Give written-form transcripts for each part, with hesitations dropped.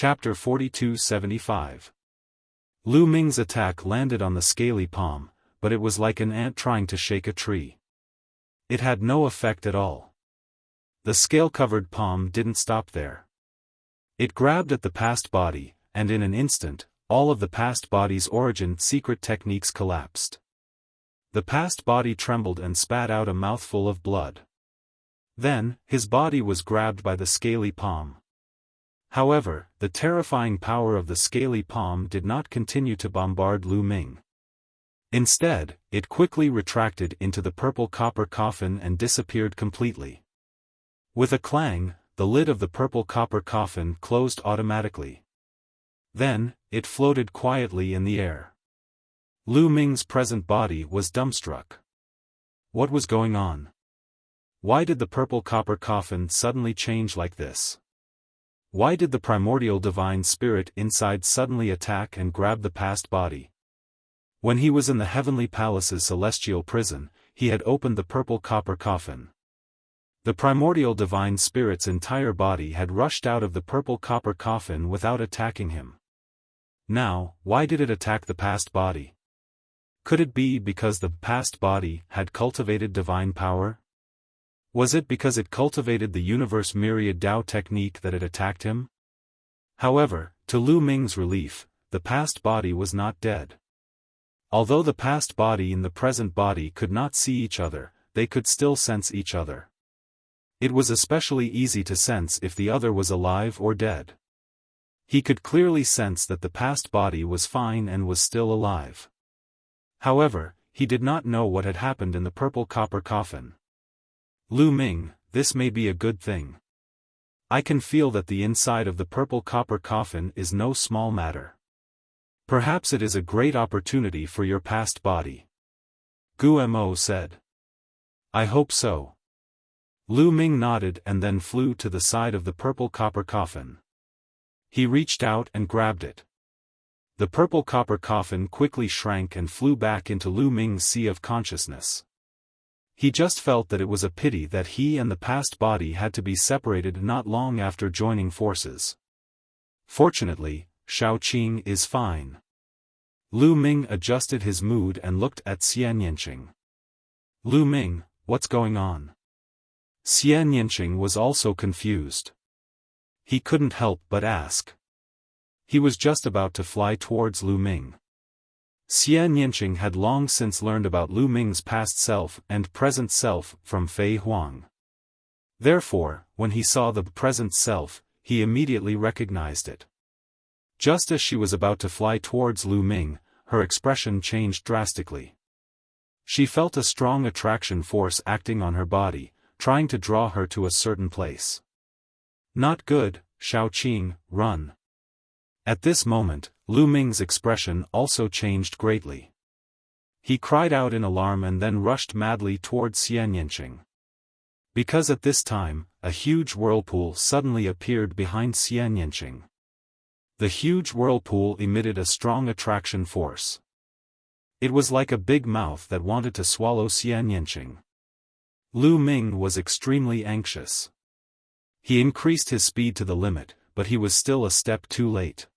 Chapter 4275. Lu Ming's attack landed on the scaly palm, but it was like an ant trying to shake a tree. It had no effect at all. The scale-covered palm didn't stop there. It grabbed at the past body, and in an instant, all of the past body's origin secret techniques collapsed. The past body trembled and spat out a mouthful of blood. Then, his body was grabbed by the scaly palm. However, the terrifying power of the scaly palm did not continue to bombard Lu Ming. Instead, it quickly retracted into the purple copper coffin and disappeared completely. With a clang, the lid of the purple copper coffin closed automatically. Then, it floated quietly in the air. Lu Ming's present body was dumbstruck. What was going on? Why did the purple copper coffin suddenly change like this? Why did the primordial divine spirit inside suddenly attack and grab the past body? When he was in the heavenly palace's celestial prison, he had opened the purple copper coffin. The primordial divine spirit's entire body had rushed out of the purple copper coffin without attacking him. Now, why did it attack the past body? Could it be because the past body had cultivated divine power? Was it because it cultivated the universe myriad Tao technique that it attacked him? However, to Lu Ming's relief, the past body was not dead. Although the past body and the present body could not see each other, they could still sense each other. It was especially easy to sense if the other was alive or dead. He could clearly sense that the past body was fine and was still alive. However, he did not know what had happened in the purple copper coffin. Lu Ming, this may be a good thing. I can feel that the inside of the purple copper coffin is no small matter. Perhaps it is a great opportunity for your past body. Gu Mo said. I hope so. Lu Ming nodded and then flew to the side of the purple copper coffin. He reached out and grabbed it. The purple copper coffin quickly shrank and flew back into Lu Ming's sea of consciousness. He just felt that it was a pity that he and the past body had to be separated not long after joining forces. Fortunately, Xiaoqing is fine. Lu Ming adjusted his mood and looked at Xian Yanqing. Lu Ming, what's going on? Xian Yanqing was also confused. He couldn't help but ask. He was just about to fly towards Lu Ming. Xian Yanqing had long since learned about Lu Ming's past self and present self from Fei Huang. Therefore, when he saw the present self, he immediately recognized it. Just as she was about to fly towards Lu Ming, her expression changed drastically. She felt a strong attraction force acting on her body, trying to draw her to a certain place. Not good, Xiaoqing, run. At this moment, Lu Ming's expression also changed greatly. He cried out in alarm and then rushed madly towards Xian Yanqing. Because at this time, a huge whirlpool suddenly appeared behind Xian Yanqing. The huge whirlpool emitted a strong attraction force. It was like a big mouth that wanted to swallow Xian Yanqing. Lu Ming was extremely anxious. He increased his speed to the limit, but he was still a step too late.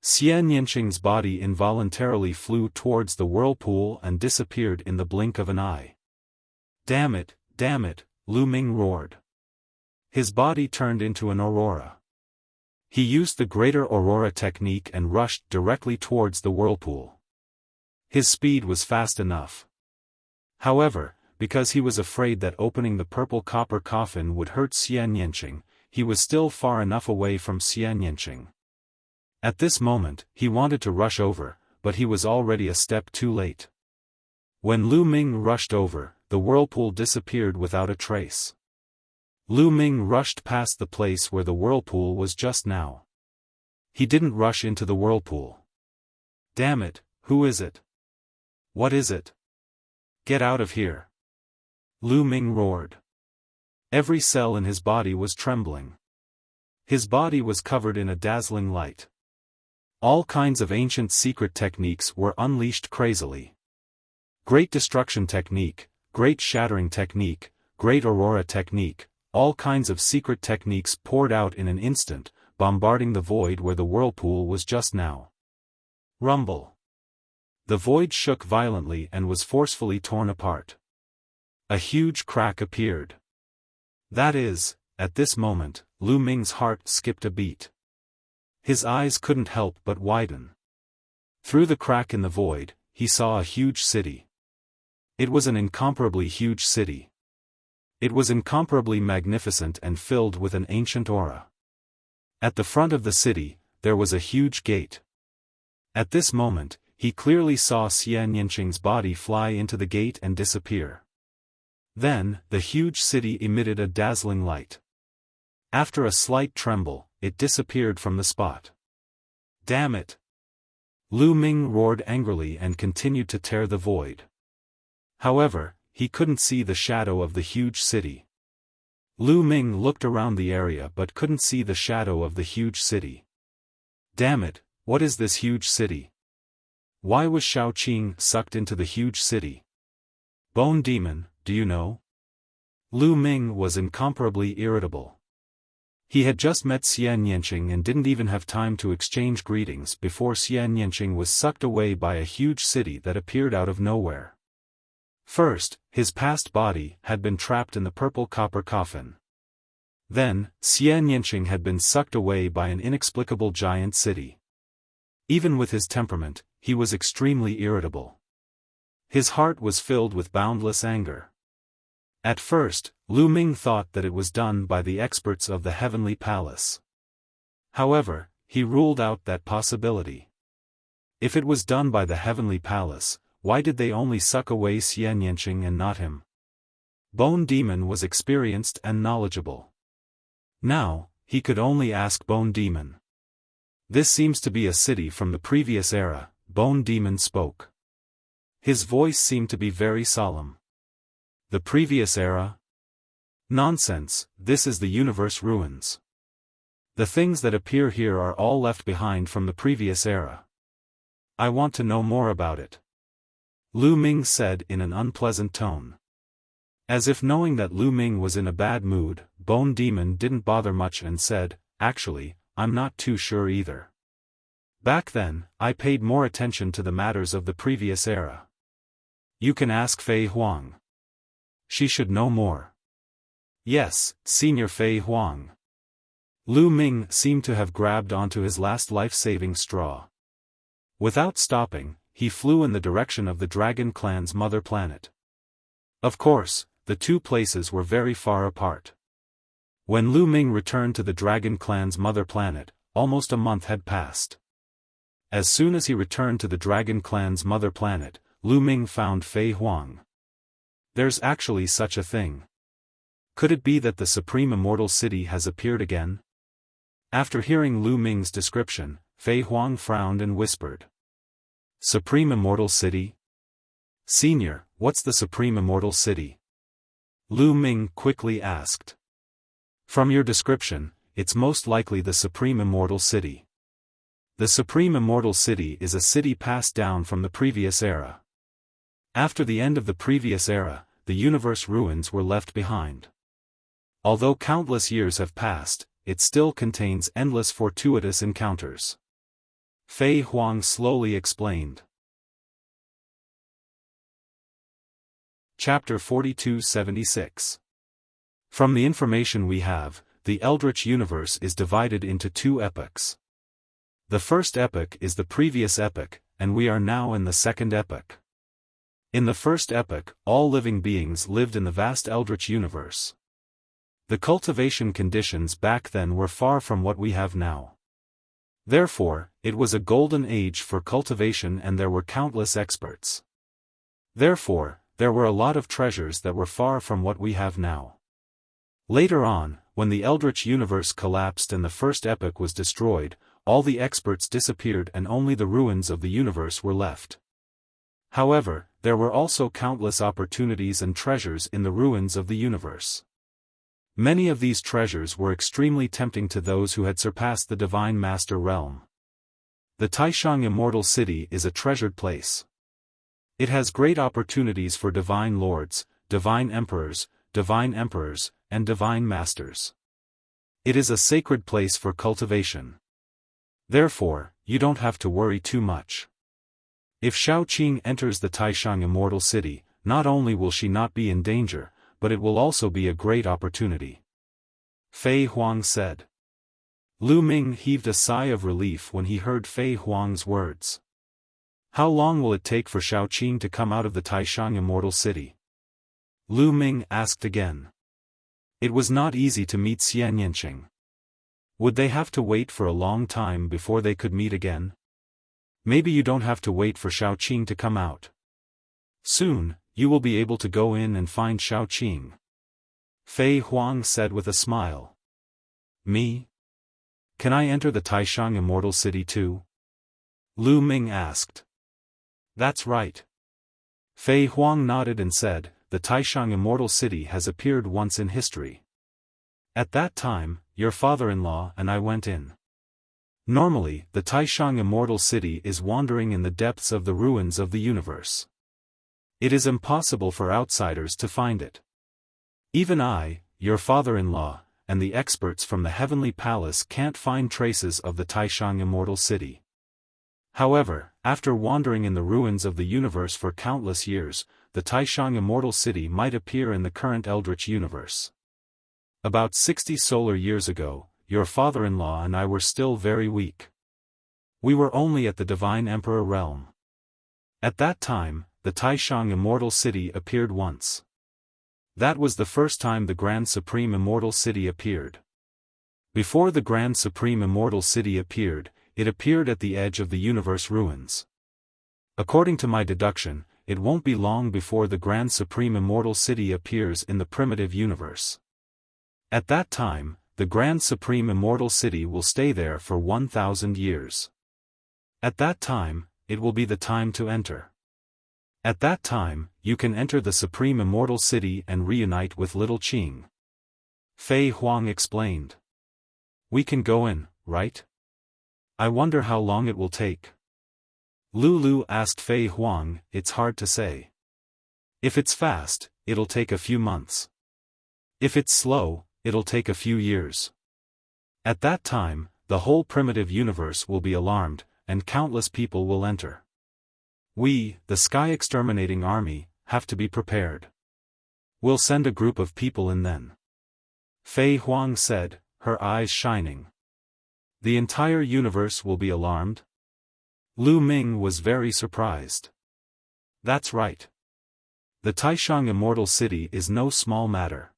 Xian Yanqing's body involuntarily flew towards the whirlpool and disappeared in the blink of an eye. Damn it, Lu Ming roared. His body turned into an aurora. He used the greater aurora technique and rushed directly towards the whirlpool. His speed was fast enough. However, because he was afraid that opening the purple copper coffin would hurt Xian Yanqing, he was still far enough away from Xian Yanqing. At this moment, he wanted to rush over, but he was already a step too late. When Lu Ming rushed over, the whirlpool disappeared without a trace. Lu Ming rushed past the place where the whirlpool was just now. He didn't rush into the whirlpool. Damn it, who is it? What is it? Get out of here. Lu Ming roared. Every cell in his body was trembling. His body was covered in a dazzling light. All kinds of ancient secret techniques were unleashed crazily. Great destruction technique, great shattering technique, great aurora technique, all kinds of secret techniques poured out in an instant, bombarding the void where the whirlpool was just now. Rumble. The void shook violently and was forcefully torn apart. A huge crack appeared. That is, at this moment, Lu Ming's heart skipped a beat. His eyes couldn't help but widen. Through the crack in the void, he saw a huge city. It was an incomparably huge city. It was incomparably magnificent and filled with an ancient aura. At the front of the city, there was a huge gate. At this moment, he clearly saw Xian Yanqing's body fly into the gate and disappear. Then, the huge city emitted a dazzling light. After a slight tremble, it disappeared from the spot. Damn it! Lu Ming roared angrily and continued to tear the void. However, he couldn't see the shadow of the huge city. Lu Ming looked around the area but couldn't see the shadow of the huge city. Damn it, what is this huge city? Why was Xiaoqing sucked into the huge city? Bone Demon, do you know? Lu Ming was incomparably irritable. He had just met Xian Yanqing and didn't even have time to exchange greetings before Xian Yanqing was sucked away by a huge city that appeared out of nowhere. First, his past body had been trapped in the purple copper coffin. Then, Xian Yanqing had been sucked away by an inexplicable giant city. Even with his temperament, he was extremely irritable. His heart was filled with boundless anger. At first, Lu Ming thought that it was done by the experts of the Heavenly Palace. However, he ruled out that possibility. If it was done by the Heavenly Palace, why did they only suck away Xian Yanqing and not him? Bone Demon was experienced and knowledgeable. Now, he could only ask Bone Demon. This seems to be a city from the previous era, Bone Demon spoke. His voice seemed to be very solemn. The previous era? Nonsense, this is the universe ruins. The things that appear here are all left behind from the previous era. I want to know more about it. Lu Ming said in an unpleasant tone. As if knowing that Lu Ming was in a bad mood, Bone Demon didn't bother much and said, "Actually, I'm not too sure either. Back then, I paid more attention to the matters of the previous era. You can ask Fei Huang. She should know more." Yes, Senior Fei Huang. Lu Ming seemed to have grabbed onto his last life-saving straw. Without stopping, he flew in the direction of the Dragon Clan's mother planet. Of course, the two places were very far apart. When Lu Ming returned to the Dragon Clan's mother planet, almost a month had passed. As soon as he returned to the Dragon Clan's mother planet, Lu Ming found Fei Huang. There's actually such a thing. Could it be that the Supreme Immortal City has appeared again? After hearing Lu Ming's description, Fei Huang frowned and whispered. Supreme Immortal City? Senior, what's the Supreme Immortal City? Lu Ming quickly asked. From your description, it's most likely the Supreme Immortal City. The Supreme Immortal City is a city passed down from the previous era. After the end of the previous era, the universe ruins were left behind. Although countless years have passed, it still contains endless fortuitous encounters. Fei Huang slowly explained. Chapter 4276. From the information we have, the Eldritch universe is divided into two epochs. The first epoch is the previous epoch, and we are now in the second epoch. In the first epoch, all living beings lived in the vast Eldritch universe. The cultivation conditions back then were far from what we have now. Therefore, it was a golden age for cultivation and there were countless experts. Therefore, there were a lot of treasures that were far from what we have now. Later on, when the Eldritch universe collapsed and the first epoch was destroyed, all the experts disappeared and only the ruins of the universe were left. However, there were also countless opportunities and treasures in the ruins of the universe. Many of these treasures were extremely tempting to those who had surpassed the Divine Master realm. The Taishang Immortal City is a treasured place. It has great opportunities for divine lords, divine emperors, and divine masters. It is a sacred place for cultivation. Therefore, you don't have to worry too much. If Xiaoqing enters the Taishang Immortal City, not only will she not be in danger, but it will also be a great opportunity. Fei Huang said. Lu Ming heaved a sigh of relief when he heard Fei Huang's words. How long will it take for Xiaoqing to come out of the Taishang Immortal City? Lu Ming asked again. It was not easy to meet Xian Yanqing. Would they have to wait for a long time before they could meet again? Maybe you don't have to wait for Xiaoqing to come out. Soon, you will be able to go in and find Xiaoqing. Fei Huang said with a smile. Me? Can I enter the Taishang Immortal City too? Lu Ming asked. That's right. Fei Huang nodded and said, the Taishang Immortal City has appeared once in history. At that time, your father-in-law and I went in. Normally, the Taishang Immortal City is wandering in the depths of the ruins of the universe. It is impossible for outsiders to find it. Even I, your father-in-law, and the experts from the Heavenly Palace can't find traces of the Taishang Immortal City. However, after wandering in the ruins of the universe for countless years, the Taishang Immortal City might appear in the current Eldritch universe. About 60 solar years ago, your father-in-law and I were still very weak. We were only at the Divine Emperor realm. At that time, the Taishang Immortal City appeared once. That was the first time the Grand Supreme Immortal City appeared. Before the Grand Supreme Immortal City appeared, it appeared at the edge of the universe ruins. According to my deduction, it won't be long before the Grand Supreme Immortal City appears in the primitive universe. At that time, the Grand Supreme Immortal City will stay there for 1,000 years. At that time, it will be the time to enter. At that time, you can enter the Supreme Immortal City and reunite with Little Qing. Fei Huang explained. We can go in, right? I wonder how long it will take. Lulu asked Fei Huang. It's hard to say. If it's fast, it'll take a few months. If it's slow, it'll take a few years. At that time, the whole primitive universe will be alarmed, and countless people will enter. We, the Sky Exterminating Army, have to be prepared. We'll send a group of people in then. Fei Huang said, her eyes shining. The entire universe will be alarmed? Lu Ming was very surprised. That's right. The Taishang Immortal City is no small matter.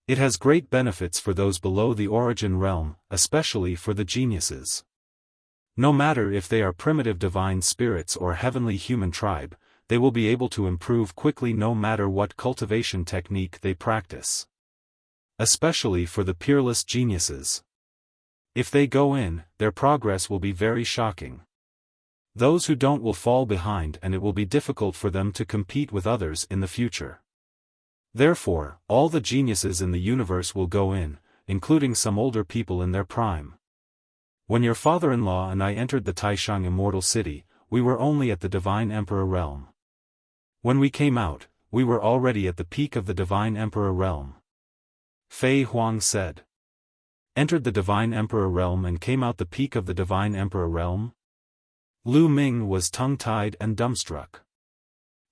It has great benefits for those below the origin realm, especially for the geniuses. No matter if they are primitive divine spirits or heavenly human tribe, they will be able to improve quickly no matter what cultivation technique they practice. Especially for the peerless geniuses. If they go in, their progress will be very shocking. Those who don't will fall behind and it will be difficult for them to compete with others in the future. Therefore, all the geniuses in the universe will go in, including some older people in their prime. When your father-in-law and I entered the Taishang Immortal City, we were only at the Divine Emperor realm. When we came out, we were already at the peak of the Divine Emperor realm. Fei Huang said. Entered the Divine Emperor realm and came out the peak of the Divine Emperor realm? Lu Ming was tongue-tied and dumbstruck.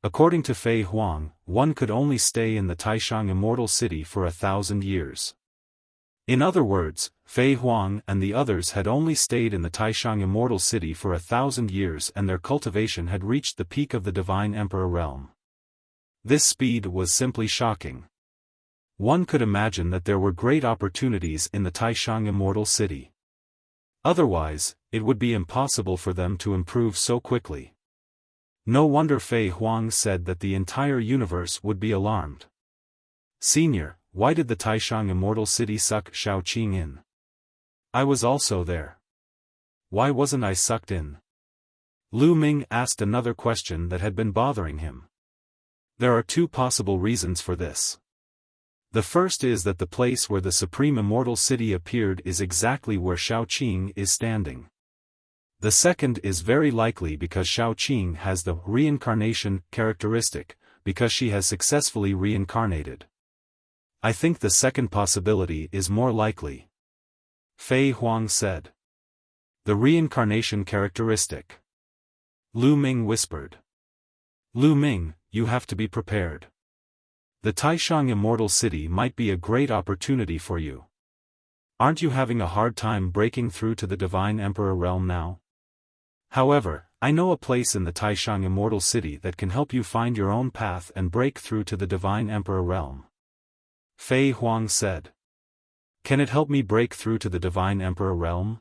According to Fei Huang, one could only stay in the Taishang Immortal City for 1,000 years. In other words, Fei Huang and the others had only stayed in the Taishang Immortal City for 1,000 years and their cultivation had reached the peak of the Divine Emperor realm. This speed was simply shocking. One could imagine that there were great opportunities in the Taishang Immortal City. Otherwise, it would be impossible for them to improve so quickly. No wonder Fei Huang said that the entire universe would be alarmed. Senior, why did the Taishang Immortal City suck Xiaoqing in? I was also there. Why wasn't I sucked in? Lu Ming asked another question that had been bothering him. There are two possible reasons for this. The first is that the place where the Supreme Immortal City appeared is exactly where Xiaoqing is standing. The second is very likely because Xiaoqing has the reincarnation characteristic, because she has successfully reincarnated. I think the second possibility is more likely. Fei Huang said. The reincarnation characteristic. Lu Ming whispered. Lu Ming, you have to be prepared. The Taishang Immortal City might be a great opportunity for you. Aren't you having a hard time breaking through to the Divine Emperor realm now? However, I know a place in the Taishang Immortal City that can help you find your own path and break through to the Divine Emperor realm. Fei Huang said. Can it help me break through to the Divine Emperor realm?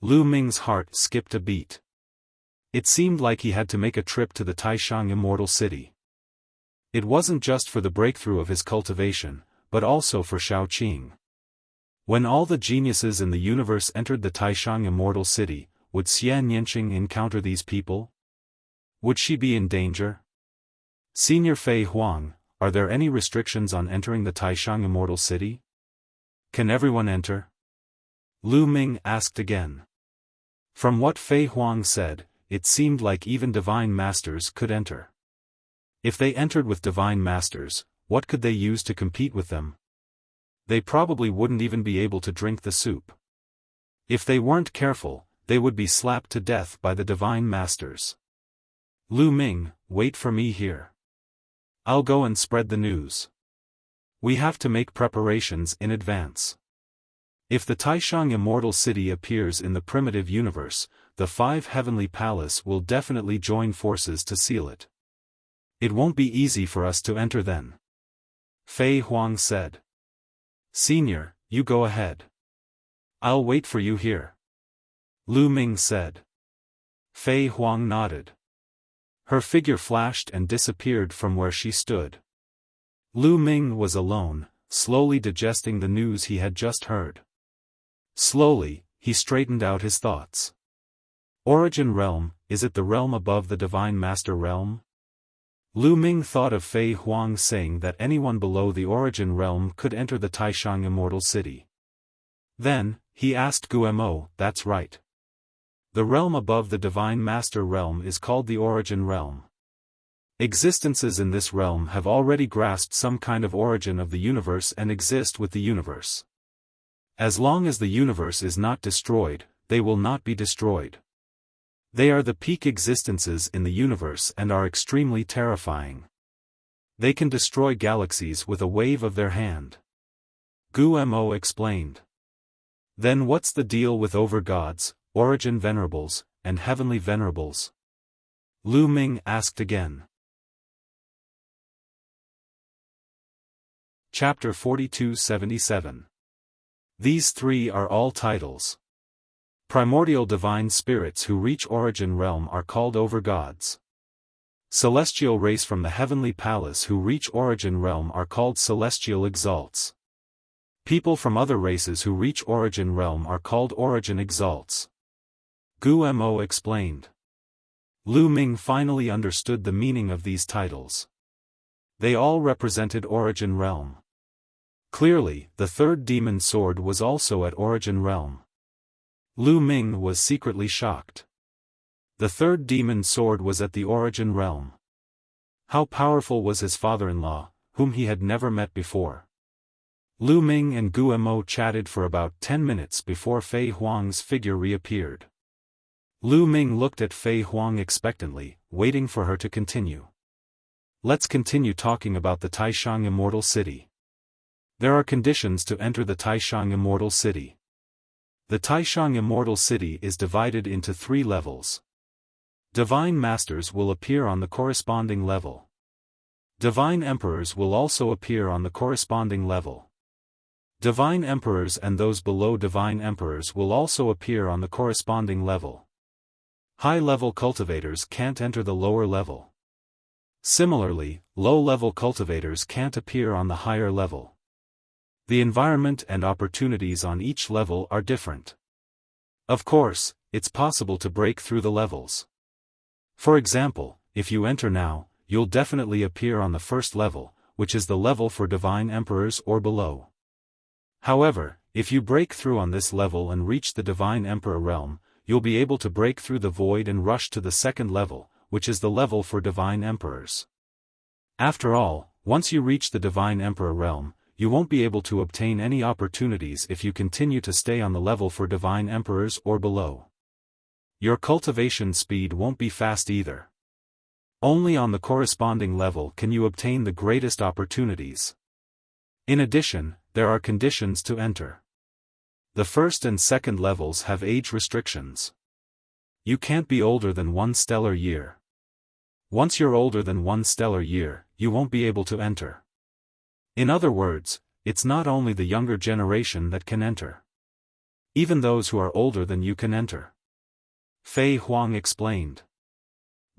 Lu Ming's heart skipped a beat. It seemed like he had to make a trip to the Taishang Immortal City. It wasn't just for the breakthrough of his cultivation, but also for Xiaoqing. When all the geniuses in the universe entered the Taishang Immortal City, would Xian Yanqing encounter these people? Would she be in danger? Senior Fei Huang, are there any restrictions on entering the Taishang Immortal City? Can everyone enter? Lu Ming asked again. From what Fei Huang said, it seemed like even divine masters could enter. If they entered with divine masters, what could they use to compete with them? They probably wouldn't even be able to drink the soup. If they weren't careful, they would be slapped to death by the divine masters. Lu Ming, wait for me here. I'll go and spread the news. We have to make preparations in advance. If the Taishang Immortal City appears in the primitive universe, the 5 Heavenly Palace will definitely join forces to seal it. It won't be easy for us to enter then. Fei Huang said. Senior, you go ahead. I'll wait for you here. Lu Ming said. Fei Huang nodded. Her figure flashed and disappeared from where she stood. Lu Ming was alone, slowly digesting the news he had just heard. Slowly, he straightened out his thoughts. Origin Realm, is it the realm above the Divine Master Realm? Lu Ming thought of Fei Huang saying that anyone below the Origin Realm could enter the Taishang Immortal City. Then, he asked Guemo, that's right. The realm above the Divine Master Realm is called the Origin Realm. Existences in this realm have already grasped some kind of origin of the universe and exist with the universe. As long as the universe is not destroyed, they will not be destroyed. They are the peak existences in the universe and are extremely terrifying. They can destroy galaxies with a wave of their hand. Guemo explained. Then what's the deal with over-gods, origin venerables, and heavenly venerables? Lu Ming asked again. Chapter 4277. These 3 are all titles. Primordial divine spirits who reach Origin Realm are called over-gods. Celestial race from the Heavenly Palace who reach Origin Realm are called celestial exalts. People from other races who reach Origin Realm are called origin exalts. Guemo explained. Lu Ming finally understood the meaning of these titles. They all represented Origin Realm. Clearly, the 3rd demon sword was also at Origin Realm. Lu Ming was secretly shocked. The 3rd demon sword was at the Origin Realm. How powerful was his father-in-law, whom he had never met before? Lu Ming and Guemo chatted for about 10 minutes before Fei Huang's figure reappeared. Lu Ming looked at Fei Huang expectantly, waiting for her to continue. Let's continue talking about the Taishang Immortal City. There are conditions to enter the Taishang Immortal City. The Taishang Immortal City is divided into 3 levels. Divine Masters will appear on the corresponding level. Divine Emperors will also appear on the corresponding level. Divine Emperors and those below Divine Emperors will also appear on the corresponding level. High-level cultivators can't enter the lower level. Similarly, low-level cultivators can't appear on the higher level. The environment and opportunities on each level are different. Of course, it's possible to break through the levels. For example, if you enter now, you'll definitely appear on the 1st level, which is the level for Divine Emperors or below. However, if you break through on this level and reach the Divine Emperor realm, you'll be able to break through the void and rush to the 2nd level, which is the level for Divine Emperors. After all, once you reach the Divine Emperor realm, you won't be able to obtain any opportunities if you continue to stay on the level for divine emperors or below. Your cultivation speed won't be fast either. Only on the corresponding level can you obtain the greatest opportunities. In addition, there are conditions to enter. The first and second levels have age restrictions. You can't be older than 1 stellar year. Once you're older than 1 stellar year, you won't be able to enter. In other words, it's not only the younger generation that can enter. Even those who are older than you can enter. Fei Huang explained.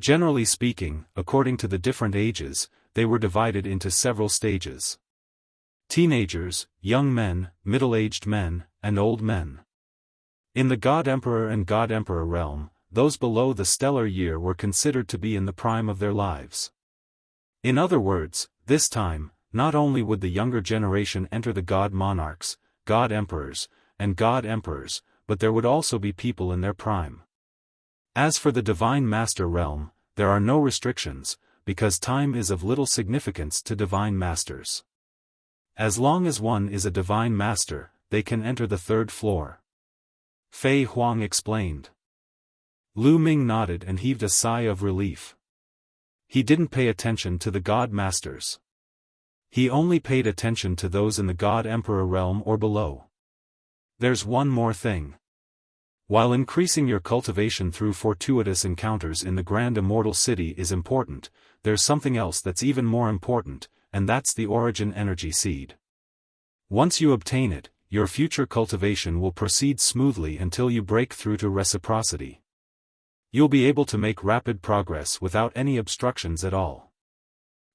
Generally speaking, according to the different ages, they were divided into several stages. Teenagers, young men, middle-aged men, and old men. In the God Emperor and God Emperor realm, those below the stellar year were considered to be in the prime of their lives. In other words, this time, not only would the younger generation enter the God Monarchs, God Emperors, and God Emperors, but there would also be people in their prime. As for the Divine Master realm, there are no restrictions, because time is of little significance to Divine Masters. As long as one is a Divine Master, they can enter the 3rd floor. Fei Huang explained. Lu Ming nodded and heaved a sigh of relief. He didn't pay attention to the God Masters. He only paid attention to those in the God Emperor realm or below. There's one more thing. While increasing your cultivation through fortuitous encounters in the Grand Immortal City is important, there's something else that's even more important, and that's the Origin Energy Seed. Once you obtain it, your future cultivation will proceed smoothly until you break through to reciprocity. You'll be able to make rapid progress without any obstructions at all.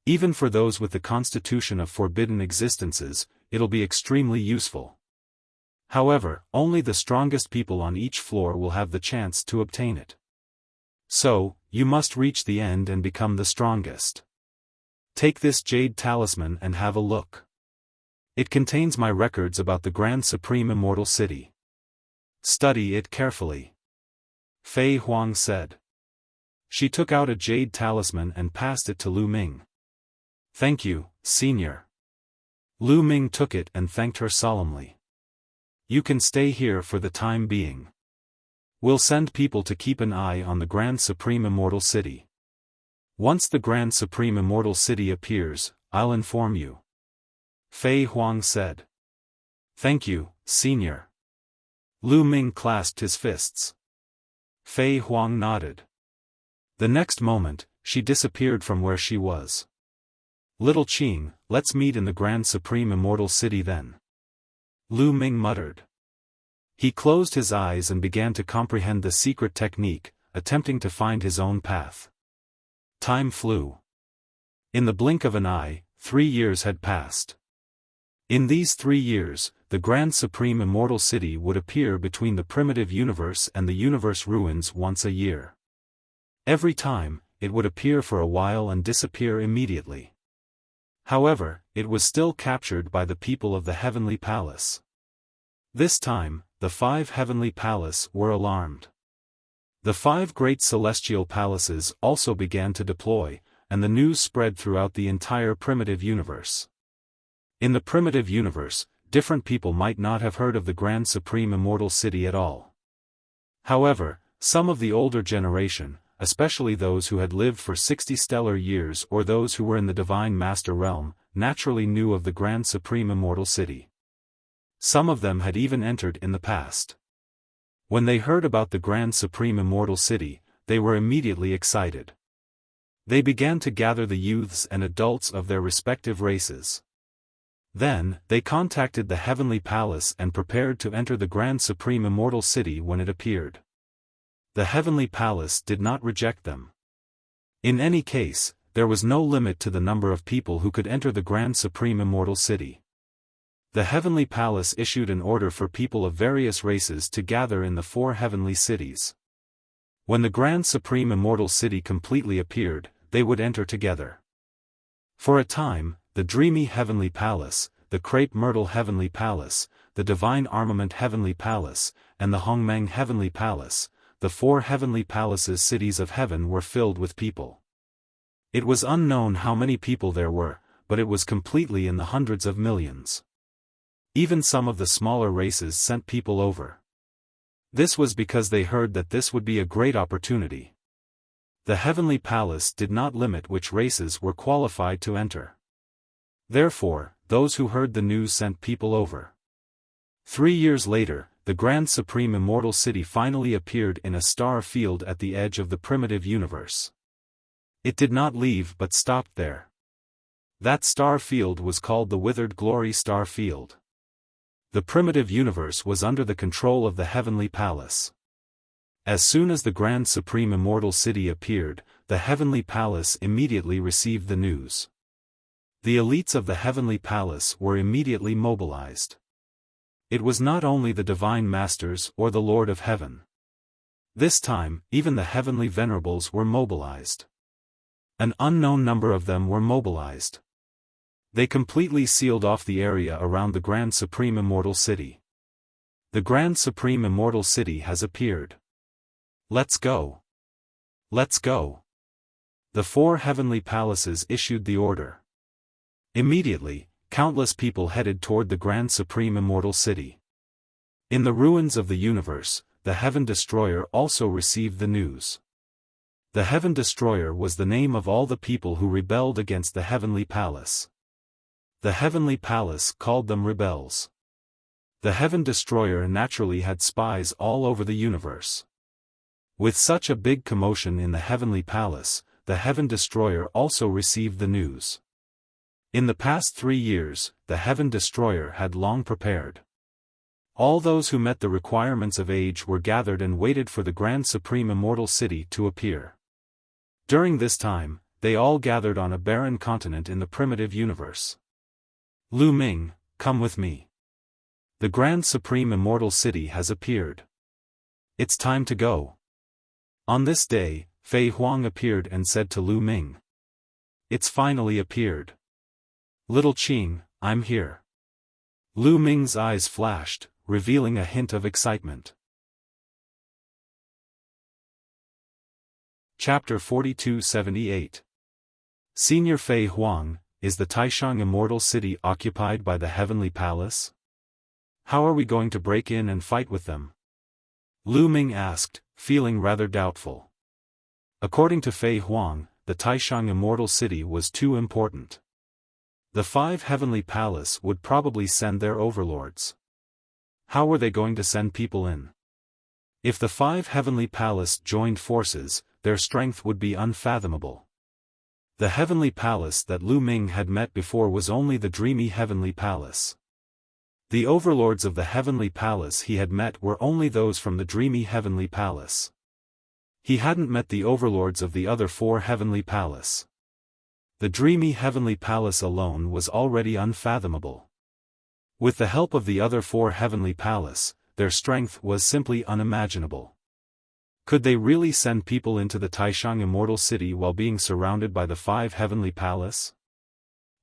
Even for those with the constitution of forbidden existences, it'll be extremely useful. However, only the strongest people on each floor will have the chance to obtain it. So, you must reach the end and become the strongest. Take this jade talisman and have a look. It contains my records about the Grand Supreme Immortal City. Study it carefully. Fei Huang said. She took out a jade talisman and passed it to Lu Ming. Thank you, Senior. Lu Ming took it and thanked her solemnly. You can stay here for the time being. We'll send people to keep an eye on the Grand Supreme Immortal City. Once the Grand Supreme Immortal City appears, I'll inform you. Fei Huang said. Thank you, Senior. Lu Ming clasped his fists. Fei Huang nodded. The next moment, she disappeared from where she was. Little Qing, let's meet in the Grand Supreme Immortal City then. Lu Ming muttered. He closed his eyes and began to comprehend the secret technique, attempting to find his own path. Time flew. In the blink of an eye, 3 years had passed. In these 3 years, the Grand Supreme Immortal City would appear between the primitive universe and the universe ruins once a year. Every time, it would appear for a while and disappear immediately. However, it was still captured by the people of the Heavenly Palace. This time, the 5 Heavenly Palace were alarmed. The 5 great celestial palaces also began to deploy, and the news spread throughout the entire primitive universe. In the primitive universe, different people might not have heard of the Grand Supreme Immortal City at all. However, some of the older generation, especially those who had lived for 60 stellar years or those who were in the Divine Master realm, naturally knew of the Grand Supreme Immortal City. Some of them had even entered in the past. When they heard about the Grand Supreme Immortal City, they were immediately excited. They began to gather the youths and adults of their respective races. Then, they contacted the Heavenly Palace and prepared to enter the Grand Supreme Immortal City when it appeared. The Heavenly Palace did not reject them. In any case, there was no limit to the number of people who could enter the Grand Supreme Immortal City. The Heavenly Palace issued an order for people of various races to gather in the 4 heavenly cities. When the Grand Supreme Immortal City completely appeared, they would enter together. For a time, the Dreamy Heavenly Palace, the Crepe Myrtle Heavenly Palace, the Divine Armament Heavenly Palace, and the Hongmeng Heavenly Palace, the 4 heavenly palaces cities of heaven were filled with people. It was unknown how many people there were, but it was completely in the hundreds of millions. Even some of the smaller races sent people over. This was because they heard that this would be a great opportunity. The Heavenly Palace did not limit which races were qualified to enter. Therefore, those who heard the news sent people over. 3 years later, the Grand Supreme Immortal City finally appeared in a star field at the edge of the primitive universe. It did not leave but stopped there. That star field was called the Withered Glory Star Field. The primitive universe was under the control of the Heavenly Palace. As soon as the Grand Supreme Immortal City appeared, the Heavenly Palace immediately received the news. The elites of the Heavenly Palace were immediately mobilized. It was not only the Divine Masters or the Lord of Heaven. This time, even the Heavenly Venerables were mobilized. An unknown number of them were mobilized. They completely sealed off the area around the Grand Supreme Immortal City. The Grand Supreme Immortal City has appeared. Let's go. Let's go. The 4 heavenly palaces issued the order. Immediately, countless people headed toward the Grand Supreme Immortal City. In the ruins of the universe, the Heaven Destroyer also received the news. The Heaven Destroyer was the name of all the people who rebelled against the Heavenly Palace. The Heavenly Palace called them rebels. The Heaven Destroyer naturally had spies all over the universe. With such a big commotion in the Heavenly Palace, the Heaven Destroyer also received the news. In the past 3 years, the Heaven Destroyer had long prepared. All those who met the requirements of age were gathered and waited for the Grand Supreme Immortal City to appear. During this time, they all gathered on a barren continent in the primitive universe. Lu Ming, come with me. The Grand Supreme Immortal City has appeared. It's time to go. On this day, Fei Huang appeared and said to Lu Ming. It's finally appeared. Little Qing, I'm here. Lu Ming's eyes flashed, revealing a hint of excitement. Chapter 4278. Senior Fei Huang, is the Taishang Immortal City occupied by the Heavenly Palace? How are we going to break in and fight with them? Lu Ming asked, feeling rather doubtful. According to Fei Huang, the Taishang Immortal City was too important. The 5 Heavenly Palace would probably send their overlords. How were they going to send people in? If the 5 Heavenly Palace joined forces, their strength would be unfathomable. The Heavenly Palace that Lu Ming had met before was only the dreamy Heavenly Palace. The overlords of the Heavenly Palace he had met were only those from the dreamy Heavenly Palace. He hadn't met the overlords of the other 4 Heavenly Palace. The dreamy Heavenly Palace alone was already unfathomable. With the help of the other 4 Heavenly Palace, their strength was simply unimaginable. Could they really send people into the Taishang Immortal City while being surrounded by the 5 Heavenly Palace?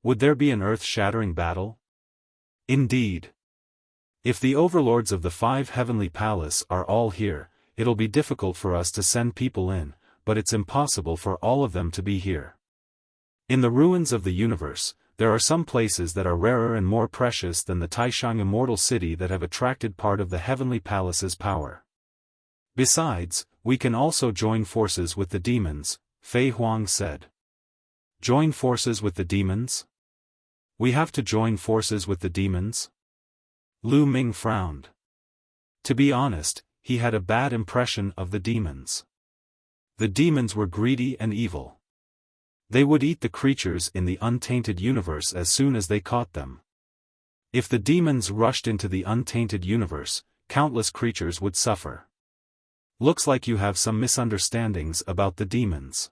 Would there be an earth-shattering battle? Indeed. If the overlords of the 5 Heavenly Palace are all here, it'll be difficult for us to send people in, but it's impossible for all of them to be here. In the ruins of the universe, there are some places that are rarer and more precious than the Taishang Immortal City that have attracted part of the Heavenly Palace's power. Besides, we can also join forces with the demons, Fei Huang said. Join forces with the demons? We have to join forces with the demons? Lu Ming frowned. To be honest, he had a bad impression of the demons. The demons were greedy and evil. They would eat the creatures in the untainted universe as soon as they caught them. If the demons rushed into the untainted universe, countless creatures would suffer. Looks like you have some misunderstandings about the demons.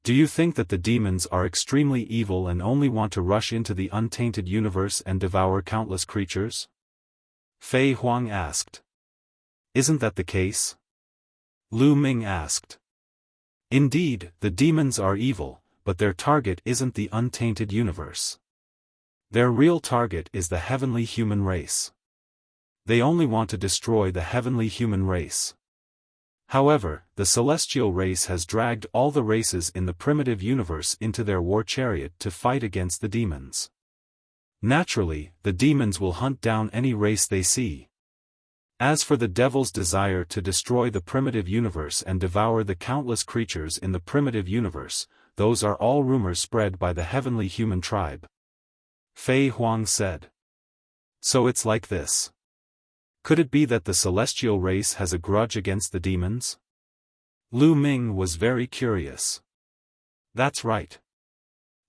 Do you think that the demons are extremely evil and only want to rush into the untainted universe and devour countless creatures? Fei Huang asked. Isn't that the case? Lu Ming asked. Indeed, the demons are evil, but their target isn't the untainted universe. Their real target is the heavenly human race. They only want to destroy the heavenly human race. However, the celestial race has dragged all the races in the primitive universe into their war chariot to fight against the demons. Naturally, the demons will hunt down any race they see. As for the devil's desire to destroy the primitive universe and devour the countless creatures in the primitive universe, those are all rumors spread by the heavenly human tribe. Fei Huang said. So it's like this. Could it be that the celestial race has a grudge against the demons? Lu Ming was very curious. That's right.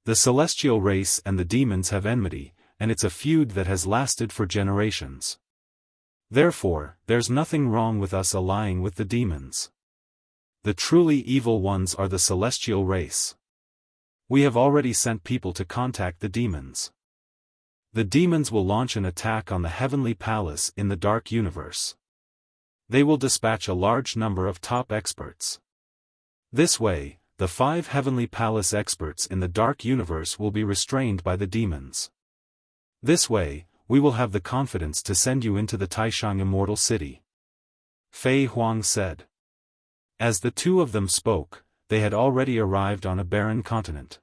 The celestial race and the demons have enmity, and it's a feud that has lasted for generations. Therefore, there's nothing wrong with us allying with the demons. The truly evil ones are the celestial race. We have already sent people to contact the demons. The demons will launch an attack on the heavenly palace in the dark universe. They will dispatch a large number of top experts. This way, the 5 heavenly palace experts in the dark universe will be restrained by the demons. This way, we will have the confidence to send you into the Taishang Immortal City. Fei Huang said. As the two of them spoke, they had already arrived on a barren continent.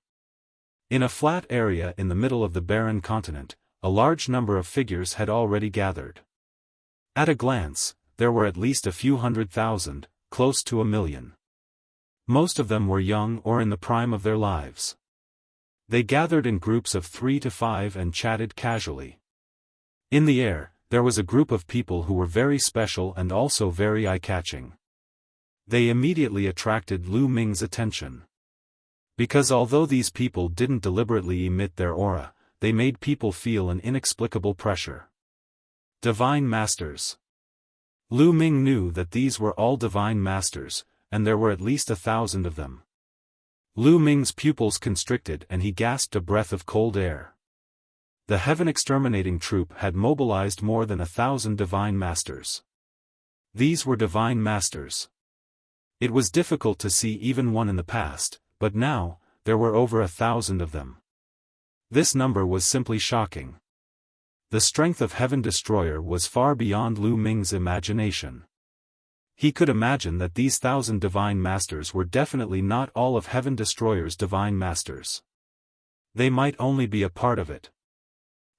In a flat area in the middle of the barren continent, a large number of figures had already gathered. At a glance, there were at least a few 100,000, close to 1,000,000. Most of them were young or in the prime of their lives. They gathered in groups of 3 to 5 and chatted casually. In the air, there was a group of people who were very special and also very eye-catching. They immediately attracted Lu Ming's attention. Because although these people didn't deliberately emit their aura, they made people feel an inexplicable pressure. Divine Masters. Lu Ming knew that these were all Divine Masters, and there were at least 1,000 of them. Lu Ming's pupils constricted and he gasped a breath of cold air. The Heaven Exterminating Troop had mobilized more than 1,000 Divine Masters. These were Divine Masters. It was difficult to see even one in the past, but now, there were over 1,000 of them. This number was simply shocking. The strength of Heaven Destroyer was far beyond Lu Ming's imagination. He could imagine that these 1,000 Divine Masters were definitely not all of Heaven Destroyer's Divine Masters. They might only be a part of it.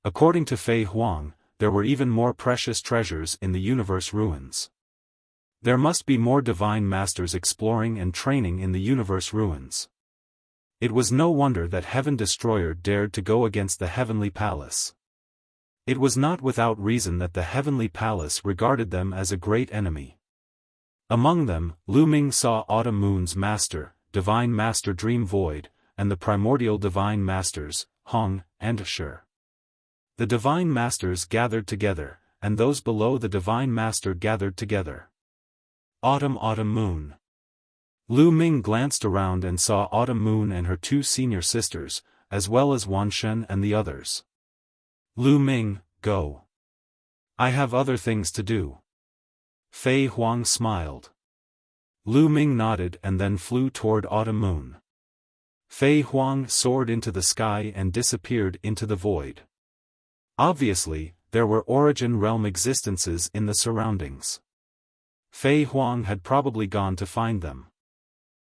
According to Fei Huang, there were even more precious treasures in the universe ruins. There must be more Divine Masters exploring and training in the universe ruins. It was no wonder that Heaven Destroyer dared to go against the Heavenly Palace. It was not without reason that the Heavenly Palace regarded them as a great enemy. Among them, Lu Ming saw Autumn Moon's Master, Divine Master Dream Void, and the primordial Divine Masters, Hong and Shi. The Divine Masters gathered together, and those below the Divine Master gathered together. Autumn Moon. Lu Ming glanced around and saw Autumn Moon and her 2 senior sisters, as well as Wan Shen and the others. Lu Ming, go. I have other things to do. Fei Huang smiled. Lu Ming nodded and then flew toward Autumn Moon. Fei Huang soared into the sky and disappeared into the void. Obviously, there were Origin Realm existences in the surroundings. Fei Huang had probably gone to find them.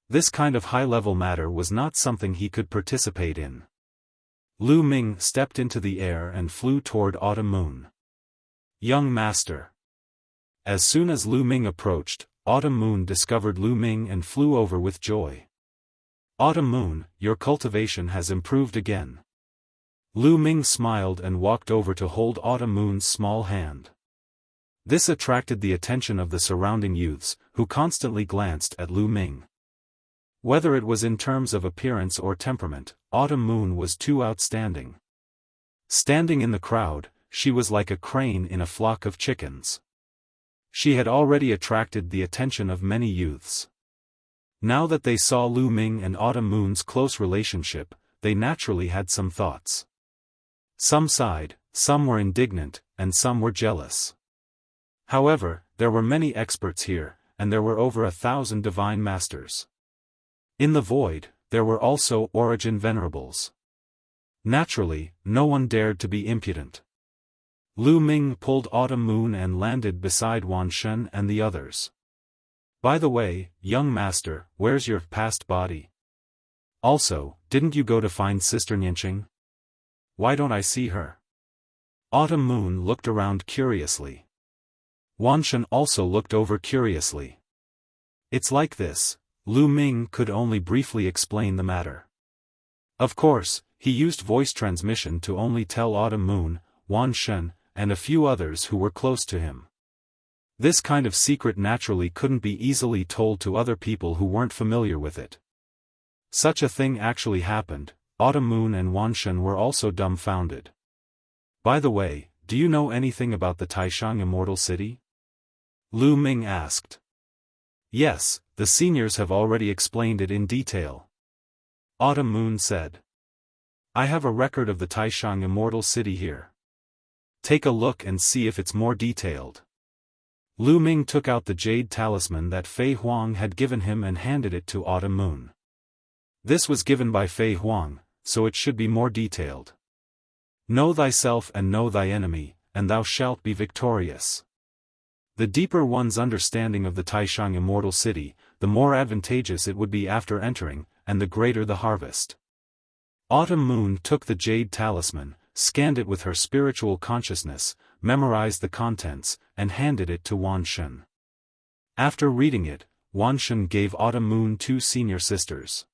This kind of high-level matter was not something he could participate in. Lu Ming stepped into the air and flew toward Autumn Moon. Young Master. As soon as Lu Ming approached, Autumn Moon discovered Lu Ming and flew over with joy. Autumn Moon, your cultivation has improved again. Lu Ming smiled and walked over to hold Autumn Moon's small hand. This attracted the attention of the surrounding youths, who constantly glanced at Lu Ming. Whether it was in terms of appearance or temperament, Autumn Moon was too outstanding. Standing in the crowd, she was like a crane in a flock of chickens. She had already attracted the attention of many youths. Now that they saw Lu Ming and Autumn Moon's close relationship, they naturally had some thoughts. Some sighed, some were indignant, and some were jealous. However, there were many experts here, and there were over 1,000 Divine Masters. In the void, there were also Origin Venerables. Naturally, no one dared to be impudent. Lu Ming pulled Autumn Moon and landed beside Wan Shen and the others. By the way, young master, where's your past body? Also, didn't you go to find Sister Nianqing? Why don't I see her? Autumn Moon looked around curiously. Wanshan also looked over curiously. It's like this. Lu Ming could only briefly explain the matter. Of course, he used voice transmission to only tell Autumn Moon, Wanshan, and a few others who were close to him. This kind of secret naturally couldn't be easily told to other people who weren't familiar with it. Such a thing actually happened. Autumn Moon and Wanshan were also dumbfounded. By the way, do you know anything about the Taishang Immortal City? Lu Ming asked. Yes, the seniors have already explained it in detail. Autumn Moon said. I have a record of the Taishang Immortal City here. Take a look and see if it's more detailed. Lu Ming took out the jade talisman that Fei Huang had given him and handed it to Autumn Moon. This was given by Fei Huang, so it should be more detailed. Know thyself and know thy enemy, and thou shalt be victorious. The deeper one's understanding of the Taishang Immortal City, the more advantageous it would be after entering, and the greater the harvest. Autumn Moon took the jade talisman, scanned it with her spiritual consciousness, memorized the contents, and handed it to Wanshan. After reading it, Wanshan gave Autumn Moon 2 senior sisters.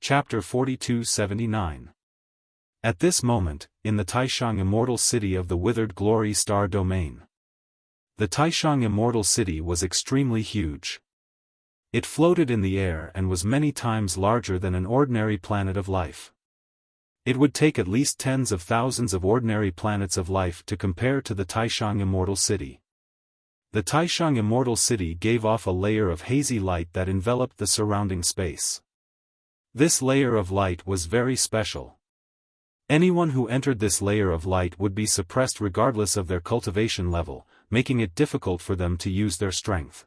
Chapter 42-79. At this moment, in the Taishang Immortal City of the Withered Glory Star Domain. The Taishang Immortal City was extremely huge. It floated in the air and was many times larger than an ordinary planet of life. It would take at least tens of thousands of ordinary planets of life to compare to the Taishang Immortal City. The Taishang Immortal City gave off a layer of hazy light that enveloped the surrounding space. This layer of light was very special. Anyone who entered this layer of light would be suppressed regardless of their cultivation level, making it difficult for them to use their strength.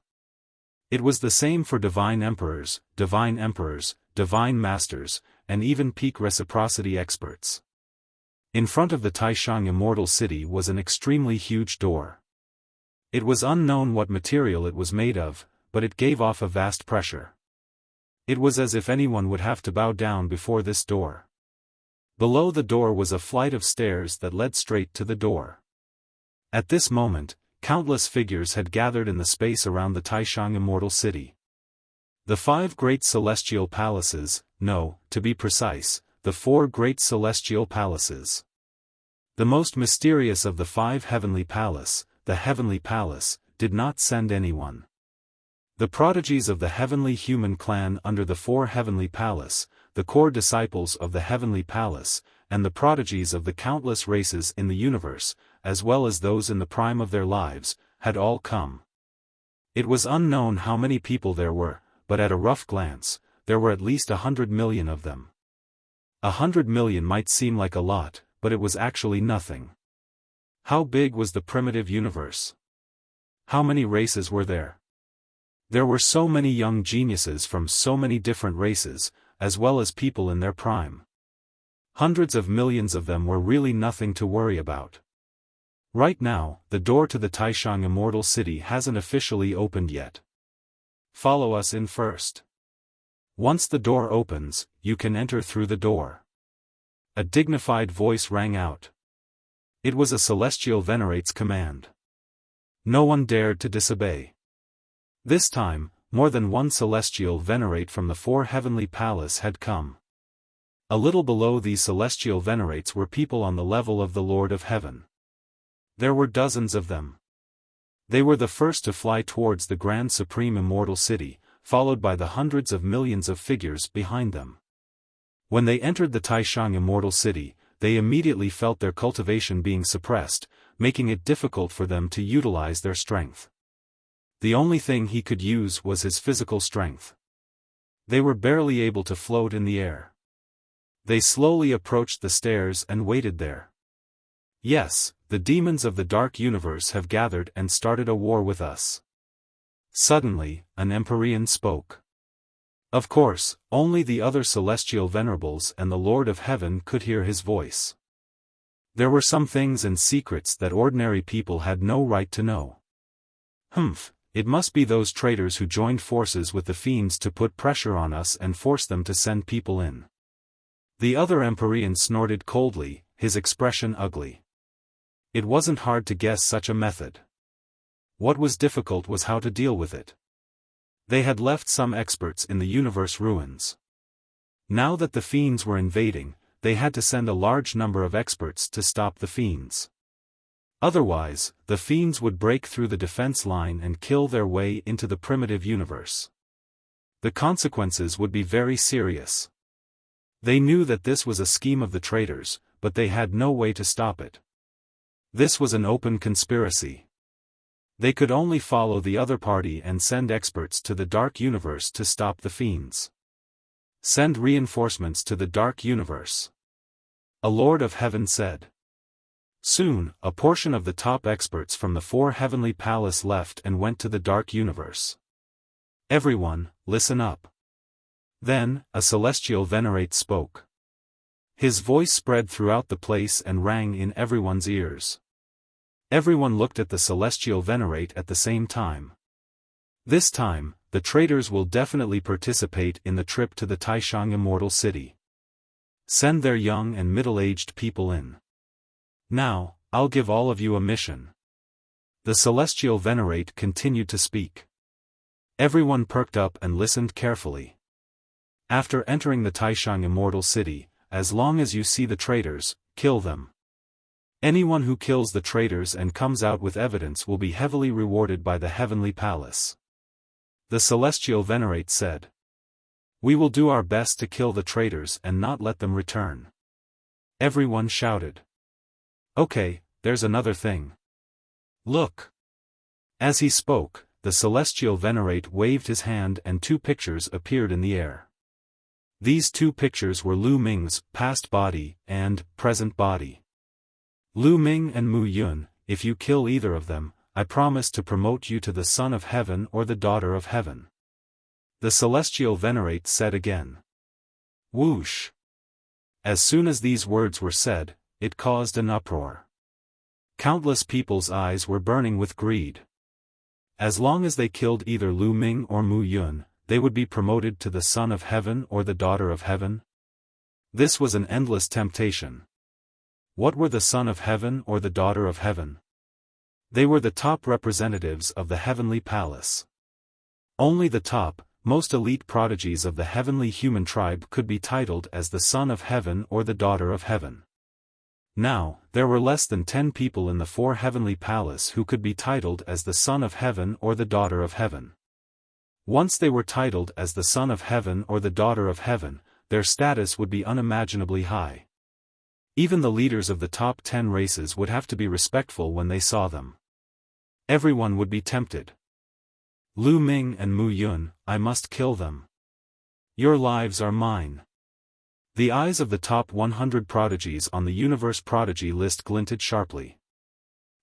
It was the same for divine emperors, divine masters, and even peak reciprocity experts. In front of the Taishang Immortal City was an extremely huge door. It was unknown what material it was made of, but it gave off a vast pressure. It was as if anyone would have to bow down before this door. Below the door was a flight of stairs that led straight to the door. At this moment, countless figures had gathered in the space around the Taishang Immortal City. The 5 great celestial palaces, no, to be precise, the 4 great celestial palaces. The most mysterious of the 5 heavenly palace, the heavenly palace, did not send anyone. The prodigies of the heavenly human clan under the 4 heavenly palace, the core disciples of the heavenly palace, and the prodigies of the countless races in the universe, as well as those in the prime of their lives, had all come. It was unknown how many people there were, but at a rough glance, there were at least 100 million of them. 100 million might seem like a lot, but it was actually nothing. How big was the primitive universe? How many races were there? There were so many young geniuses from so many different races, as well as people in their prime. Hundreds of millions of them were really nothing to worry about. Right now, the door to the Taishang Immortal City hasn't officially opened yet. Follow us in first. Once the door opens, you can enter through the door. A dignified voice rang out. It was a celestial venerate's command. No one dared to disobey. This time, more than one celestial venerate from the 4 heavenly palace had come. A little below these celestial venerates were people on the level of the Lord of Heaven. There were dozens of them. They were the first to fly towards the Grand Supreme Immortal City, followed by the hundreds of millions of figures behind them. When they entered the Taishang Immortal City, they immediately felt their cultivation being suppressed, making it difficult for them to utilize their strength. The only thing he could use was his physical strength. They were barely able to float in the air. They slowly approached the stairs and waited there. Yes, the demons of the dark universe have gathered and started a war with us. Suddenly, an Empyrean spoke. Of course, only the other celestial venerables and the Lord of Heaven could hear his voice. There were some things and secrets that ordinary people had no right to know. It must be those traitors who joined forces with the fiends to put pressure on us and force them to send people in. The other Empyrean snorted coldly, his expression ugly. It wasn't hard to guess such a method. What was difficult was how to deal with it. They had left some experts in the universe ruins. Now that the fiends were invading, they had to send a large number of experts to stop the fiends. Otherwise, the fiends would break through the defense line and kill their way into the primitive universe. The consequences would be very serious. They knew that this was a scheme of the traitors, but they had no way to stop it. This was an open conspiracy. They could only follow the other party and send experts to the Dark Universe to stop the fiends. Send reinforcements to the Dark Universe. A Lord of Heaven said. Soon, a portion of the top experts from the 4 heavenly palace left and went to the Dark Universe. Everyone, listen up. Then, a celestial venerate spoke. His voice spread throughout the place and rang in everyone's ears. Everyone looked at the celestial venerate at the same time. This time, the traitors will definitely participate in the trip to the Taishang Immortal City. Send their young and middle-aged people in. Now, I'll give all of you a mission. The celestial venerate continued to speak. Everyone perked up and listened carefully. After entering the Taishang Immortal City, as long as you see the traitors, kill them. Anyone who kills the traitors and comes out with evidence will be heavily rewarded by the Heavenly Palace. The celestial venerate said. We will do our best to kill the traitors and not let them return. Everyone shouted. Okay, there's another thing. Look. As he spoke, the celestial venerate waved his hand and 2 pictures appeared in the air. These 2 pictures were Lu Ming's past body and present body. Lu Ming and Mu Yun, if you kill either of them, I promise to promote you to the Son of Heaven or the Daughter of Heaven. The celestial venerate said again. Whoosh! As soon as these words were said, it caused an uproar. Countless people's eyes were burning with greed. As long as they killed either Lu Ming or Mu Yun, they would be promoted to the Son of Heaven or the Daughter of Heaven. This was an endless temptation. What were the Son of Heaven or the Daughter of Heaven? They were the top representatives of the Heavenly Palace. Only the top, most elite prodigies of the heavenly human tribe could be titled as the Son of Heaven or the Daughter of Heaven. Now, there were less than 10 people in the 4 heavenly palace who could be titled as the Son of Heaven or the Daughter of Heaven. Once they were titled as the Son of Heaven or the Daughter of Heaven, their status would be unimaginably high. Even the leaders of the top 10 races would have to be respectful when they saw them. Everyone would be tempted. Lu Ming and Mu Yun, I must kill them. Your lives are mine. The eyes of the top 100 prodigies on the universe prodigy list glinted sharply.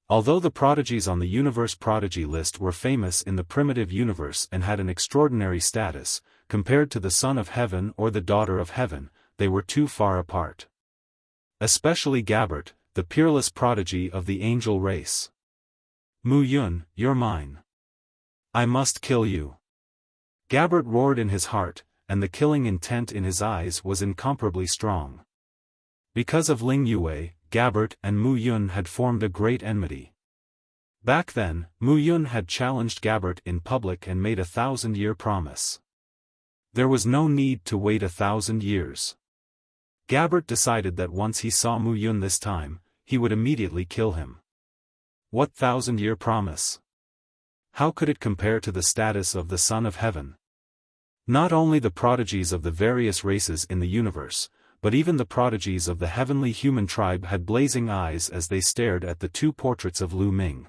Although the prodigies on the universe prodigy list were famous in the primitive universe and had an extraordinary status, compared to the Son of Heaven or the Daughter of Heaven, they were too far apart. Especially Gabbert, the peerless prodigy of the angel race. Mu Yun, you're mine. I must kill you. Gabbert roared in his heart, and the killing intent in his eyes was incomparably strong. Because of Ling Yue, Gabbert and Mu Yun had formed a great enmity. Back then, Mu Yun had challenged Gabbert in public and made a 1,000-year promise. There was no need to wait 1,000 years. Gabbert decided that once he saw Mu Yun this time, he would immediately kill him. What 1,000-year promise? How could it compare to the status of the Son of Heaven? Not only the prodigies of the various races in the universe, but even the prodigies of the heavenly human tribe had blazing eyes as they stared at the 2 portraits of Lu Ming.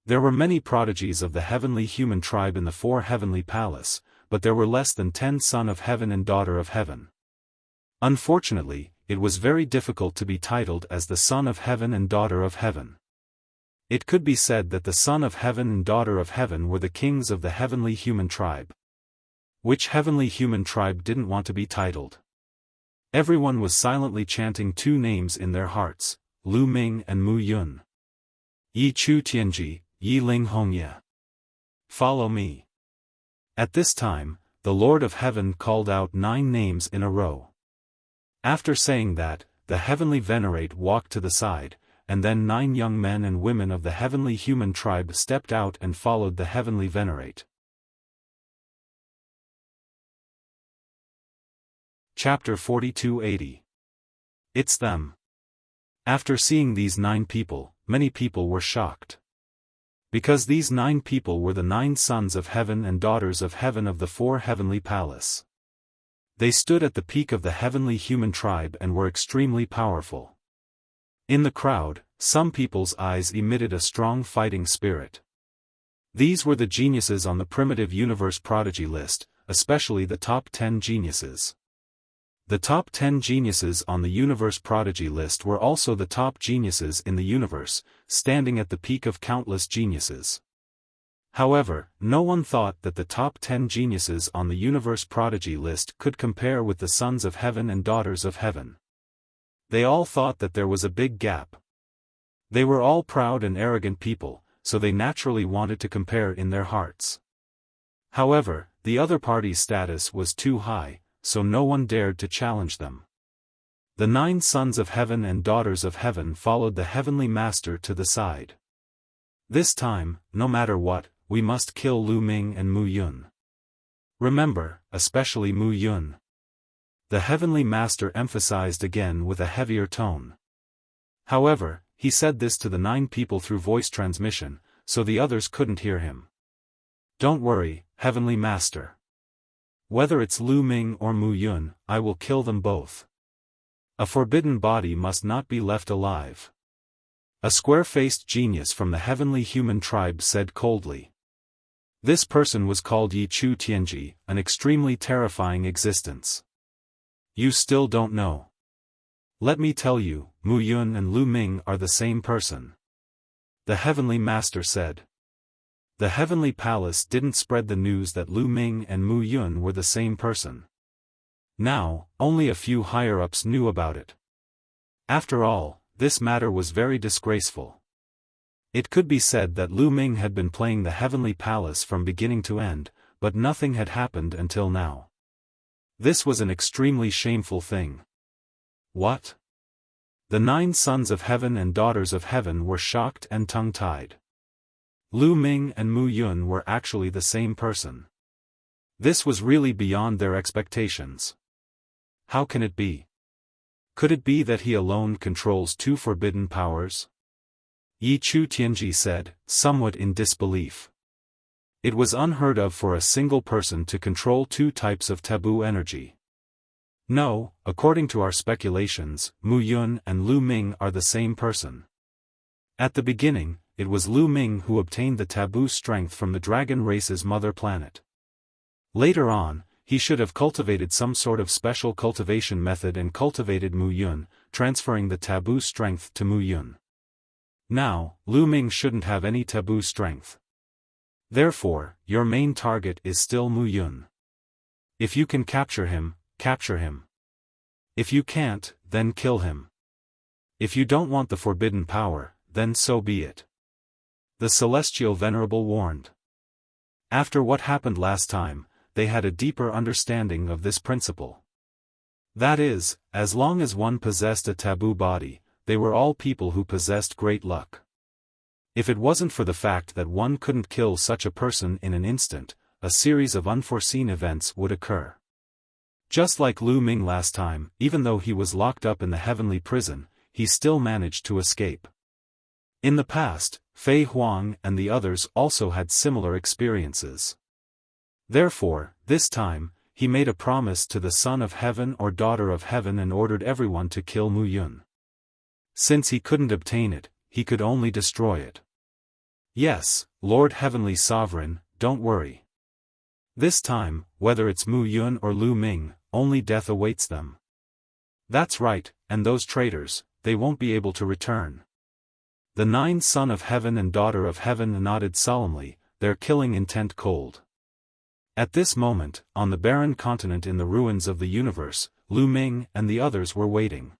There were many prodigies of the heavenly human tribe in the 4 heavenly palace, but there were less than 10 Son of Heaven and Daughter of Heaven. Unfortunately, it was very difficult to be titled as the Son of Heaven and Daughter of Heaven. It could be said that the Son of Heaven and Daughter of Heaven were the kings of the heavenly human tribe. Which heavenly human tribe didn't want to be titled? Everyone was silently chanting 2 names in their hearts, Lu Ming and Mu Yun. Yi Chu Tianji, Yi Ling Hongye. Follow me. At this time, the Lord of Heaven called out 9 names in a row. After saying that, the heavenly venerate walked to the side, and then 9 young men and women of the heavenly human tribe stepped out and followed the heavenly venerate. Chapter 4280. It's them. After seeing these 9 people, many people were shocked. Because these 9 people were the 9 sons of heaven and daughters of heaven of the 4 heavenly palace. They stood at the peak of the heavenly human tribe and were extremely powerful. In the crowd, some people's eyes emitted a strong fighting spirit. These were the geniuses on the primitive universe prodigy list, especially the top 10 geniuses. The top 10 geniuses on the universe prodigy list were also the top geniuses in the universe, standing at the peak of countless geniuses. However, no one thought that the top 10 geniuses on the universe prodigy list could compare with the sons of heaven and daughters of heaven. They all thought that there was a big gap. They were all proud and arrogant people, so they naturally wanted to compare in their hearts. However, the other party's status was too high, so no one dared to challenge them. The 9 sons of heaven and daughters of heaven followed the heavenly master to the side. This time, no matter what, we must kill Lu Ming and Mu Yun. Remember, especially Mu Yun. The heavenly master emphasized again with a heavier tone. However, he said this to the 9 people through voice transmission, so the others couldn't hear him. Don't worry, heavenly master. Whether it's Lu Ming or Mu Yun, I will kill them both. A forbidden body must not be left alive. A square-faced genius from the heavenly human tribe said coldly. This person was called Yi Chu Tianji, an extremely terrifying existence. You still don't know. Let me tell you, Mu Yun and Lu Ming are the same person. The heavenly master said. The heavenly palace didn't spread the news that Lu Ming and Mu Yun were the same person. Now, only a few higher-ups knew about it. After all, this matter was very disgraceful. It could be said that Lu Ming had been playing the heavenly palace from beginning to end, but nothing had happened until now. This was an extremely shameful thing. What? The 9 sons of heaven and daughters of heaven were shocked and tongue-tied. Lu Ming and Mu Yun were actually the same person. This was really beyond their expectations. How can it be? Could it be that he alone controls 2 forbidden powers? Yi Chu Tianji said, somewhat in disbelief. It was unheard of for a single person to control 2 types of taboo energy. No, according to our speculations, Mu Yun and Lu Ming are the same person. At the beginning, it was Lu Ming who obtained the taboo strength from the dragon race's mother planet. Later on, he should have cultivated some sort of special cultivation method and cultivated Mu Yun, transferring the taboo strength to Mu Yun. Now, Lu Ming shouldn't have any taboo strength. Therefore, your main target is still Mu Yun. If you can capture him, capture him. If you can't, then kill him. If you don't want the forbidden power, then so be it. The Celestial Venerable warned. After what happened last time, they had a deeper understanding of this principle. That is, as long as one possessed a taboo body, they were all people who possessed great luck. If it wasn't for the fact that one couldn't kill such a person in an instant, a series of unforeseen events would occur. Just like Lu Ming last time, even though he was locked up in the heavenly prison, he still managed to escape. In the past, Fei Huang and the others also had similar experiences. Therefore, this time, he made a promise to the son of heaven or daughter of heaven and ordered everyone to kill Mu Yun. Since he couldn't obtain it, he could only destroy it. Yes, Lord Heavenly Sovereign, don't worry. This time, whether it's Mu Yun or Lu Ming, only death awaits them. That's right, and those traitors, they won't be able to return. The 9 son of heaven and daughter of heaven nodded solemnly, their killing intent cold. At this moment, on the barren continent in the ruins of the universe, Lu Ming and the others were waiting.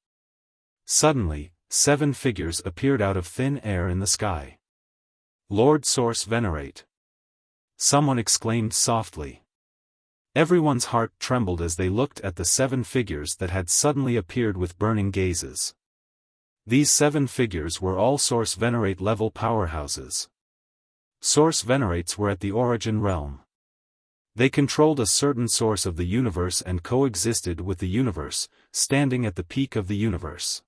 Suddenly, 7 figures appeared out of thin air in the sky. "Lord Source Venerate!" someone exclaimed softly. Everyone's heart trembled as they looked at the 7 figures that had suddenly appeared with burning gazes. These 7 figures were all Source Venerate level powerhouses. Source Venerates were at the origin realm. They controlled a certain source of the universe and coexisted with the universe, standing at the peak of the universe.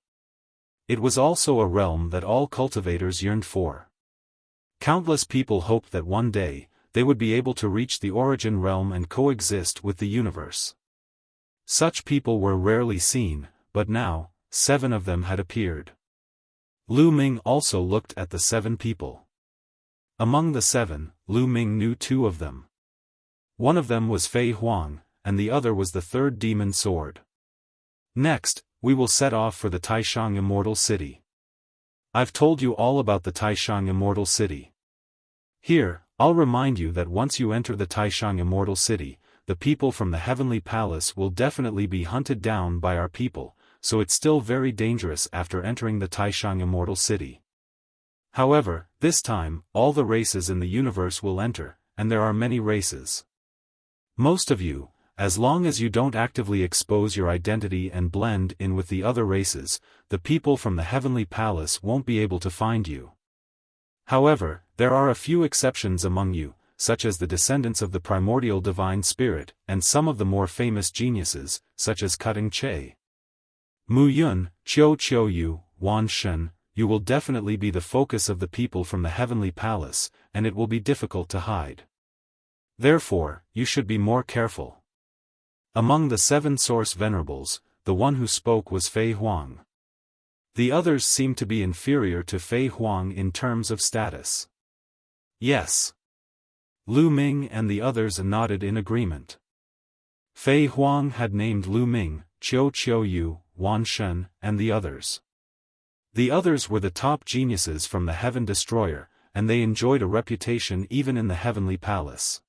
It was also a realm that all cultivators yearned for. Countless people hoped that one day, they would be able to reach the origin realm and coexist with the universe. Such people were rarely seen, but now, 7 of them had appeared. Lu Ming also looked at the 7 people. Among the 7, Lu Ming knew 2 of them. One of them was Fei Huang, and the other was the 3rd demon sword. "Next, we will set off for the Taishang Immortal City. I've told you all about the Taishang Immortal City. Here, I'll remind you that once you enter the Taishang Immortal City, the people from the Heavenly Palace will definitely be hunted down by our people, so it's still very dangerous after entering the Taishang Immortal City. However, this time, all the races in the universe will enter, and there are many races. Most of you, as long as you don't actively expose your identity and blend in with the other races, the people from the Heavenly Palace won't be able to find you. However, there are a few exceptions among you, such as the descendants of the primordial divine spirit, and some of the more famous geniuses, such as Cutting Che, Mu Yun, Chiu Chiu Yu, Wan Shen. You will definitely be the focus of the people from the Heavenly Palace, and it will be difficult to hide. Therefore, you should be more careful." Among the 7 Source Venerables, the one who spoke was Fei Huang. The others seemed to be inferior to Fei Huang in terms of status. "Yes." Lu Ming and the others nodded in agreement. Fei Huang had named Lu Ming, Chiu Chiu Yu, Wan Shen, and the others. The others were the top geniuses from the Heaven Destroyer, and they enjoyed a reputation even in the Heavenly Palace.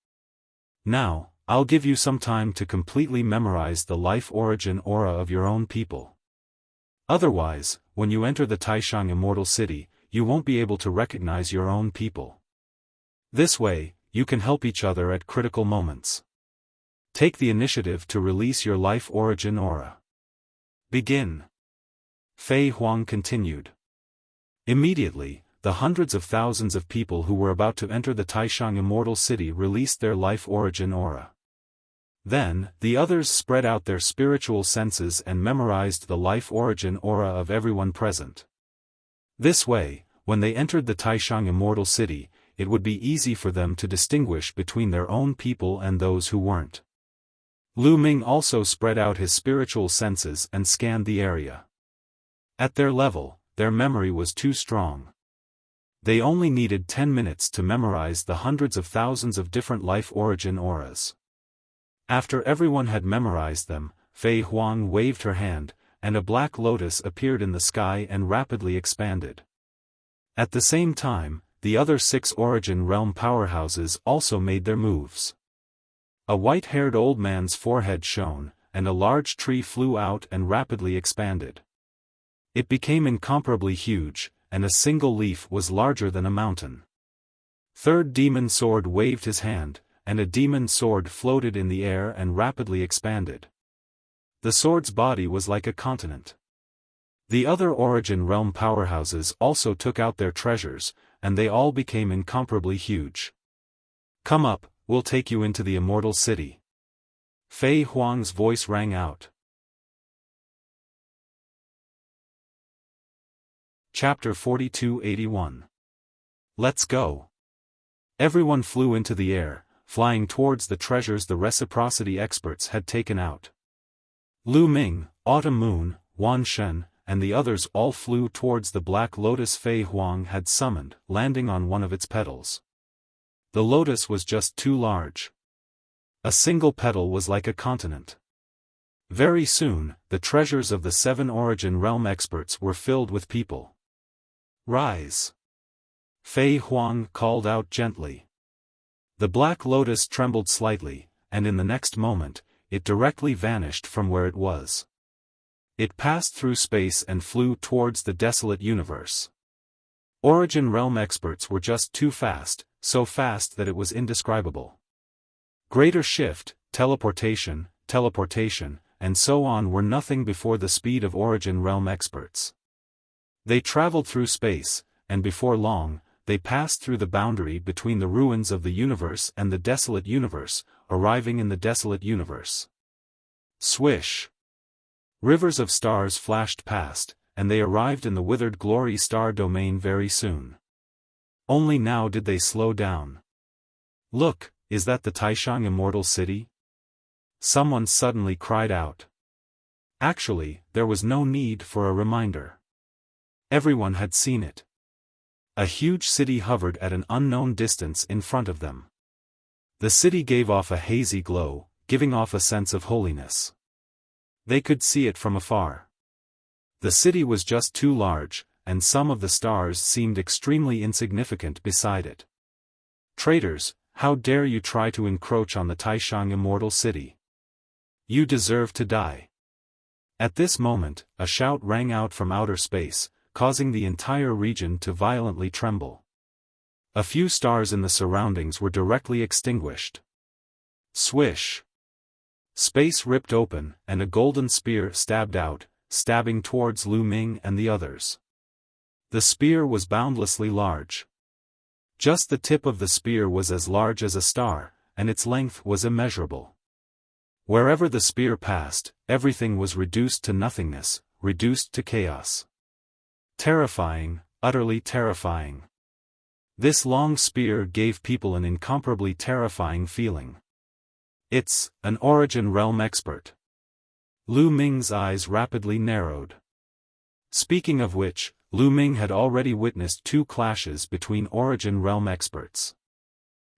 "Now, I'll give you some time to completely memorize the life origin aura of your own people. Otherwise, when you enter the Taishang Immortal City, you won't be able to recognize your own people. This way, you can help each other at critical moments. Take the initiative to release your life origin aura. Begin." Fei Huang continued. Immediately, the hundreds of thousands of people who were about to enter the Taishang Immortal City released their life origin aura. Then, the others spread out their spiritual senses and memorized the life origin aura of everyone present. This way, when they entered the Taishang Immortal City, it would be easy for them to distinguish between their own people and those who weren't. Lu Ming also spread out his spiritual senses and scanned the area. At their level, their memory was too strong. They only needed 10 minutes to memorize the hundreds of thousands of different life origin auras. After everyone had memorized them, Fei Huang waved her hand, and a black lotus appeared in the sky and rapidly expanded. At the same time, the other 6 origin realm powerhouses also made their moves. A white-haired old man's forehead shone, and a large tree flew out and rapidly expanded. It became incomparably huge, and a single leaf was larger than a mountain. 3rd demon sword waved his hand, and a demon sword floated in the air and rapidly expanded. The sword's body was like a continent. The other origin realm powerhouses also took out their treasures, and they all became incomparably huge. "Come up, we'll take you into the Immortal City." Fei Huang's voice rang out. Chapter 4281. Let's go. Everyone flew into the air, flying towards the treasures the reciprocity experts had taken out. Lu Ming, Autumn Moon, Wan Shen, and the others all flew towards the black lotus Fei Huang had summoned, landing on one of its petals. The lotus was just too large. A single petal was like a continent. Very soon, the treasures of the 7 origin realm experts were filled with people. "Rise!" Fei Huang called out gently. The black lotus trembled slightly, and in the next moment, it directly vanished from where it was. It passed through space and flew towards the desolate universe. Origin realm experts were just too fast, so fast that it was indescribable. Greater shift, teleportation, and so on were nothing before the speed of Origin realm experts. They traveled through space, and before long, they passed through the boundary between the ruins of the universe and the desolate universe, arriving in the desolate universe. Swish! Rivers of stars flashed past, and they arrived in the withered glory star domain very soon. Only now did they slow down. Look, is that the Taishang Immortal City? Someone suddenly cried out. Actually, there was no need for a reminder. Everyone had seen it. A huge city hovered at an unknown distance in front of them. The city gave off a hazy glow, giving off a sense of holiness. They could see it from afar. The city was just too large, and some of the stars seemed extremely insignificant beside it. Traitors, how dare you try to encroach on the Taishang Immortal City? You deserve to die. At this moment, a shout rang out from outer space, causing the entire region to violently tremble. A few stars in the surroundings were directly extinguished. Swish! Space ripped open, and a golden spear stabbed out, stabbing towards Lu Ming and the others. The spear was boundlessly large. Just the tip of the spear was as large as a star, and its length was immeasurable. Wherever the spear passed, everything was reduced to nothingness, reduced to chaos. Terrifying, utterly terrifying. This long spear gave people an incomparably terrifying feeling. It's an Origin realm expert. Lu Ming's eyes rapidly narrowed. Speaking of which, Lu Ming had already witnessed 2 clashes between Origin realm experts.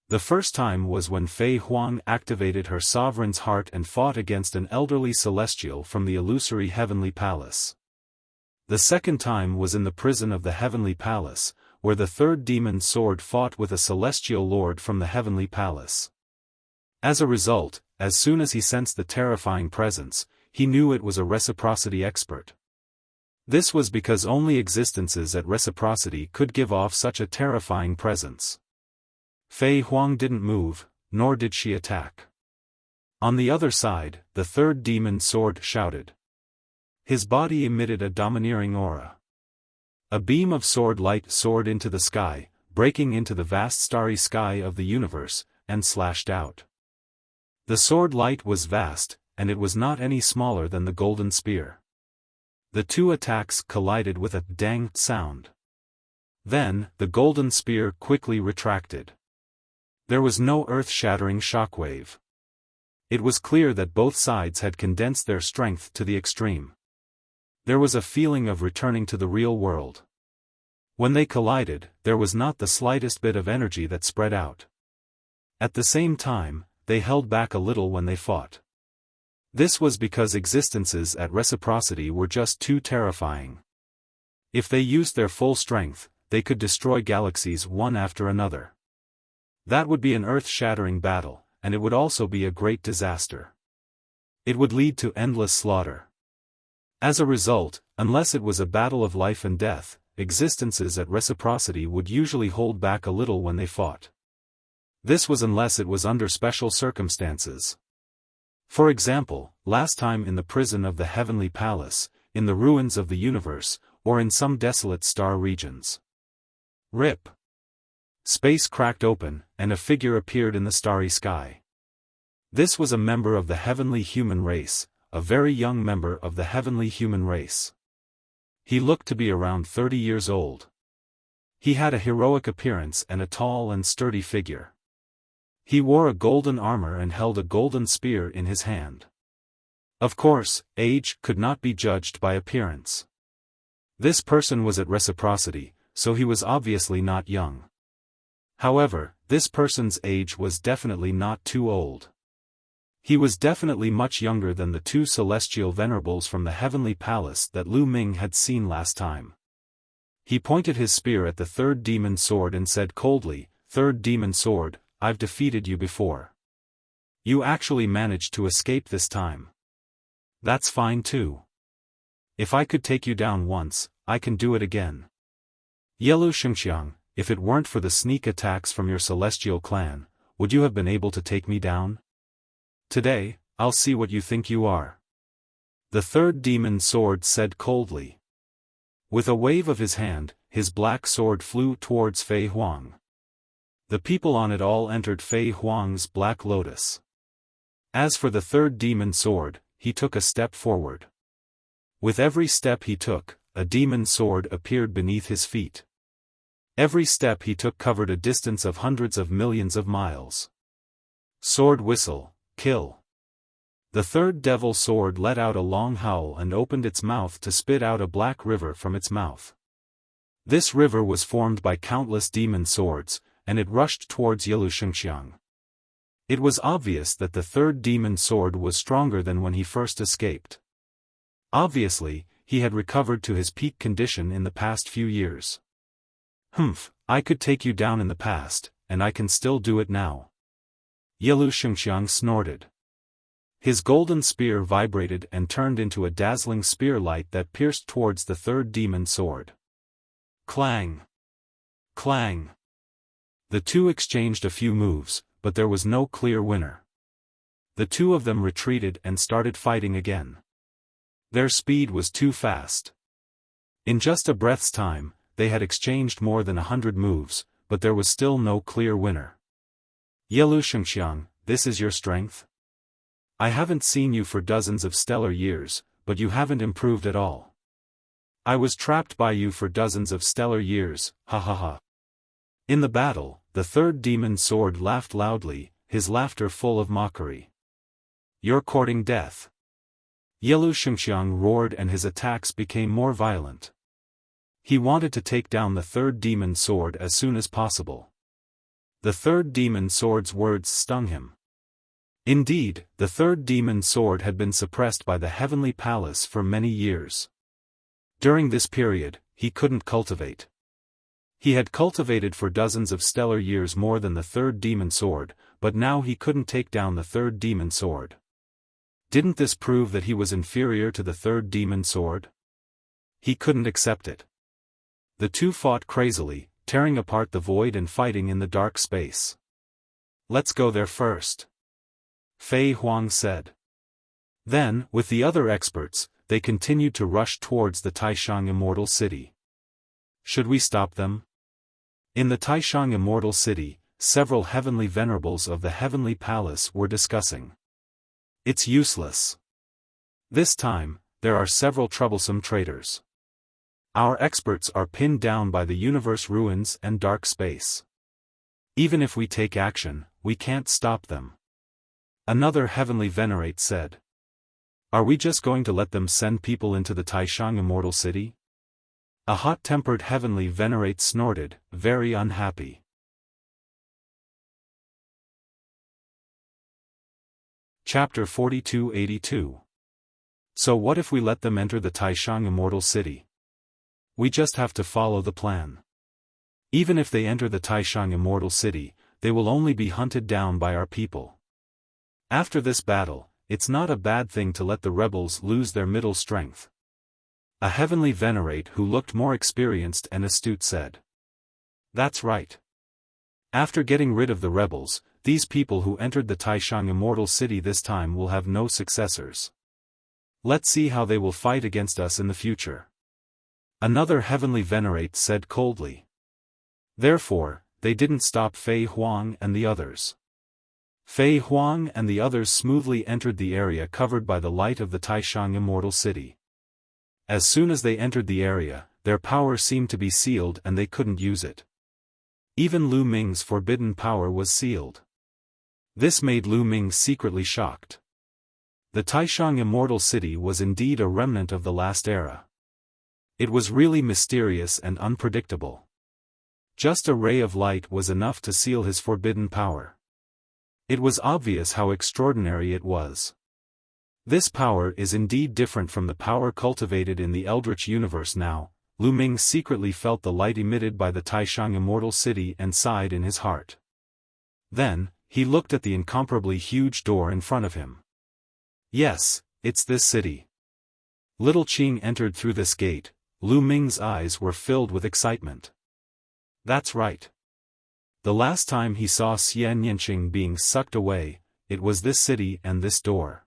The first time was when Fei Huang activated her sovereign's heart and fought against an elderly celestial from the illusory heavenly palace. The second time was in the prison of the heavenly palace, where the third demon sword fought with a celestial lord from the heavenly palace. As a result, as soon as he sensed the terrifying presence, he knew it was a reciprocity expert. This was because only existences at reciprocity could give off such a terrifying presence. Fei Huang didn't move, nor did she attack. On the other side, the third demon sword shouted. His body emitted a domineering aura. A beam of sword light soared into the sky, breaking into the vast starry sky of the universe, and slashed out. The sword light was vast, and it was not any smaller than the golden spear. The 2 attacks collided with a dang sound. Then, the golden spear quickly retracted. There was no earth-shattering shockwave. It was clear that both sides had condensed their strength to the extreme. There was a feeling of returning to the real world. When they collided, there was not the slightest bit of energy that spread out. At the same time, they held back a little when they fought. This was because existences at reciprocity were just too terrifying. If they used their full strength, they could destroy galaxies one after another. That would be an earth-shattering battle, and it would also be a great disaster. It would lead to endless slaughter. As a result, unless it was a battle of life and death, existences at reciprocity would usually hold back a little when they fought. This was unless it was under special circumstances. For example, last time in the prison of the heavenly palace, in the ruins of the universe, or in some desolate star regions. Rip! Space cracked open, and a figure appeared in the starry sky. This was a member of the heavenly human race, a very young member of the heavenly human race. He looked to be around 30 years old. He had a heroic appearance and a tall and sturdy figure. He wore a golden armor and held a golden spear in his hand. Of course, age could not be judged by appearance. This person was at reciprocity, so he was obviously not young. However, this person's age was definitely not too old. He was definitely much younger than the 2 celestial venerables from the heavenly palace that Lu Ming had seen last time. He pointed his spear at the third demon sword and said coldly, "Third demon sword, I've defeated you before. You actually managed to escape this time. That's fine too. If I could take you down once, I can do it again. Yellow Shengxiang, if it weren't for the sneak attacks from your celestial clan, would you have been able to take me down? Today, I'll see what you think you are. The third demon sword said coldly. With a wave of his hand, his black sword flew towards Fei Huang. The people on it all entered Fei Huang's black lotus. As for the third demon sword, he took a step forward. With every step he took, a demon sword appeared beneath his feet. Every step he took covered a distance of hundreds of millions of miles. Sword whistle, kill. The third devil sword let out a long howl and opened its mouth to spit out a black river from its mouth. This river was formed by countless demon swords, and it rushed towards Yellow Shengxiang. It was obvious that the third demon sword was stronger than when he first escaped. Obviously, he had recovered to his peak condition in the past few years. Humph, I could take you down in the past, and I can still do it now. Yellow Shengxiang snorted. His golden spear vibrated and turned into a dazzling spear light that pierced towards the third demon sword. Clang! Clang! The two exchanged a few moves, but there was no clear winner. The two of them retreated and started fighting again. Their speed was too fast. In just a breath's time, they had exchanged more than 100 moves, but there was still no clear winner. Yellow Shengxiang, this is your strength? I haven't seen you for dozens of stellar years, but you haven't improved at all. I was trapped by you for dozens of stellar years, ha ha ha. In the battle, the third demon sword laughed loudly, his laughter full of mockery. You're courting death. Yellow Shengxiang roared and his attacks became more violent. He wanted to take down the third demon sword as soon as possible. The third demon sword's words stung him. Indeed, the third demon sword had been suppressed by the heavenly palace for many years. During this period, he couldn't cultivate. He had cultivated for dozens of stellar years more than the third demon sword, but now he couldn't take down the third demon sword. Didn't this prove that he was inferior to the third demon sword? He couldn't accept it. The two fought crazily, tearing apart the void and fighting in the dark space. Let's go there first, Fei Huang said. Then, with the other experts, they continued to rush towards the Taishang Immortal City. Should we stop them? In the Taishang Immortal City, several heavenly venerables of the heavenly palace were discussing. It's useless. This time, there are several troublesome traitors. Our experts are pinned down by the universe ruins and dark space. Even if we take action, we can't stop them. Another heavenly venerate said. Are we just going to let them send people into the Taishang Immortal City? A hot-tempered heavenly venerate snorted, very unhappy. Chapter 4282. So what if we let them enter the Taishang Immortal City? We just have to follow the plan. Even if they enter the Taishang Immortal City, they will only be hunted down by our people. After this battle, it's not a bad thing to let the rebels lose their middle strength. A heavenly venerate who looked more experienced and astute said. That's right. After getting rid of the rebels, these people who entered the Taishang Immortal City this time will have no successors. Let's see how they will fight against us in the future. Another heavenly venerate said coldly. Therefore, they didn't stop Fei Huang and the others. Fei Huang and the others smoothly entered the area covered by the light of the Taishang Immortal City. As soon as they entered the area, their power seemed to be sealed and they couldn't use it. Even Lu Ming's forbidden power was sealed. This made Lu Ming secretly shocked. The Taishang Immortal City was indeed a remnant of the last era. It was really mysterious and unpredictable. Just a ray of light was enough to seal his forbidden power. It was obvious how extraordinary it was. This power is indeed different from the power cultivated in the Eldritch universe now. Lu Ming secretly felt the light emitted by the Taishang Immortal City and sighed in his heart. Then, he looked at the incomparably huge door in front of him. Yes, it's this city. Little Qing entered through this gate. Lu Ming's eyes were filled with excitement. That's right. The last time he saw Xian Yanqing being sucked away, it was this city and this door.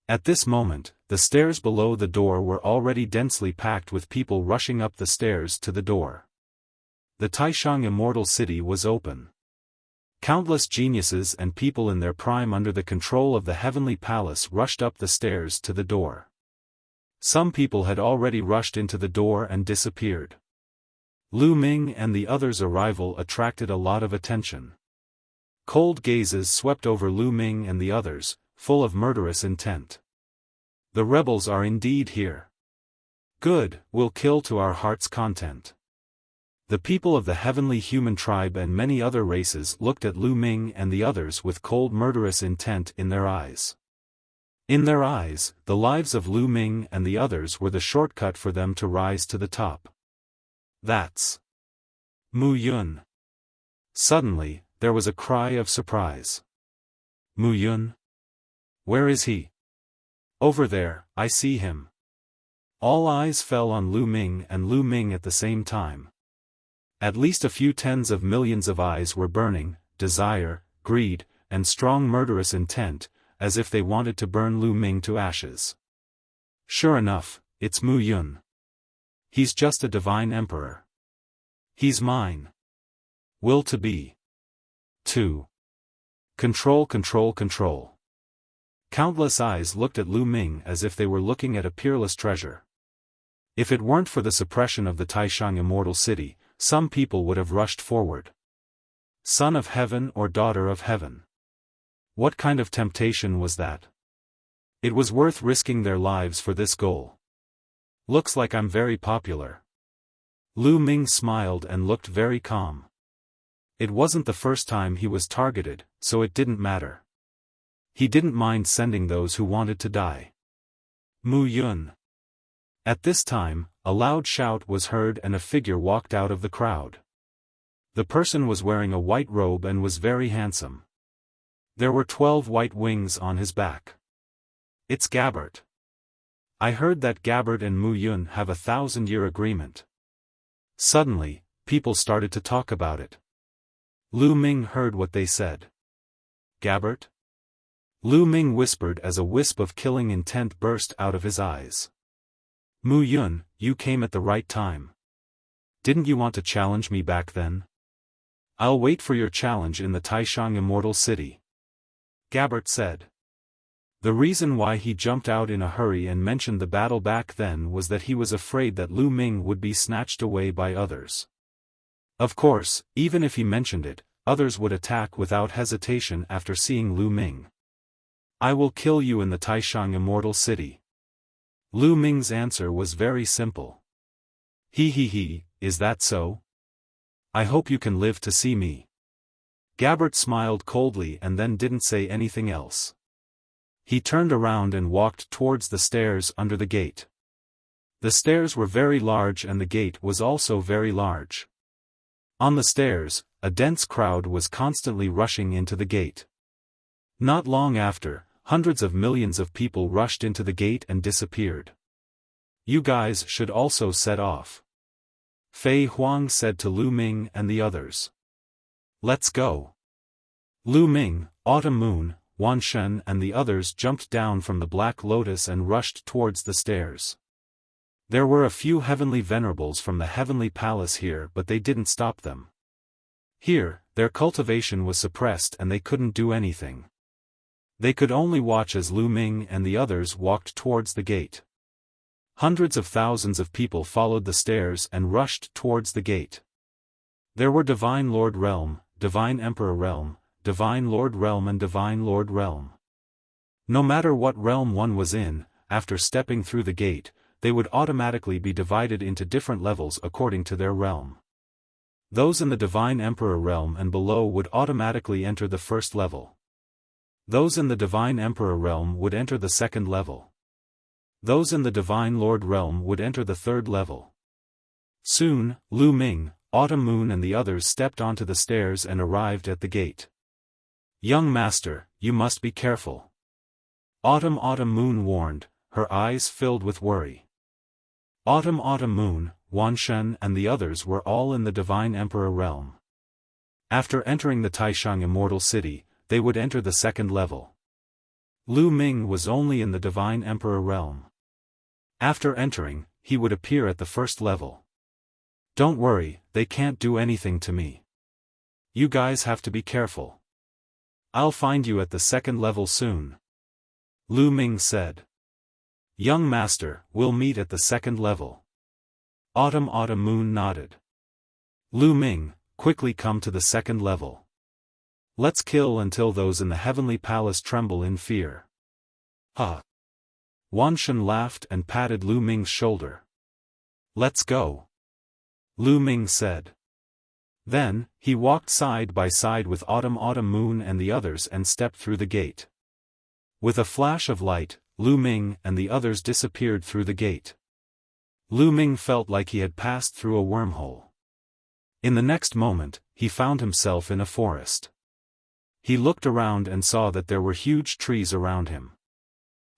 At this moment, the stairs below the door were already densely packed with people rushing up the stairs to the door. The Taishang Immortal City was open. Countless geniuses and people in their prime under the control of the Heavenly Palace rushed up the stairs to the door. Some people had already rushed into the door and disappeared. Lu Ming and the others' arrival attracted a lot of attention. Cold gazes swept over Lu Ming and the others, full of murderous intent. The rebels are indeed here. Good, we'll kill to our heart's content. The people of the heavenly human tribe and many other races looked at Lu Ming and the others with cold murderous intent in their eyes. In their eyes, the lives of Lu Ming and the others were the shortcut for them to rise to the top. That's Mu Yun. Suddenly, there was a cry of surprise. Mu Yun? Where is he? Over there, I see him. All eyes fell on Lu Ming and Lu Ming at the same time. At least a few tens of millions of eyes were burning, desire, greed, and strong murderous intent, as if they wanted to burn Lu Ming to ashes. Sure enough, it's Mu Yun. He's just a divine emperor. He's mine. Will to be. 2. Control, control, control. Countless eyes looked at Lu Ming as if they were looking at a peerless treasure. If it weren't for the suppression of the Taishang Immortal City, some people would have rushed forward. Son of heaven or daughter of heaven. What kind of temptation was that? It was worth risking their lives for this goal. Looks like I'm very popular. Lu Ming smiled and looked very calm. It wasn't the first time he was targeted, so it didn't matter. He didn't mind sending those who wanted to die. Mu Yun. At this time, a loud shout was heard and a figure walked out of the crowd. The person was wearing a white robe and was very handsome. There were 12 white wings on his back. It's Gabbert. I heard that Gabbert and Mu Yun have a 1,000-year agreement. Suddenly, people started to talk about it. Lu Ming heard what they said. Gabbert? Lu Ming whispered as a wisp of killing intent burst out of his eyes. Mu Yun, you came at the right time. Didn't you want to challenge me back then? I'll wait for your challenge in the Taishang Immortal City. Gabbert said. The reason why he jumped out in a hurry and mentioned the battle back then was that he was afraid that Lu Ming would be snatched away by others. Of course, even if he mentioned it, others would attack without hesitation after seeing Lu Ming. I will kill you in the Taishang Immortal City. Lu Ming's answer was very simple. He, is that so? I hope you can live to see me. Gabbert smiled coldly and then didn't say anything else. He turned around and walked towards the stairs under the gate. The stairs were very large and the gate was also very large. On the stairs, a dense crowd was constantly rushing into the gate. Not long after, hundreds of millions of people rushed into the gate and disappeared. You guys should also set off. Fei Huang said to Lu Ming and the others. Let's go. Lu Ming, Autumn Moon, Wan Shen and the others jumped down from the Black Lotus and rushed towards the stairs. There were a few heavenly venerables from the heavenly palace here but they didn't stop them. Here, their cultivation was suppressed and they couldn't do anything. They could only watch as Lu Ming and the others walked towards the gate. Hundreds of thousands of people followed the stairs and rushed towards the gate. There were Divine Lord Realm, Divine Emperor Realm, Divine Lord Realm and Divine Lord Realm. No matter what realm one was in, after stepping through the gate, they would automatically be divided into different levels according to their realm. Those in the Divine Emperor Realm and below would automatically enter the first level. Those in the Divine Emperor Realm would enter the second level. Those in the Divine Lord Realm would enter the third level. Soon, Lu Ming, Autumn Moon and the others stepped onto the stairs and arrived at the gate. Young master, you must be careful. Autumn Moon warned, her eyes filled with worry. Autumn Moon, Wanshen and the others were all in the Divine Emperor realm. After entering the Taishang Immortal City, they would enter the second level. Lu Ming was only in the Divine Emperor realm. After entering, he would appear at the first level. Don't worry, they can't do anything to me. You guys have to be careful. I'll find you at the second level soon. Lu Ming said. Young master, we'll meet at the second level. Autumn Moon nodded. Lu Ming, quickly come to the second level. Let's kill until those in the heavenly palace tremble in fear. Ha! Wanshen laughed and patted Lu Ming's shoulder. Let's go. Lu Ming said. Then, he walked side by side with Autumn Moon and the others and stepped through the gate. With a flash of light, Lu Ming and the others disappeared through the gate. Lu Ming felt like he had passed through a wormhole. In the next moment, he found himself in a forest. He looked around and saw that there were huge trees around him.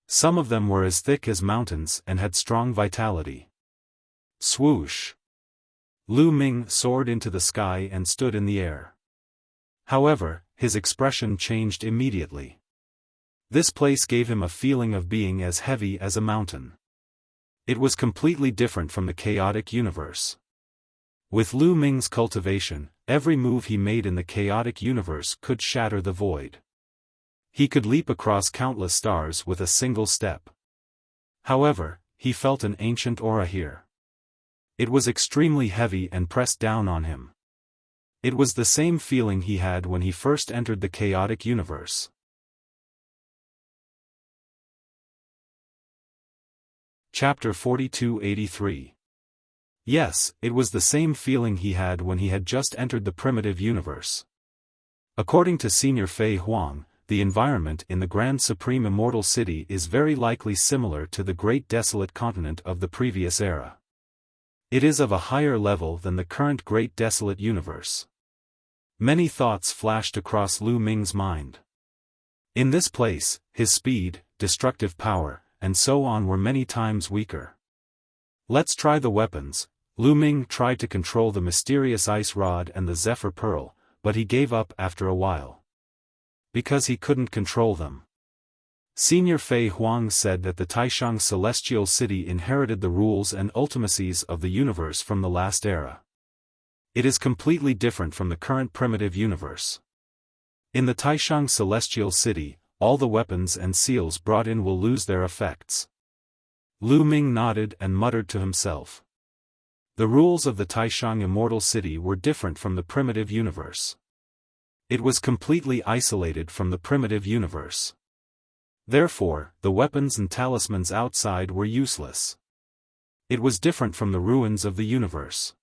Some of them were as thick as mountains and had strong vitality. Swoosh! Lu Ming soared into the sky and stood in the air. However, his expression changed immediately. This place gave him a feeling of being as heavy as a mountain. It was completely different from the chaotic universe. With Lu Ming's cultivation, every move he made in the chaotic universe could shatter the void. He could leap across countless stars with a single step. However, he felt an ancient aura here. It was extremely heavy and pressed down on him. It was the same feeling he had when he first entered the chaotic universe. Chapter 4283. Yes, it was the same feeling he had when he had just entered the primitive universe. According to Senior Fei Huang, the environment in the Grand Supreme Immortal City is very likely similar to the Great Desolate Continent of the previous era. It is of a higher level than the current Great Desolate Universe. Many thoughts flashed across Lu Ming's mind. In this place, his speed, destructive power, and so on were many times weaker. Let's try the weapons. Lu Ming tried to control the mysterious ice rod and the zephyr pearl, but he gave up after a while. Because he couldn't control them. Senior Fei Huang said that the Taishang Celestial City inherited the rules and ultimacies of the universe from the last era. It is completely different from the current primitive universe. In the Taishang Celestial City, all the weapons and seals brought in will lose their effects. Lu Ming nodded and muttered to himself. The rules of the Taishang Immortal City were different from the primitive universe. It was completely isolated from the primitive universe. Therefore, the weapons and talismans outside were useless. It was different from the ruins of the universe.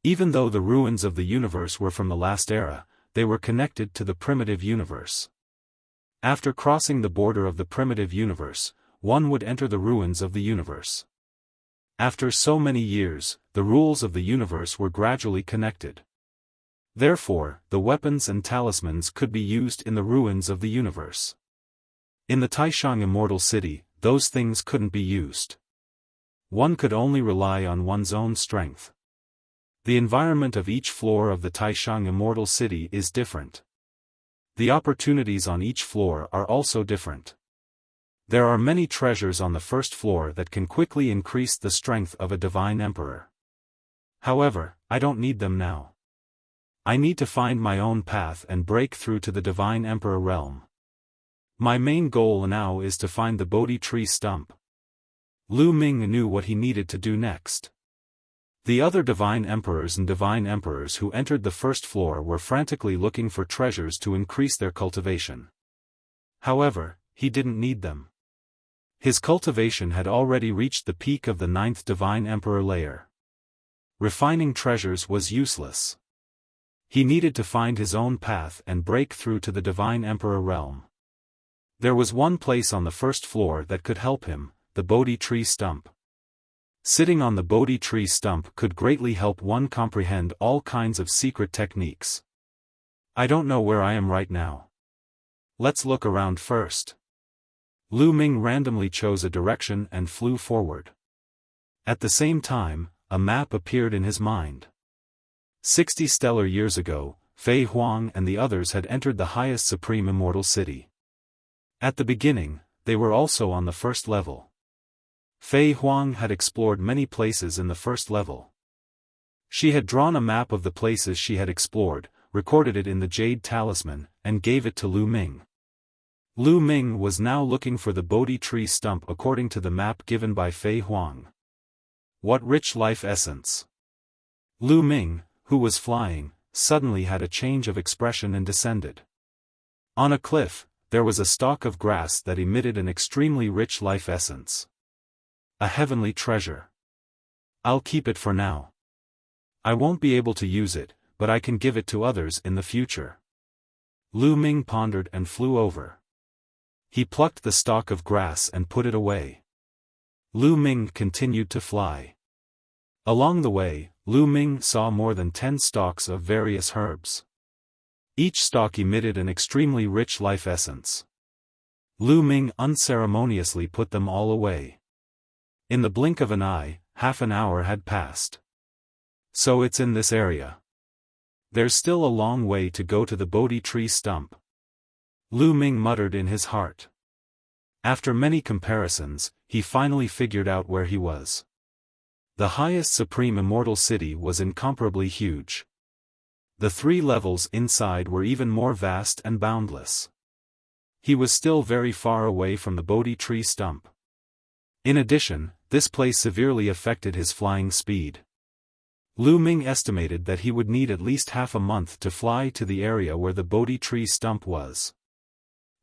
Even though the ruins of the universe were from the last era, they were connected to the primitive universe. After crossing the border of the primitive universe, one would enter the ruins of the universe. After so many years, the rules of the universe were gradually connected. Therefore, the weapons and talismans could be used in the ruins of the universe. In the Taishang Immortal City, those things couldn't be used. One could only rely on one's own strength. The environment of each floor of the Taishang Immortal City is different. The opportunities on each floor are also different. There are many treasures on the first floor that can quickly increase the strength of a divine emperor. However, I don't need them now. I need to find my own path and break through to the divine emperor realm. My main goal now is to find the Bodhi tree stump. Lu Ming knew what he needed to do next. The other divine emperors and divine emperors who entered the first floor were frantically looking for treasures to increase their cultivation. However, he didn't need them. His cultivation had already reached the peak of the 9th divine emperor layer. Refining treasures was useless. He needed to find his own path and break through to the divine emperor realm. There was one place on the first floor that could help him, the Bodhi tree stump. Sitting on the Bodhi tree stump could greatly help one comprehend all kinds of secret techniques. I don't know where I am right now. Let's look around first. Lu Ming randomly chose a direction and flew forward. At the same time, a map appeared in his mind. 60 stellar years ago, Fei Huang and the others had entered the highest supreme immortal city. At the beginning, they were also on the first level. Fei Huang had explored many places in the first level. She had drawn a map of the places she had explored, recorded it in the Jade Talisman, and gave it to Lu Ming. Lu Ming was now looking for the Bodhi tree stump according to the map given by Fei Huang. What rich life essence! Lu Ming, who was flying, suddenly had a change of expression and descended. On a cliff, there was a stalk of grass that emitted an extremely rich life essence. A heavenly treasure. I'll keep it for now. I won't be able to use it, but I can give it to others in the future. Lu Ming pondered and flew over. He plucked the stalk of grass and put it away. Lu Ming continued to fly. Along the way, Lu Ming saw more than 10 stalks of various herbs. Each stalk emitted an extremely rich life essence. Lu Ming unceremoniously put them all away. In the blink of an eye, half an hour had passed. So it's in this area. There's still a long way to go to the Bodhi tree stump. Lu Ming muttered in his heart. After many comparisons, he finally figured out where he was. The highest supreme immortal city was incomparably huge. The 3 levels inside were even more vast and boundless. He was still very far away from the Bodhi tree stump. In addition, this place severely affected his flying speed. Lu Ming estimated that he would need at least half a month to fly to the area where the Bodhi tree stump was.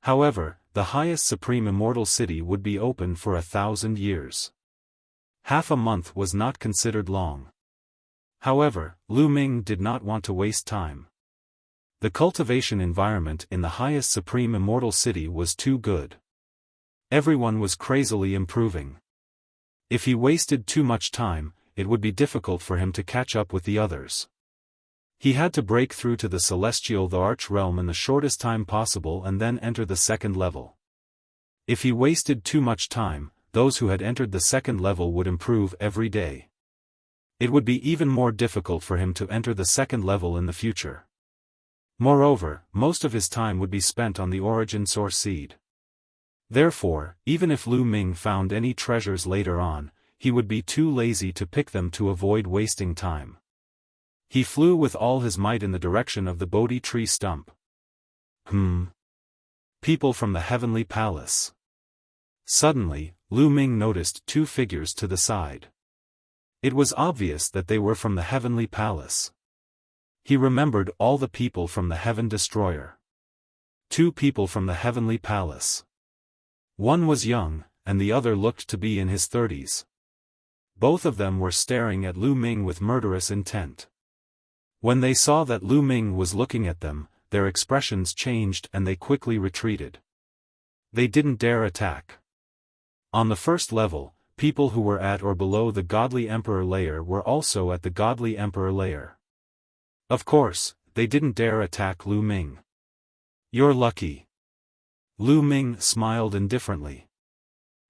However, the highest supreme immortal city would be open for 1,000 years. Half a month was not considered long. However, Lu Ming did not want to waste time. The cultivation environment in the highest supreme immortal city was too good. Everyone was crazily improving. If he wasted too much time, it would be difficult for him to catch up with the others. He had to break through to the celestial the arch realm in the shortest time possible and then enter the second level. If he wasted too much time, those who had entered the second level would improve every day. It would be even more difficult for him to enter the second level in the future. Moreover, most of his time would be spent on the origin source seed. Therefore, even if Lu Ming found any treasures later on, he would be too lazy to pick them to avoid wasting time. He flew with all his might in the direction of the Bodhi tree stump. People from the heavenly palace. Suddenly, Lu Ming noticed 2 figures to the side. It was obvious that they were from the heavenly palace. He remembered all the people from the Heaven Destroyer. 2 people from the heavenly palace. One was young, and the other looked to be in his 30s. Both of them were staring at Lu Ming with murderous intent. When they saw that Lu Ming was looking at them, their expressions changed and they quickly retreated. They didn't dare attack. On the first level, people who were at or below the Godly Emperor layer were also at the Godly Emperor layer. Of course, they didn't dare attack Lu Ming. You're lucky. Lu Ming smiled indifferently.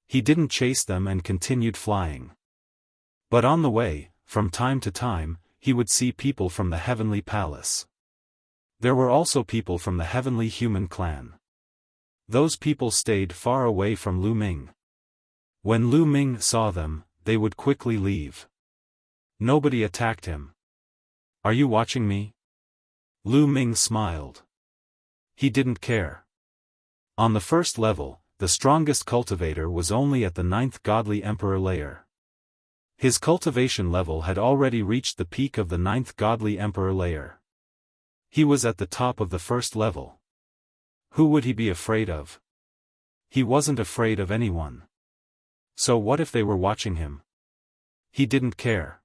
He didn't chase them and continued flying. But on the way, from time to time, he would see people from the heavenly palace. There were also people from the heavenly human clan. Those people stayed far away from Lu Ming. When Lu Ming saw them, they would quickly leave. Nobody attacked him. Are you watching me? Lu Ming smiled. He didn't care. On the first level, the strongest cultivator was only at the 9th Godly Emperor layer. His cultivation level had already reached the peak of the 9th Godly Emperor layer. He was at the top of the first level. Who would he be afraid of? He wasn't afraid of anyone. So what if they were watching him? He didn't care.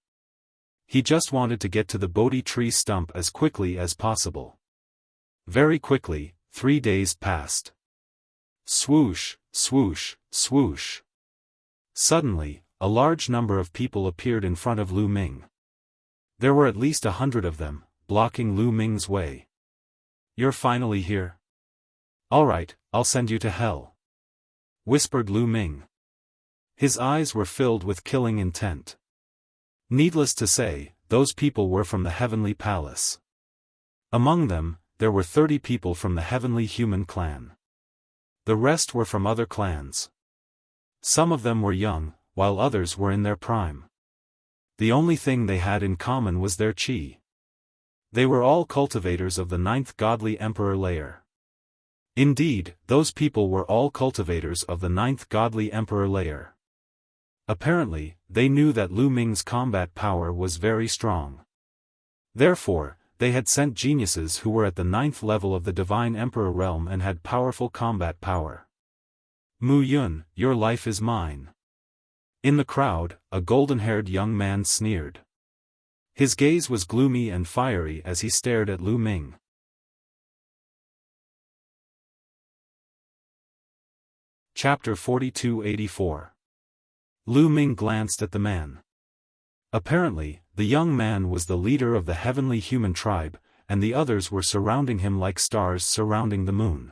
He just wanted to get to the Bodhi tree stump as quickly as possible. Very quickly, 3 days passed. Swoosh, swoosh, swoosh. Suddenly, a large number of people appeared in front of Lu Ming. There were at least 100 of them, blocking Lu Ming's way. You're finally here? Alright, I'll send you to hell. whispered Lu Ming. His eyes were filled with killing intent. Needless to say, those people were from the Heavenly Palace. Among them, there were 30 people from the Heavenly Human clan. The rest were from other clans. Some of them were young, while others were in their prime. The only thing they had in common was their qi. They were all cultivators of the 9th godly emperor layer. Indeed, those people were all cultivators of the 9th godly emperor layer. Apparently, they knew that Lu Ming's combat power was very strong. Therefore, they had sent geniuses who were at the 9th level of the divine emperor realm and had powerful combat power. Mu Yun, your life is mine. In the crowd, a golden-haired young man sneered. His gaze was gloomy and fiery as he stared at Lu Ming. Chapter 4284. Lu Ming glanced at the man. Apparently, the young man was the leader of the heavenly human tribe, and the others were surrounding him like stars surrounding the moon.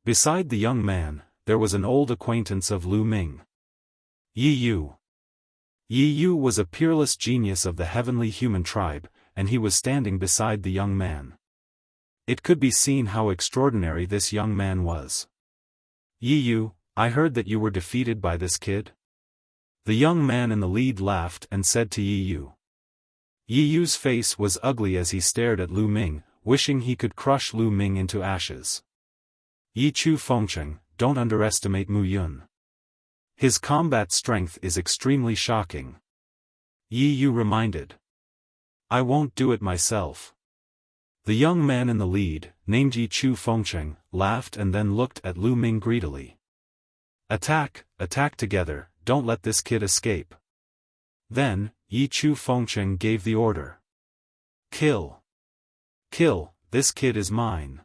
Beside the young man, there was an old acquaintance of Lu Ming. Yi Yu. Yi Yu was a peerless genius of the heavenly human tribe, and he was standing beside the young man. It could be seen how extraordinary this young man was. Yi Yu, I heard that you were defeated by this kid? The young man in the lead laughed and said to Yi Yu. Yi Yu's face was ugly as he stared at Lu Ming, wishing he could crush Lu Ming into ashes. Yi Chu Fengcheng, don't underestimate Mu Yun. His combat strength is extremely shocking. Yi Yu reminded. I won't do it myself. The young man in the lead, named Yi Chu Fengcheng, laughed and then looked at Lu Ming greedily. Attack, attack together, don't let this kid escape. Then, Yi Chu Fengcheng gave the order. Kill. Kill, this kid is mine.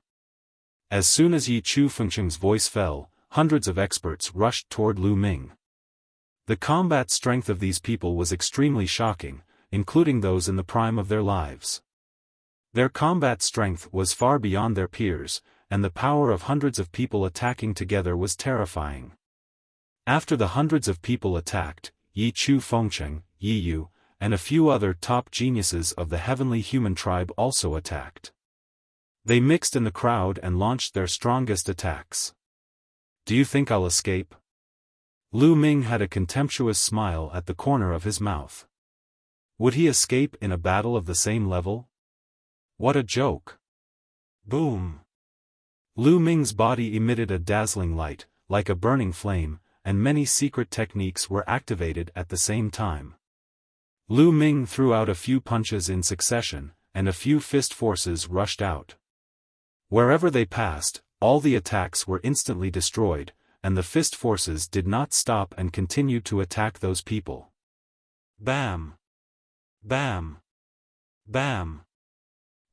As soon as Yi Chu Fengcheng's voice fell, hundreds of experts rushed toward Lu Ming. The combat strength of these people was extremely shocking, including those in the prime of their lives. Their combat strength was far beyond their peers, and the power of hundreds of people attacking together was terrifying. After the hundreds of people attacked, Yi Chu Fengcheng, Yi Yu, and a few other top geniuses of the heavenly human tribe also attacked. They mixed in the crowd and launched their strongest attacks. Do you think I'll escape? Lu Ming had a contemptuous smile at the corner of his mouth. Would he escape in a battle of the same level? What a joke! Boom! Lu Ming's body emitted a dazzling light, like a burning flame, and many secret techniques were activated at the same time. Lu Ming threw out a few punches in succession, and a few fist forces rushed out. Wherever they passed, all the attacks were instantly destroyed, and the fist forces did not stop and continued to attack those people. Bam! Bam! Bam!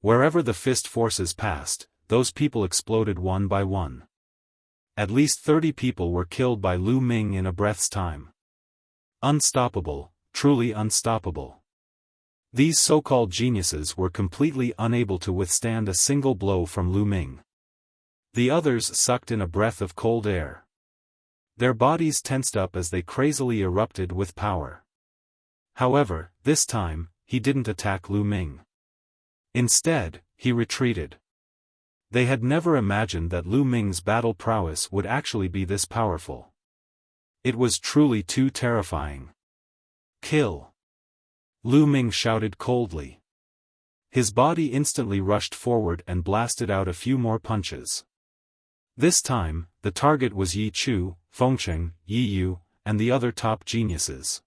Wherever the fist forces passed, those people exploded one by one. At least 30 people were killed by Lu Ming in a breath's time. Unstoppable, truly unstoppable. These so-called geniuses were completely unable to withstand a single blow from Lu Ming. The others sucked in a breath of cold air. Their bodies tensed up as they crazily erupted with power. However, this time, he didn't attack Lu Ming. Instead, he retreated. They had never imagined that Lu Ming's battle prowess would actually be this powerful. It was truly too terrifying. Kill! Lu Ming shouted coldly. His body instantly rushed forward and blasted out a few more punches. This time, the target was Yi Chu, Fengcheng, Yi Yu, and the other top geniuses.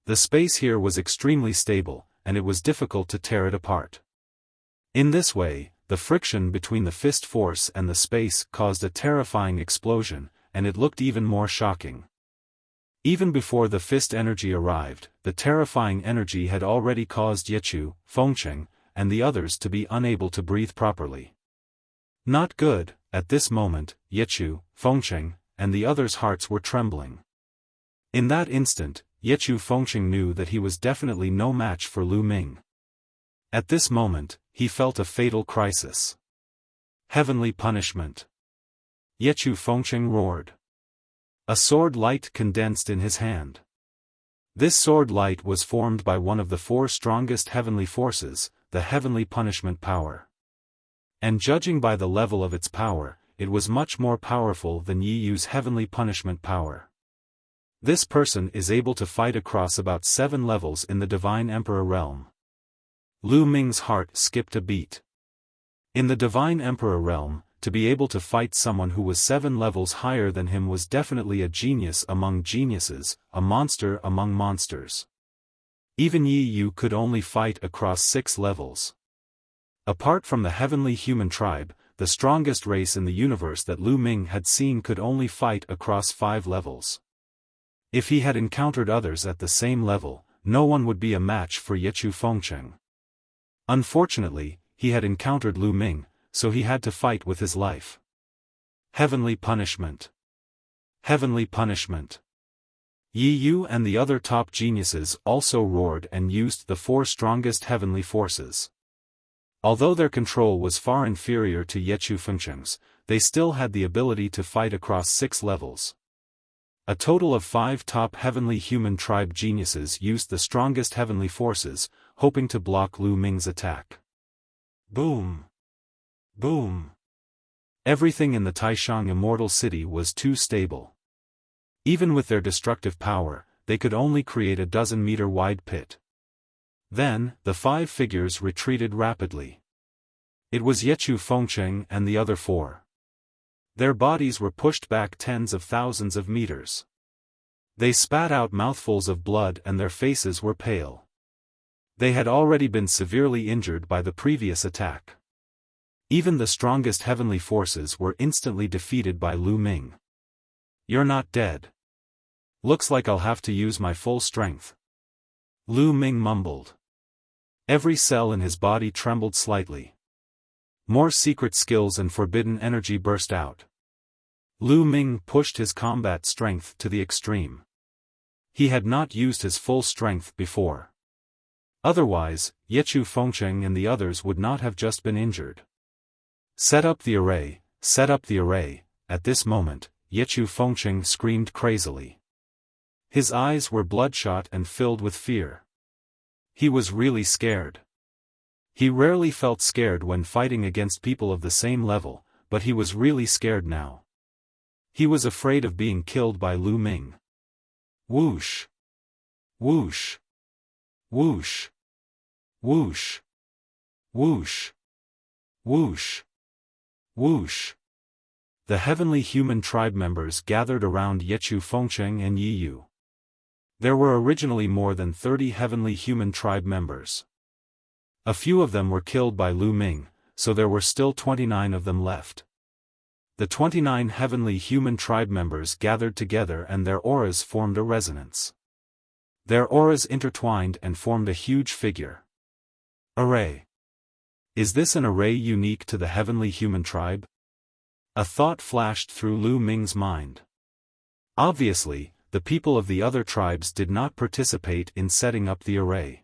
The space here was extremely stable, and it was difficult to tear it apart. In this way, the friction between the fist force and the space caused a terrifying explosion, and it looked even more shocking. Even before the fist energy arrived, the terrifying energy had already caused Yi Chu, Fengcheng, and the others to be unable to breathe properly. Not good. At this moment, Yi Chu, Fengcheng, and the others' hearts were trembling. In that instant, Yi Chu Fengcheng knew that he was definitely no match for Lu Ming. At this moment, he felt a fatal crisis. Heavenly punishment. Yi Chu Fengcheng roared. A sword light condensed in his hand. This sword light was formed by one of the four strongest heavenly forces, the heavenly punishment power. And judging by the level of its power, it was much more powerful than Yi Yu's heavenly punishment power. This person is able to fight across about 7 levels in the Divine Emperor realm. Lu Ming's heart skipped a beat. In the Divine Emperor realm, to be able to fight someone who was 7 levels higher than him was definitely a genius among geniuses, a monster among monsters. Even Yi Yu could only fight across 6 levels. Apart from the heavenly human tribe, the strongest race in the universe that Lu Ming had seen could only fight across 5 levels. If he had encountered others at the same level, no one would be a match for Yechu Fengcheng. Unfortunately, he had encountered Lu Ming, so he had to fight with his life. Heavenly punishment. Heavenly punishment. Yi Yu and the other top geniuses also roared and used the 4 strongest heavenly forces. Although their control was far inferior to Yechu Fengcheng's, they still had the ability to fight across 6 levels. A total of 5 top heavenly human tribe geniuses used the strongest heavenly forces, hoping to block Lu Ming's attack. Boom! Boom! Everything in the Taishang Immortal City was too stable. Even with their destructive power, they could only create a 12-meter-wide pit. Then, the 5 figures retreated rapidly. It was Yechu Fengcheng and the other 4. Their bodies were pushed back tens of thousands of meters. They spat out mouthfuls of blood and their faces were pale. They had already been severely injured by the previous attack. Even the strongest heavenly forces were instantly defeated by Lu Ming. "You're not dead. Looks like I'll have to use my full strength," Lu Ming mumbled. Every cell in his body trembled slightly. More secret skills and forbidden energy burst out. Lu Ming pushed his combat strength to the extreme. He had not used his full strength before. Otherwise, Yechu Fengcheng and the others would not have just been injured. "Set up the array, set up the array." At this moment, Yechu Fengcheng screamed crazily. His eyes were bloodshot and filled with fear. He was really scared. He rarely felt scared when fighting against people of the same level, but he was really scared now. He was afraid of being killed by Lu Ming. Whoosh! Whoosh! Whoosh! Whoosh! Whoosh! Whoosh! Whoosh! The heavenly human tribe members gathered around Yechu Fengcheng and Yi Yu. There were originally more than 30 heavenly human tribe members. A few of them were killed by Lu Ming, so there were still 29 of them left. The 29 heavenly human tribe members gathered together and their auras formed a resonance. Their auras intertwined and formed a huge figure. Array. Is this an array unique to the heavenly human tribe? A thought flashed through Lu Ming's mind. Obviously, the people of the other tribes did not participate in setting up the array.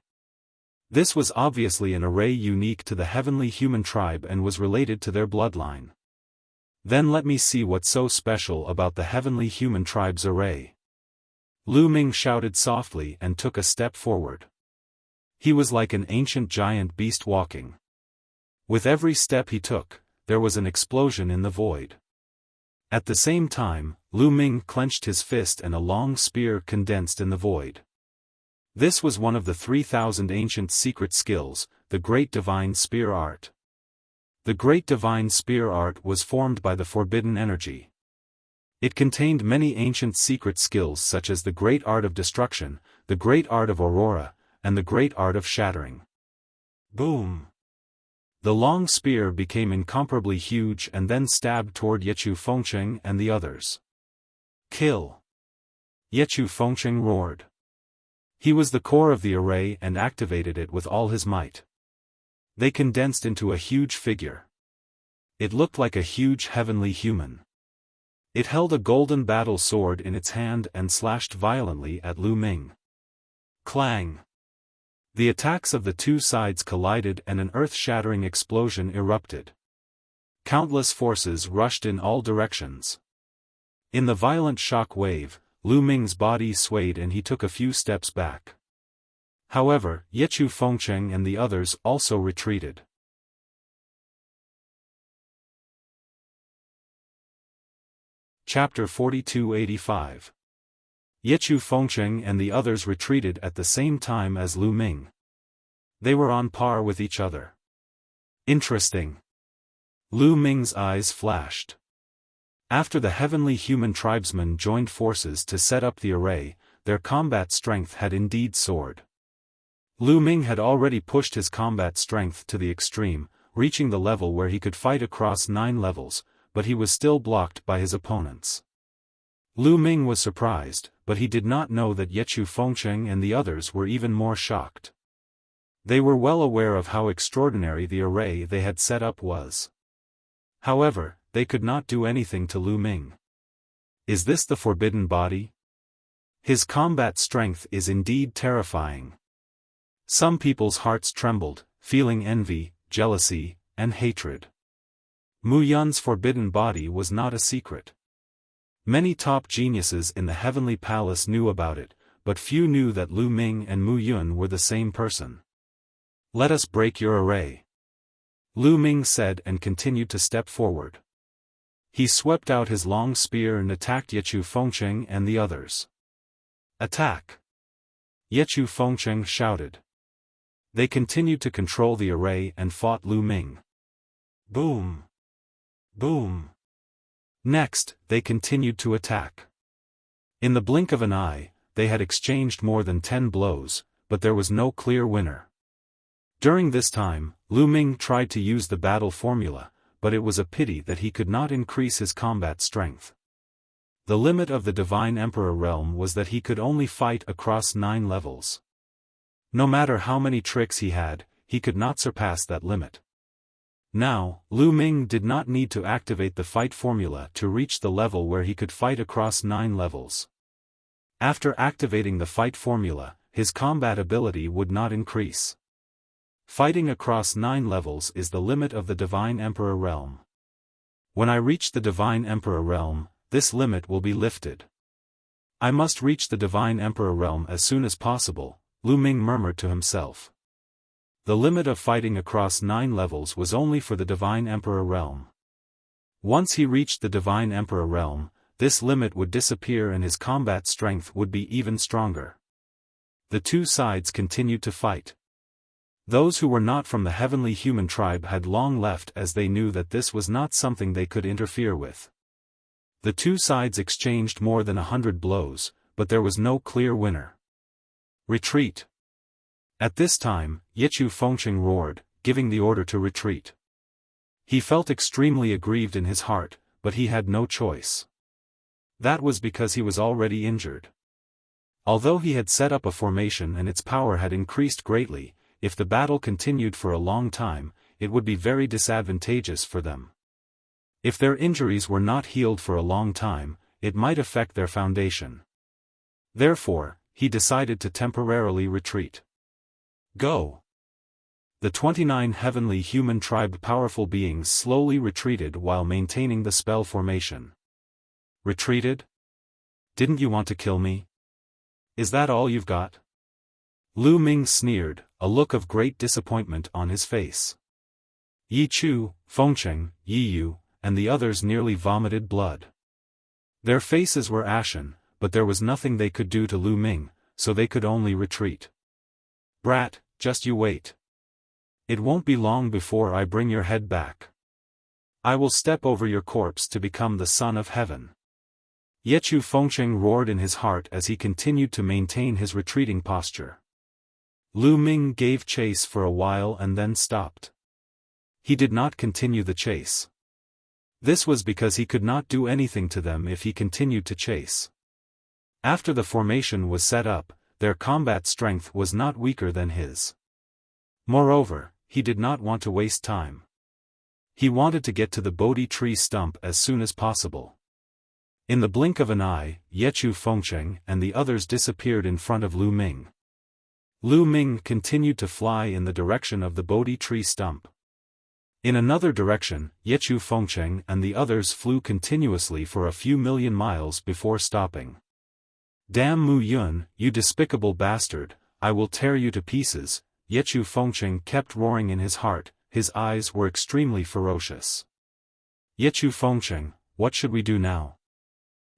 This was obviously an array unique to the heavenly human tribe and was related to their bloodline. Then let me see what's so special about the heavenly human tribe's array. Lu Ming shouted softly and took a step forward. He was like an ancient giant beast walking. With every step he took, there was an explosion in the void. At the same time, Lu Ming clenched his fist and a long spear condensed in the void. This was one of the 3,000 ancient secret skills, the Great Divine Spear Art. The Great Divine Spear Art was formed by the forbidden energy. It contained many ancient secret skills such as the Great Art of Destruction, the Great Art of Aurora, and the Great Art of Shattering. Boom! The long spear became incomparably huge and then stabbed toward Yechu Fengcheng and the others. Kill! Yechu Fengcheng roared. He was the core of the array and activated it with all his might. They condensed into a huge figure. It looked like a huge heavenly human. It held a golden battle sword in its hand and slashed violently at Lu Ming. Clang! The attacks of the two sides collided and an earth-shattering explosion erupted. Countless forces rushed in all directions. In the violent shock wave, Lu Ming's body swayed and he took a few steps back. However, Yechu Fengcheng and the others also retreated. Chapter 4285. Yechu Fengcheng and the others retreated at the same time as Lu Ming. They were on par with each other. Interesting. Lu Ming's eyes flashed. After the heavenly human tribesmen joined forces to set up the array, their combat strength had indeed soared. Lu Ming had already pushed his combat strength to the extreme, reaching the level where he could fight across 9 levels, but he was still blocked by his opponents. Lu Ming was surprised, but he did not know that Yechu Fengcheng and the others were even more shocked. They were well aware of how extraordinary the array they had set up was. However, they could not do anything to Lu Ming. Is this the forbidden body? His combat strength is indeed terrifying. Some people's hearts trembled, feeling envy, jealousy, and hatred. Mu Yun's forbidden body was not a secret. Many top geniuses in the heavenly palace knew about it, but few knew that Lu Ming and Mu Yun were the same person. Let us break your array. Lu Ming said and continued to step forward. He swept out his long spear and attacked Yechu Fengcheng and the others. Attack! Yechu Fengcheng shouted. They continued to control the array and fought Lu Ming. Boom! Boom! Next, they continued to attack. In the blink of an eye, they had exchanged more than 10 blows, but there was no clear winner. During this time, Lu Ming tried to use the battle formula, but it was a pity that he could not increase his combat strength. The limit of the Divine Emperor realm was that he could only fight across 9 levels. No matter how many tricks he had, he could not surpass that limit. Now, Lu Ming did not need to activate the fight formula to reach the level where he could fight across 9 levels. After activating the fight formula, his combat ability would not increase. Fighting across 9 levels is the limit of the Divine Emperor realm. When I reach the Divine Emperor realm, this limit will be lifted. I must reach the Divine Emperor realm as soon as possible, Lu Ming murmured to himself. The limit of fighting across 9 levels was only for the Divine Emperor realm. Once he reached the Divine Emperor realm, this limit would disappear and his combat strength would be even stronger. The two sides continued to fight. Those who were not from the heavenly human tribe had long left as they knew that this was not something they could interfere with. The two sides exchanged more than 100 blows, but there was no clear winner. Retreat! At this time, Yechu Fengcheng roared, giving the order to retreat. He felt extremely aggrieved in his heart, but he had no choice. That was because he was already injured. Although he had set up a formation and its power had increased greatly, if the battle continued for a long time, it would be very disadvantageous for them. If their injuries were not healed for a long time, it might affect their foundation. Therefore, he decided to temporarily retreat. Go! The 29 heavenly human tribe powerful beings slowly retreated while maintaining the spell formation. Retreated? Didn't you want to kill me? Is that all you've got? Lu Ming sneered, a look of great disappointment on his face. Yi Chu, Fengcheng, Yi Yu, and the others nearly vomited blood. Their faces were ashen, but there was nothing they could do to Lu Ming, so they could only retreat. Brat, just you wait. It won't be long before I bring your head back. I will step over your corpse to become the son of heaven. Yechu Fengcheng roared in his heart as he continued to maintain his retreating posture. Lu Ming gave chase for a while and then stopped. He did not continue the chase. This was because he could not do anything to them if he continued to chase. After the formation was set up, their combat strength was not weaker than his. Moreover, he did not want to waste time. He wanted to get to the Bodhi tree stump as soon as possible. In the blink of an eye, Yechu Fengcheng and the others disappeared in front of Lu Ming. Lu Ming continued to fly in the direction of the Bodhi tree stump. In another direction, Yechu Fengcheng and the others flew continuously for a few million miles before stopping. Damn Mu Yun, you despicable bastard, I will tear you to pieces, Yechu Fengcheng kept roaring in his heart, his eyes were extremely ferocious. Yechu Fengcheng, what should we do now?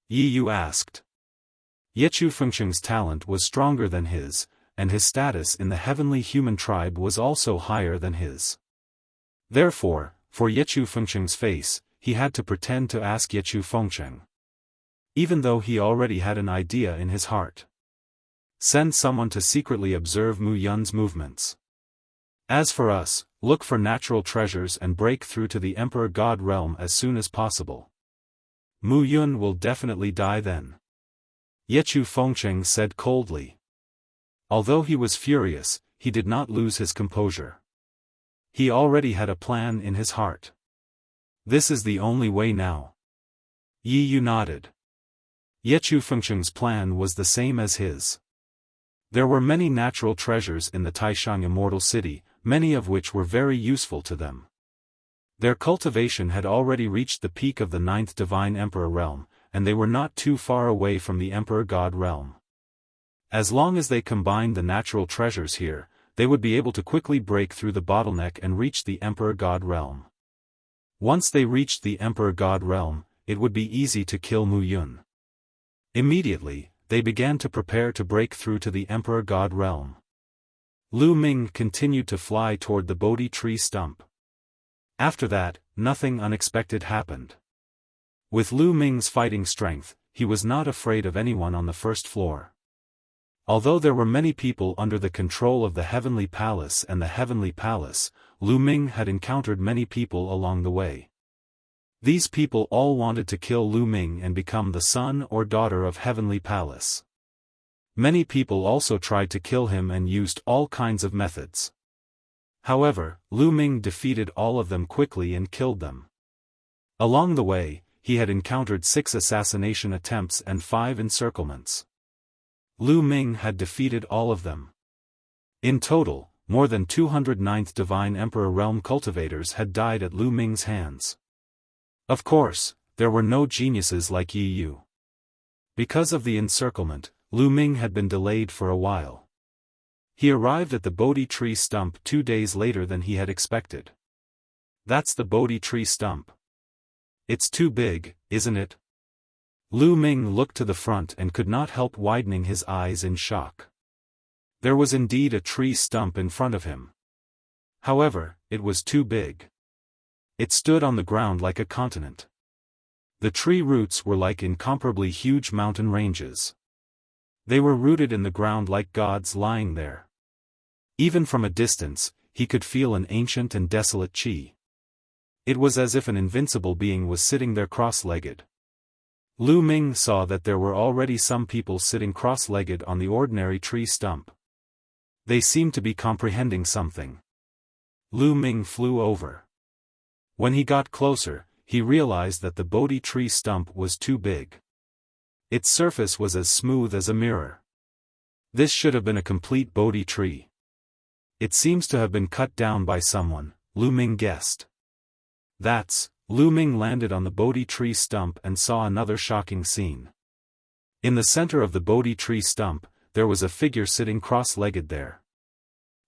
Yi Yu asked. Yechu Fengcheng's talent was stronger than his, and his status in the heavenly human tribe was also higher than his. Therefore, for Yechu Fengcheng's face, he had to pretend to ask Yechu Fengcheng. Even though he already had an idea in his heart. Send someone to secretly observe Mu Yun's movements. As for us, look for natural treasures and break through to the Emperor God realm as soon as possible. Mu Yun will definitely die then. Yechu Fengcheng said coldly. Although he was furious, he did not lose his composure. He already had a plan in his heart. This is the only way now. Yi Yu nodded. Yechu Fengcheng's plan was the same as his. There were many natural treasures in the Taishang Immortal City, many of which were very useful to them. Their cultivation had already reached the peak of the 9th Divine Emperor realm, and they were not too far away from the Emperor God realm. As long as they combined the natural treasures here, they would be able to quickly break through the bottleneck and reach the Emperor God realm. Once they reached the Emperor God realm, it would be easy to kill Mu Yun. Immediately, they began to prepare to break through to the Emperor God realm. Lu Ming continued to fly toward the Bodhi tree stump. After that, nothing unexpected happened. With Lu Ming's fighting strength, he was not afraid of anyone on the first floor. Although there were many people under the control of the Heavenly Palace and the Heavenly Palace, Lu Ming had encountered many people along the way. These people all wanted to kill Lu Ming and become the son or daughter of Heavenly Palace. Many people also tried to kill him and used all kinds of methods. However, Lu Ming defeated all of them quickly and killed them. Along the way, he had encountered 6 assassination attempts and 5 encirclements. Lu Ming had defeated all of them. In total, more than 209th Divine Emperor realm cultivators had died at Lu Ming's hands. Of course, there were no geniuses like Yi Yu. Because of the encirclement, Lu Ming had been delayed for a while. He arrived at the Bodhi tree stump 2 days later than he had expected. That's the Bodhi tree stump. It's too big, isn't it? Lu Ming looked to the front and could not help widening his eyes in shock. There was indeed a tree stump in front of him. However, it was too big. It stood on the ground like a continent. The tree roots were like incomparably huge mountain ranges. They were rooted in the ground like gods lying there. Even from a distance, he could feel an ancient and desolate qi. It was as if an invincible being was sitting there cross-legged. Lu Ming saw that there were already some people sitting cross-legged on the ordinary tree stump. They seemed to be comprehending something. Lu Ming flew over. When he got closer, he realized that the Bodhi tree stump was too big. Its surface was as smooth as a mirror. This should have been a complete Bodhi tree. It seems to have been cut down by someone, Lu Ming guessed. Lu Ming landed on the Bodhi tree stump and saw another shocking scene. In the center of the Bodhi tree stump, there was a figure sitting cross-legged there.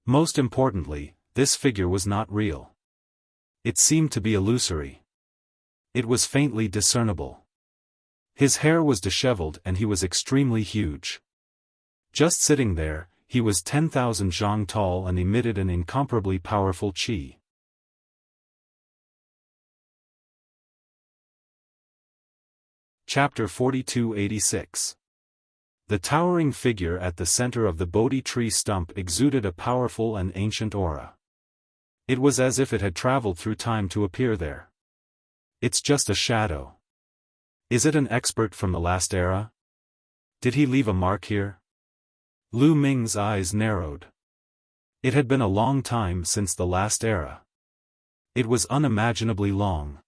Most importantly, this figure was not real. It seemed to be illusory. It was faintly discernible. His hair was disheveled and he was extremely huge. Just sitting there, he was 10,000 zhang tall and emitted an incomparably powerful qi. Chapter 4286. The towering figure at the center of the Bodhi tree stump exuded a powerful and ancient aura. It was as if it had traveled through time to appear there. It's just a shadow. Is it an expert from the last era? Did he leave a mark here? Lu Ming's eyes narrowed. It had been a long time since the last era. It was unimaginably long.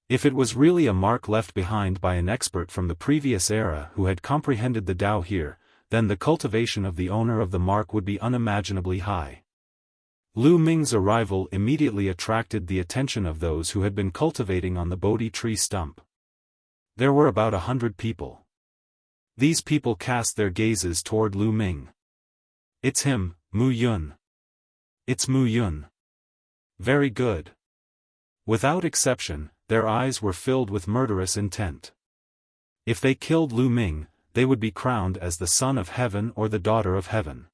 If it was really a mark left behind by an expert from the previous era who had comprehended the Tao here, then the cultivation of the owner of the mark would be unimaginably high. Lu Ming's arrival immediately attracted the attention of those who had been cultivating on the Bodhi tree stump. There were about 100 people. These people cast their gazes toward Lu Ming. It's him, Mu Yun. It's Mu Yun. Very good. Without exception, their eyes were filled with murderous intent. If they killed Lu Ming, they would be crowned as the son of heaven or the daughter of heaven.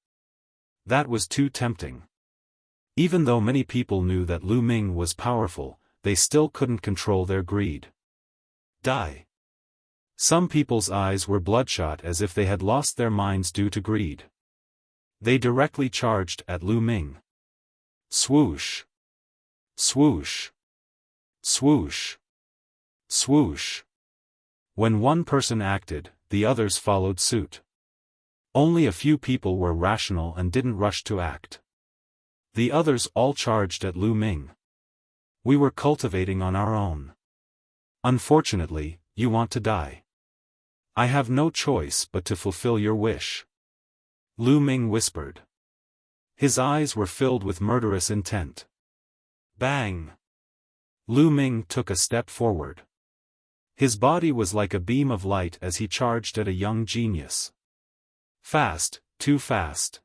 That was too tempting. Even though many people knew that Lu Ming was powerful, they still couldn't control their greed. Die. Some people's eyes were bloodshot as if they had lost their minds due to greed. They directly charged at Lu Ming. Swoosh. Swoosh. Swoosh. Swoosh. When one person acted, the others followed suit. Only a few people were rational and didn't rush to act. The others all charged at Lu Ming. We were cultivating on our own. Unfortunately, you want to die. I have no choice but to fulfill your wish. Lu Ming whispered. His eyes were filled with murderous intent. Bang! Lu Ming took a step forward. His body was like a beam of light as he charged at a young genius. Fast, too fast.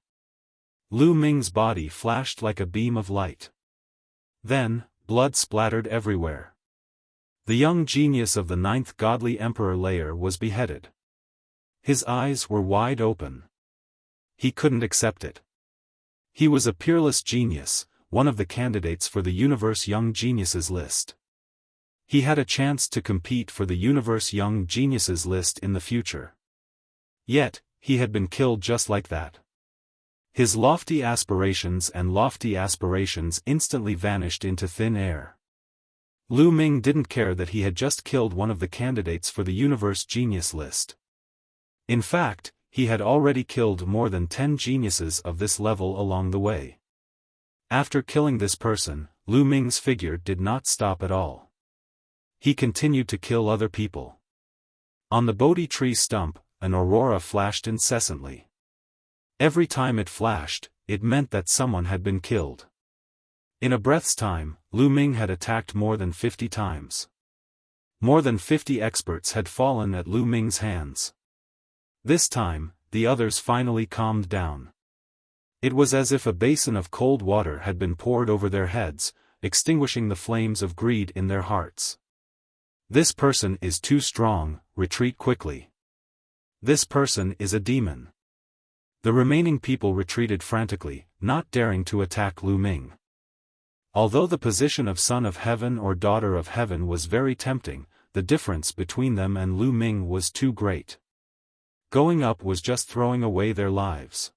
Lu Ming's body flashed like a beam of light. Then, blood splattered everywhere. The young genius of the 9th godly emperor layer was beheaded. His eyes were wide open. He couldn't accept it. He was a peerless genius, one of the candidates for the Universe Young Geniuses list. He had a chance to compete for the Universe Young Geniuses list in the future. Yet, he had been killed just like that. His lofty aspirations instantly vanished into thin air. Lu Ming didn't care that he had just killed one of the candidates for the Universe Genius list. In fact, he had already killed more than 10 geniuses of this level along the way. After killing this person, Lu Ming's figure did not stop at all. He continued to kill other people. On the Bodhi tree stump, an aurora flashed incessantly. Every time it flashed, it meant that someone had been killed. In a breath's time, Lu Ming had attacked more than 50 times. More than 50 experts had fallen at Lu Ming's hands. This time, the others finally calmed down. It was as if a basin of cold water had been poured over their heads, extinguishing the flames of greed in their hearts. This person is too strong, retreat quickly. This person is a demon. The remaining people retreated frantically, not daring to attack Lu Ming. Although the position of son of heaven or daughter of heaven was very tempting, the difference between them and Lu Ming was too great. Going up was just throwing away their lives.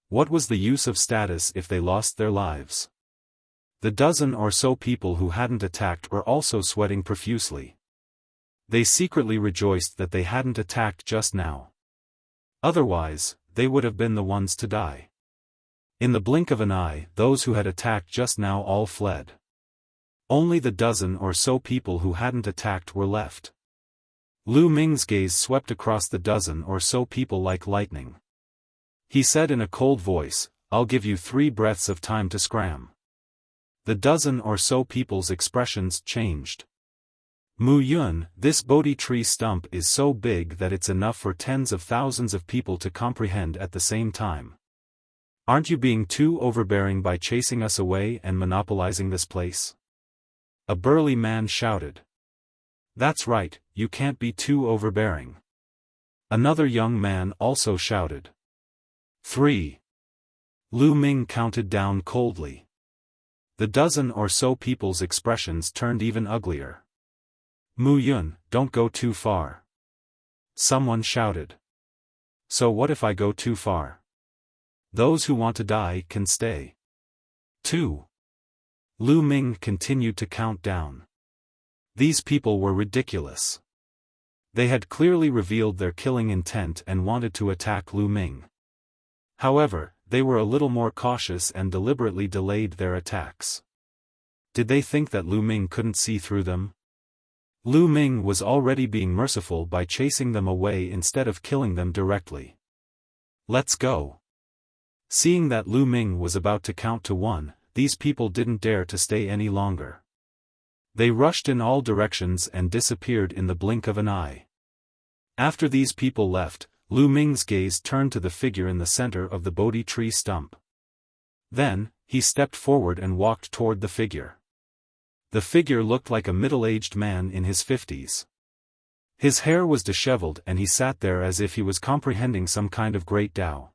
What was the use of status if they lost their lives? The dozen or so people who hadn't attacked were also sweating profusely. They secretly rejoiced that they hadn't attacked just now. Otherwise, they would have been the ones to die. In the blink of an eye, those who had attacked just now all fled. Only the dozen or so people who hadn't attacked were left. Lu Ming's gaze swept across the dozen or so people like lightning. He said in a cold voice, "I'll give you 3 breaths of time to scram." The dozen or so people's expressions changed. Mu Yun, this Bodhi tree stump is so big that it's enough for tens of thousands of people to comprehend at the same time. Aren't you being too overbearing by chasing us away and monopolizing this place? A burly man shouted. That's right, you can't be too overbearing. Another young man also shouted. 3. Lu Ming counted down coldly. The dozen or so people's expressions turned even uglier. Mu Yun, don't go too far. Someone shouted. So what if I go too far? Those who want to die can stay. 2. Lu Ming continued to count down. These people were ridiculous. They had clearly revealed their killing intent and wanted to attack Lu Ming. However, they were a little more cautious and deliberately delayed their attacks. Did they think that Lu Ming couldn't see through them? Lu Ming was already being merciful by chasing them away instead of killing them directly. Let's go. Seeing that Lu Ming was about to count to 1, these people didn't dare to stay any longer. They rushed in all directions and disappeared in the blink of an eye. After these people left, Lu Ming's gaze turned to the figure in the center of the Bodhi tree stump. Then, he stepped forward and walked toward the figure. The figure looked like a middle-aged man in his 50s. His hair was disheveled and he sat there as if he was comprehending some kind of great Tao.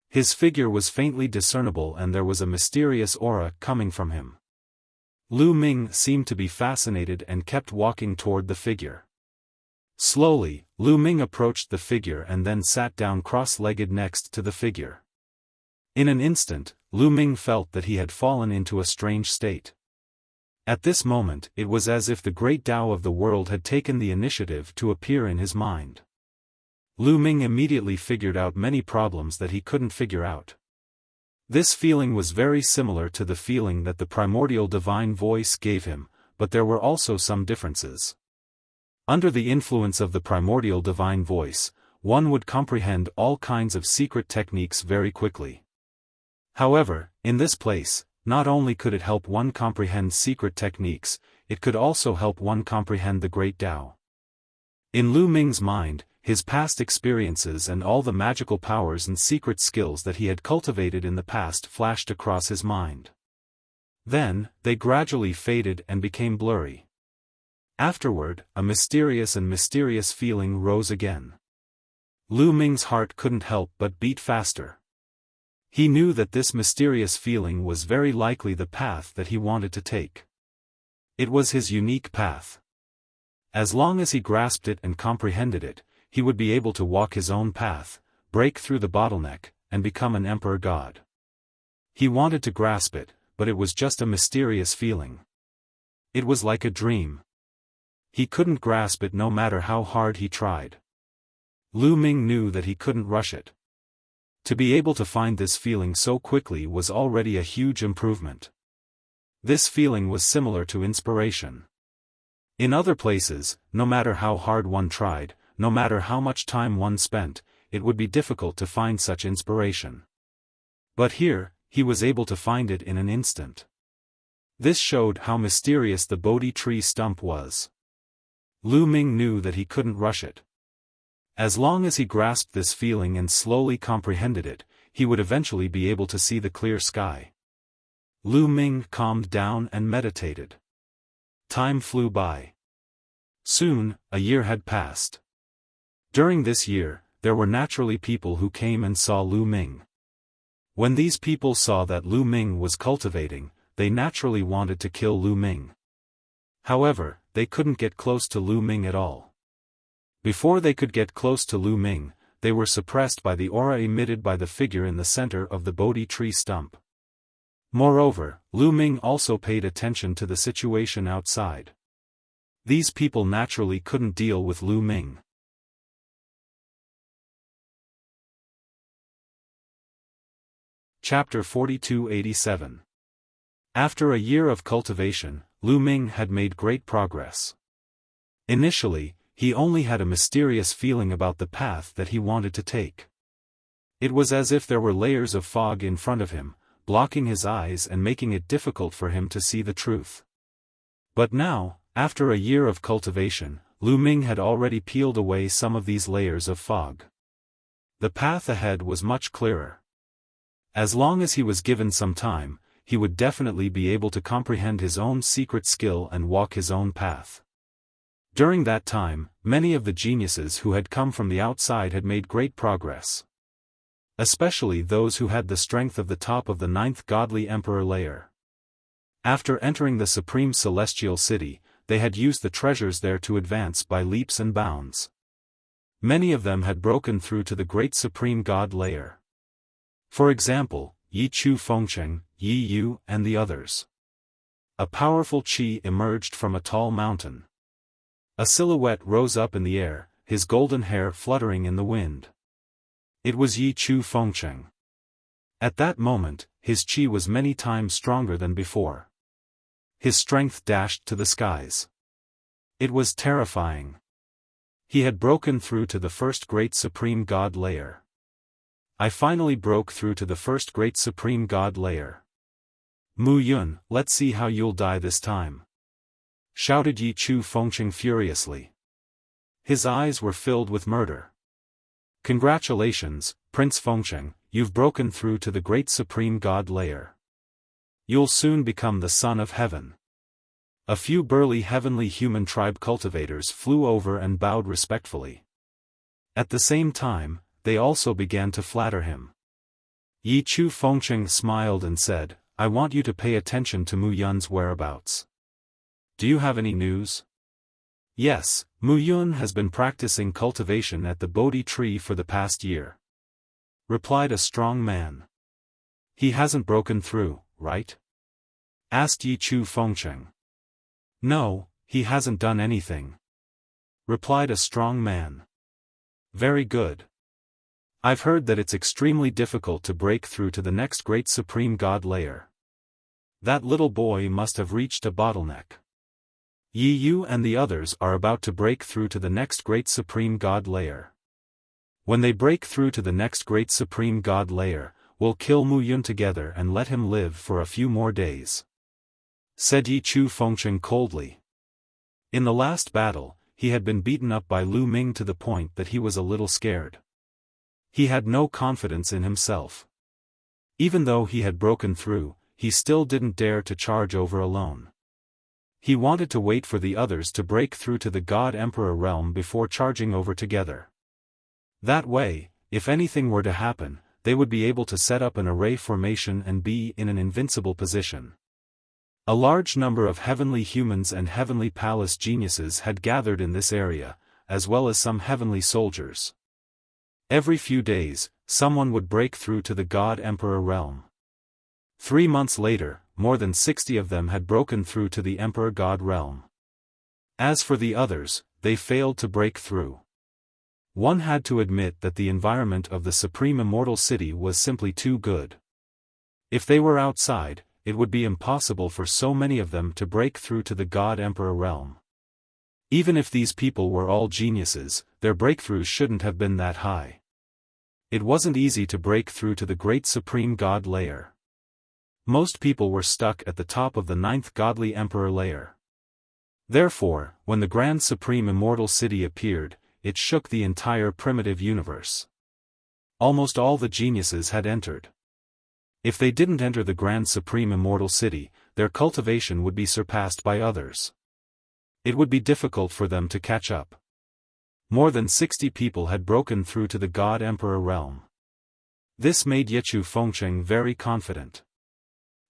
His figure was faintly discernible and there was a mysterious aura coming from him. Lu Ming seemed to be fascinated and kept walking toward the figure. Slowly, Lu Ming approached the figure and then sat down cross-legged next to the figure. In an instant, Lu Ming felt that he had fallen into a strange state. At this moment it was as if the great Tao of the world had taken the initiative to appear in his mind. Lu Ming immediately figured out many problems that he couldn't figure out. This feeling was very similar to the feeling that the primordial divine voice gave him, but there were also some differences. Under the influence of the primordial divine voice, one would comprehend all kinds of secret techniques very quickly. However, in this place, not only could it help one comprehend secret techniques, it could also help one comprehend the great Tao. In Lu Ming's mind, his past experiences and all the magical powers and secret skills that he had cultivated in the past flashed across his mind. Then, they gradually faded and became blurry. Afterward, a mysterious feeling rose again. Lu Ming's heart couldn't help but beat faster. He knew that this mysterious feeling was very likely the path that he wanted to take. It was his unique path. As long as he grasped it and comprehended it, he would be able to walk his own path, break through the bottleneck, and become an emperor god. He wanted to grasp it, but it was just a mysterious feeling. It was like a dream. He couldn't grasp it no matter how hard he tried. Lu Ming knew that he couldn't rush it. To be able to find this feeling so quickly was already a huge improvement. This feeling was similar to inspiration. In other places, no matter how hard one tried, no matter how much time one spent, it would be difficult to find such inspiration. But here, he was able to find it in an instant. This showed how mysterious the Bodhi tree stump was. Lu Ming knew that he couldn't rush it. As long as he grasped this feeling and slowly comprehended it, he would eventually be able to see the clear sky. Lu Ming calmed down and meditated. Time flew by. Soon, a year had passed. During this year, there were naturally people who came and saw Lu Ming. When these people saw that Lu Ming was cultivating, they naturally wanted to kill Lu Ming. However, they couldn't get close to Lu Ming at all. Before they could get close to Lu Ming, they were suppressed by the aura emitted by the figure in the center of the Bodhi tree stump. Moreover, Lu Ming also paid attention to the situation outside. These people naturally couldn't deal with Lu Ming. Chapter 4287. After a year of cultivation, Lu Ming had made great progress. Initially, he only had a mysterious feeling about the path that he wanted to take. It was as if there were layers of fog in front of him, blocking his eyes and making it difficult for him to see the truth. But now, after a year of cultivation, Lu Ming had already peeled away some of these layers of fog. The path ahead was much clearer. As long as he was given some time, he would definitely be able to comprehend his own secret skill and walk his own path. During that time, many of the geniuses who had come from the outside had made great progress. Especially those who had the strength of the top of the 9th godly emperor layer. After entering the supreme celestial city, they had used the treasures there to advance by leaps and bounds. Many of them had broken through to the great supreme god layer. For example, Yi Chu Fengcheng, Yi Yu, and the others. A powerful qi emerged from a tall mountain. A silhouette rose up in the air, his golden hair fluttering in the wind. It was Yi Chu Fengcheng. At that moment, his qi was many times stronger than before. His strength dashed to the skies. It was terrifying. He had broken through to the first great supreme god layer. I finally broke through to the first great supreme god layer. Mu Yun, let's see how you'll die this time, shouted Yi Chu Fengcheng furiously. His eyes were filled with murder. Congratulations, Prince Fengcheng, you've broken through to the great supreme god layer. You'll soon become the son of heaven. A few burly heavenly human tribe cultivators flew over and bowed respectfully. At the same time, they also began to flatter him. Yi Chu Fengcheng smiled and said, I want you to pay attention to Mu Yun's whereabouts. Do you have any news? Yes, Mu Yun has been practicing cultivation at the Bodhi tree for the past year, replied a strong man. He hasn't broken through, right? Asked Yi Chu Fengcheng. No, he hasn't done anything, replied a strong man. Very good. I've heard that it's extremely difficult to break through to the next great supreme god layer. That little boy must have reached a bottleneck. Yi Yu and the others are about to break through to the next great supreme god layer. When they break through to the next great supreme god layer, we'll kill Mu Yun together and let him live for a few more days, said Yi Chu Fengcheng coldly. In the last battle, he had been beaten up by Lu Ming to the point that he was a little scared. He had no confidence in himself. Even though he had broken through, he still didn't dare to charge over alone. He wanted to wait for the others to break through to the God Emperor realm before charging over together. That way, if anything were to happen, they would be able to set up an array formation and be in an invincible position. A large number of heavenly humans and heavenly palace geniuses had gathered in this area, as well as some heavenly soldiers. Every few days, someone would break through to the God Emperor realm. 3 months later, more than 60 of them had broken through to the Emperor God realm. As for the others, they failed to break through. One had to admit that the environment of the Supreme Immortal City was simply too good. If they were outside, it would be impossible for so many of them to break through to the God Emperor realm. Even if these people were all geniuses, their breakthroughs shouldn't have been that high. It wasn't easy to break through to the great Supreme God layer. Most people were stuck at the top of the 9th Godly Emperor layer. Therefore, when the Grand Supreme Immortal City appeared, it shook the entire primitive universe. Almost all the geniuses had entered. If they didn't enter the Grand Supreme Immortal City, their cultivation would be surpassed by others. It would be difficult for them to catch up. More than 60 people had broken through to the God Emperor realm. This made Yi Chu Fengcheng very confident.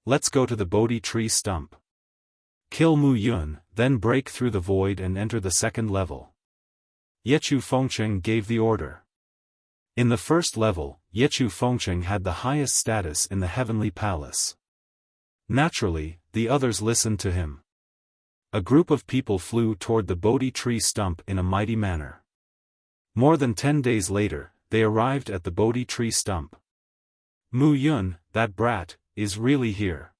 Let's go to the Bodhi tree stump. Kill Mu Yun, then break through the void and enter the second level. Yi Chu Fengcheng gave the order. In the first level, Yi Chu Fengcheng had the highest status in the heavenly palace. Naturally, the others listened to him. A group of people flew toward the Bodhi tree stump in a mighty manner. More than 10 days later, they arrived at the Bodhi tree stump. Mu Yun, that brat, is really here.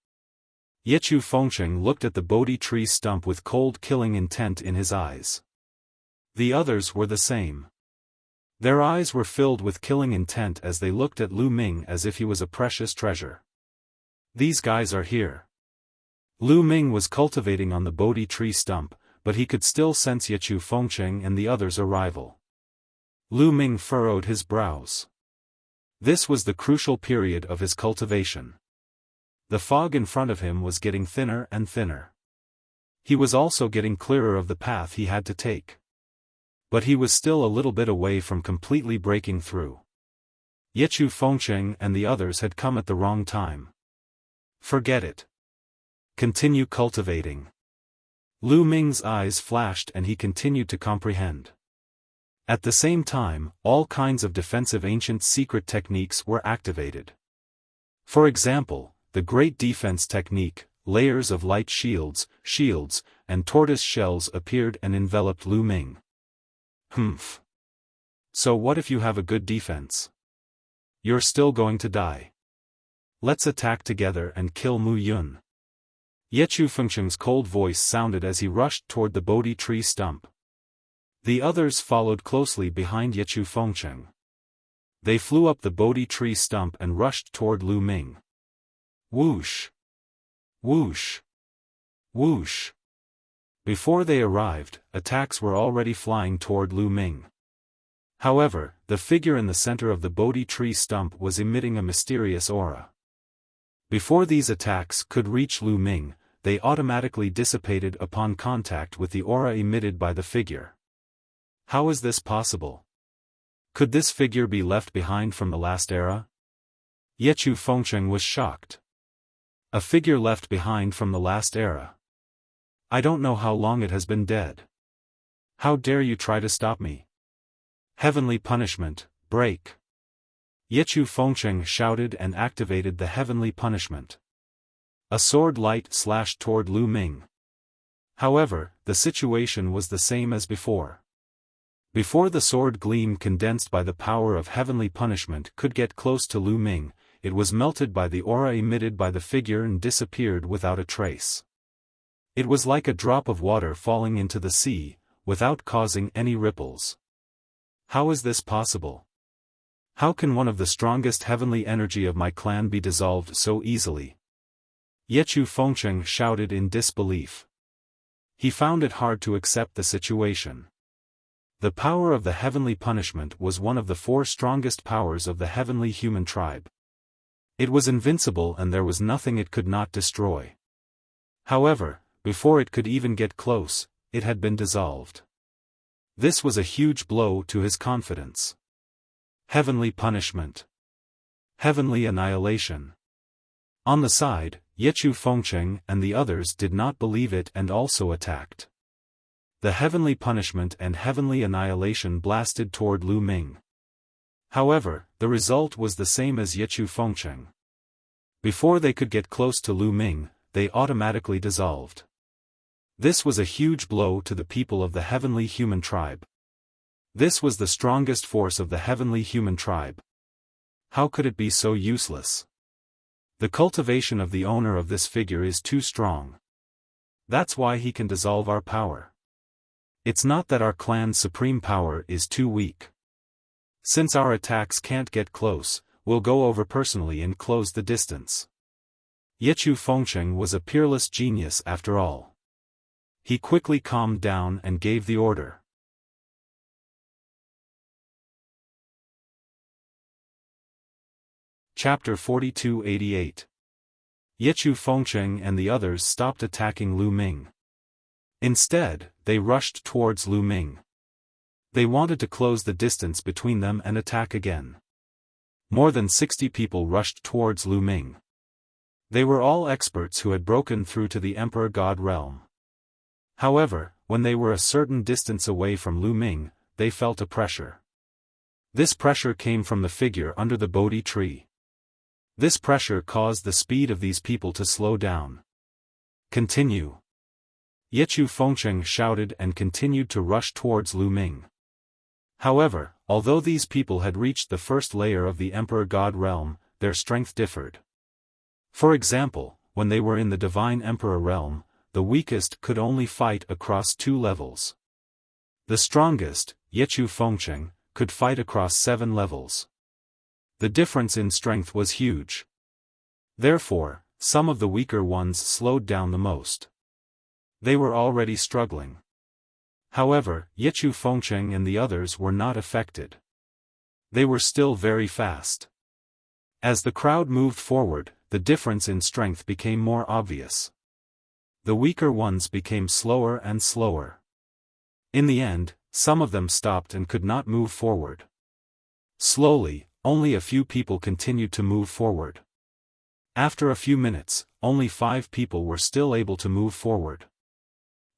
Yi Chu Fengcheng looked at the Bodhi tree stump with cold killing intent in his eyes. The others were the same. Their eyes were filled with killing intent as they looked at Lu Ming as if he was a precious treasure. These guys are here. Lu Ming was cultivating on the Bodhi tree stump, but he could still sense Yi Chu Fengcheng and the others' arrival. Lu Ming furrowed his brows. This was the crucial period of his cultivation. The fog in front of him was getting thinner and thinner. He was also getting clearer of the path he had to take. But he was still a little bit away from completely breaking through. Yi Chu Fengcheng and the others had come at the wrong time. Forget it. Continue cultivating. Lu Ming's eyes flashed and he continued to comprehend. At the same time, all kinds of defensive ancient secret techniques were activated. For example, the Great Defense Technique, layers of light shields, and tortoise shells appeared and enveloped Lu Ming. Humph. So what if you have a good defense? You're still going to die. Let's attack together and kill Mu Yun. Yi Chu Fengcheng's cold voice sounded as he rushed toward the Bodhi tree stump. The others followed closely behind Yi Chu Fengcheng. They flew up the Bodhi tree stump and rushed toward Lu Ming. Whoosh! Whoosh! Whoosh! Before they arrived, attacks were already flying toward Lu Ming. However, the figure in the center of the Bodhi tree stump was emitting a mysterious aura. Before these attacks could reach Lu Ming, they automatically dissipated upon contact with the aura emitted by the figure. How is this possible? Could this figure be left behind from the last era? Yechu Fengcheng was shocked. A figure left behind from the last era. I don't know how long it has been dead. How dare you try to stop me? Heavenly punishment, break! Yechu Fengcheng shouted and activated the heavenly punishment. A sword light slashed toward Lu Ming. However, the situation was the same as before. Before the sword gleam condensed by the power of heavenly punishment could get close to Lu Ming, it was melted by the aura emitted by the figure and disappeared without a trace. It was like a drop of water falling into the sea, without causing any ripples. How is this possible? How can one of the strongest heavenly energy of my clan be dissolved so easily? Yechu Fengcheng shouted in disbelief. He found it hard to accept the situation. The power of the heavenly punishment was one of the 4 strongest powers of the heavenly human tribe. It was invincible and there was nothing it could not destroy. However, before it could even get close, it had been dissolved. This was a huge blow to his confidence. Heavenly punishment. Heavenly annihilation. On the side, Yechu Fengcheng and the others did not believe it and also attacked. The heavenly punishment and heavenly annihilation blasted toward Lu Ming. However, the result was the same as Yechu Fengcheng. Before they could get close to Lu Ming, they automatically dissolved. This was a huge blow to the people of the heavenly human tribe. This was the strongest force of the heavenly human tribe. How could it be so useless? The cultivation of the owner of this figure is too strong. That's why he can dissolve our power. It's not that our clan's supreme power is too weak. Since our attacks can't get close, we'll go over personally and close the distance. Yechu Fengcheng was a peerless genius after all. He quickly calmed down and gave the order. Chapter 4288. Yechu Fengcheng and the others stopped attacking Lu Ming. Instead, they rushed towards Lu Ming. They wanted to close the distance between them and attack again. More than 60 people rushed towards Lu Ming. They were all experts who had broken through to the Emperor God realm. However, when they were a certain distance away from Lu Ming, they felt a pressure. This pressure came from the figure under the Bodhi tree. This pressure caused the speed of these people to slow down. Continue. Yechu Fengcheng shouted and continued to rush towards Lu Ming. However, although these people had reached the first layer of the Emperor God realm, their strength differed. For example, when they were in the Divine Emperor realm, the weakest could only fight across 2 levels. The strongest, Yechu Fengcheng, could fight across 7 levels. The difference in strength was huge. Therefore, some of the weaker ones slowed down the most. They were already struggling. However, Yechu Fengcheng and the others were not affected. They were still very fast. As the crowd moved forward, the difference in strength became more obvious. The weaker ones became slower and slower. In the end, some of them stopped and could not move forward. Slowly, only a few people continued to move forward. After a few minutes, only 5 people were still able to move forward.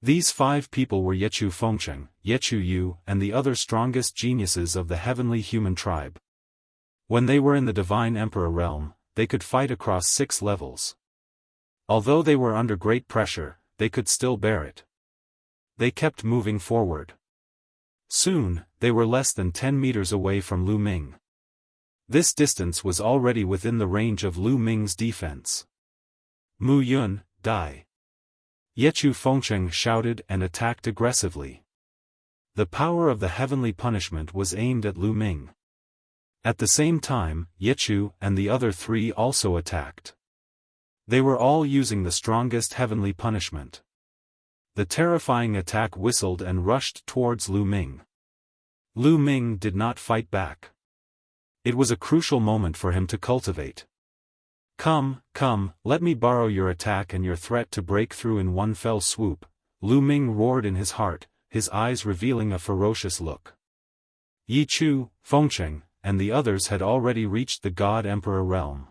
These 5 people were Yechu Fengcheng, Yechu Yu, and the other strongest geniuses of the heavenly human tribe. When they were in the Divine Emperor realm, they could fight across 6 levels. Although they were under great pressure, they could still bear it. They kept moving forward. Soon, they were less than 10 meters away from Lu Ming. This distance was already within the range of Lu Ming's defense. Mu Yun, die! Yechu Fengcheng shouted and attacked aggressively. The power of the heavenly punishment was aimed at Lu Ming. At the same time, Yichu and the other three also attacked. They were all using the strongest heavenly punishment. The terrifying attack whistled and rushed towards Lu Ming. Lu Ming did not fight back. It was a crucial moment for him to cultivate. Come, let me borrow your attack and your threat to break through in one fell swoop, Lu Ming roared in his heart, his eyes revealing a ferocious look. Yi Chu, Fengcheng, and the others had already reached the God Emperor realm.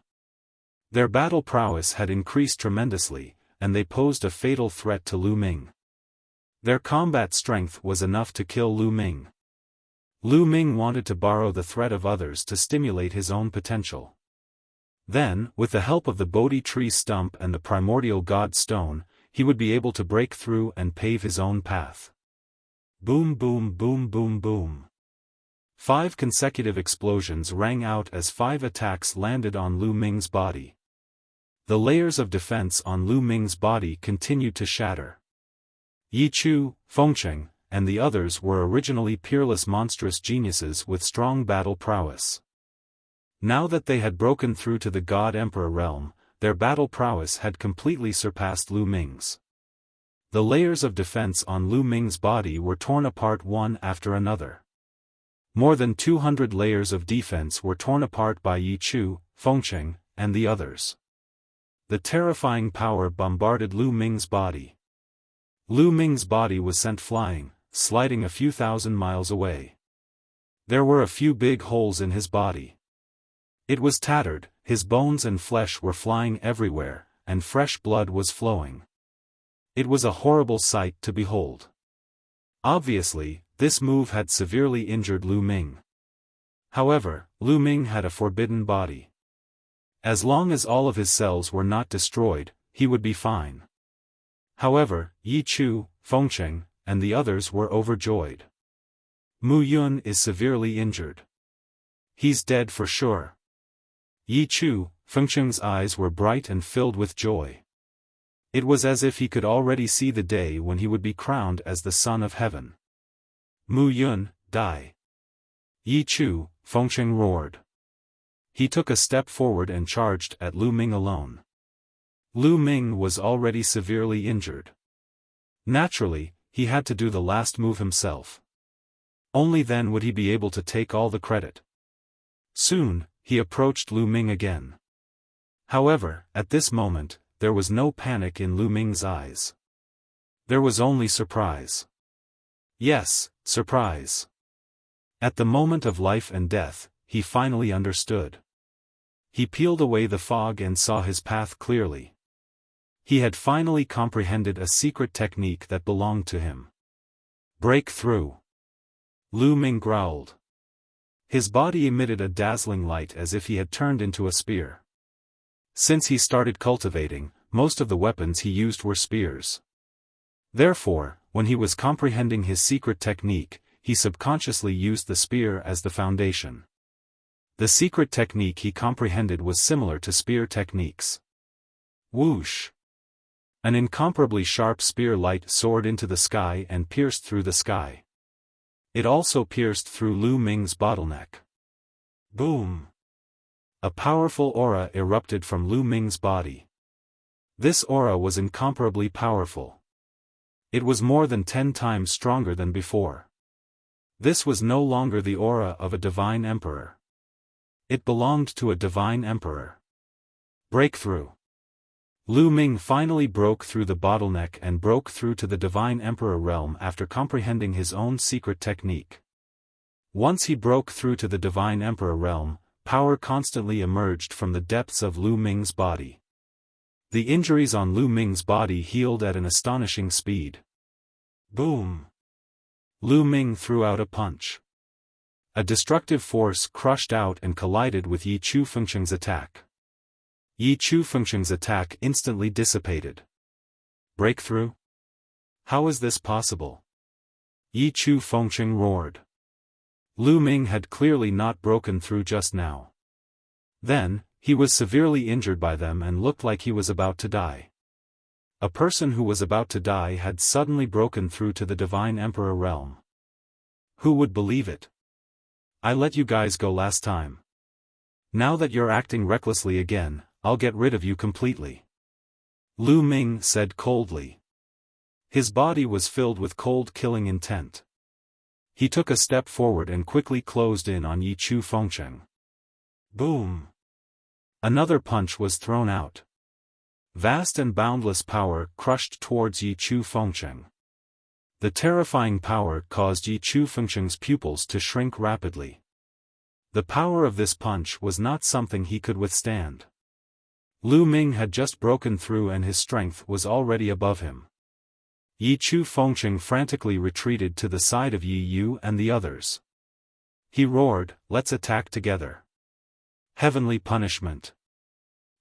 Their battle prowess had increased tremendously, and they posed a fatal threat to Lu Ming. Their combat strength was enough to kill Lu Ming. Lu Ming wanted to borrow the threat of others to stimulate his own potential. Then, with the help of the Bodhi tree stump and the primordial God stone, he would be able to break through and pave his own path. Boom boom boom boom boom. 5 consecutive explosions rang out as 5 attacks landed on Lu Ming's body. The layers of defense on Lu Ming's body continued to shatter. Yi Chu, Fengcheng, and the others were originally peerless monstrous geniuses with strong battle prowess. Now that they had broken through to the God Emperor realm, their battle prowess had completely surpassed Lu Ming's. The layers of defense on Lu Ming's body were torn apart one after another. More than 200 layers of defense were torn apart by Yi Chu, Fengcheng, and the others. The terrifying power bombarded Lu Ming's body. Lu Ming's body was sent flying, sliding a few thousand miles away. There were a few big holes in his body. It was tattered, his bones and flesh were flying everywhere, and fresh blood was flowing. It was a horrible sight to behold. Obviously, this move had severely injured Lu Ming. However, Lu Ming had a forbidden body. As long as all of his cells were not destroyed, he would be fine. However, Yi Chu, Fengcheng, and the others were overjoyed. Mu Yun is severely injured. He's dead for sure. Yi Chu, Fengcheng's eyes were bright and filled with joy. It was as if he could already see the day when he would be crowned as the Son of Heaven. Mu Yun, die. Yi Chu, Fengcheng roared. He took a step forward and charged at Lu Ming alone. Lu Ming was already severely injured. Naturally, he had to do the last move himself. Only then would he be able to take all the credit. Soon, he approached Lu Ming again. However, at this moment, there was no panic in Lu Ming's eyes. There was only surprise. Yes, surprise. At the moment of life and death, he finally understood. He peeled away the fog and saw his path clearly. He had finally comprehended a secret technique that belonged to him. Break through. Lu Ming growled. His body emitted a dazzling light as if he had turned into a spear. Since he started cultivating, most of the weapons he used were spears. Therefore, when he was comprehending his secret technique, he subconsciously used the spear as the foundation. The secret technique he comprehended was similar to spear techniques. Whoosh! An incomparably sharp spear light soared into the sky and pierced through the sky. It also pierced through Lu Ming's bottleneck. Boom! A powerful aura erupted from Lu Ming's body. This aura was incomparably powerful. It was more than 10 times stronger than before. This was no longer the aura of a divine emperor. It belonged to a divine emperor. Breakthrough. Lu Ming finally broke through the bottleneck and broke through to the divine emperor realm after comprehending his own secret technique. Once he broke through to the divine emperor realm, power constantly emerged from the depths of Lu Ming's body. The injuries on Lu Ming's body healed at an astonishing speed. Boom! Lu Ming threw out a punch. A destructive force crushed out and collided with Yi Chu Fengcheng's attack. Yi Chu Fengcheng's attack instantly dissipated. Breakthrough? How is this possible? Yi Chu Fengcheng roared. Lu Ming had clearly not broken through just now. Then, he was severely injured by them and looked like he was about to die. A person who was about to die had suddenly broken through to the divine emperor realm. Who would believe it? I let you guys go last time. Now that you're acting recklessly again, I'll get rid of you completely. Lu Ming said coldly. His body was filled with cold killing intent. He took a step forward and quickly closed in on Yi Chu Fengcheng. Boom! Another punch was thrown out. Vast and boundless power crushed towards Yi Chu Fengcheng. The terrifying power caused Yi Chu Fengcheng's pupils to shrink rapidly. The power of this punch was not something he could withstand. Lu Ming had just broken through and his strength was already above him. Yi Chu Fengcheng frantically retreated to the side of Yi Yu and the others. He roared, "Let's attack together. Heavenly punishment!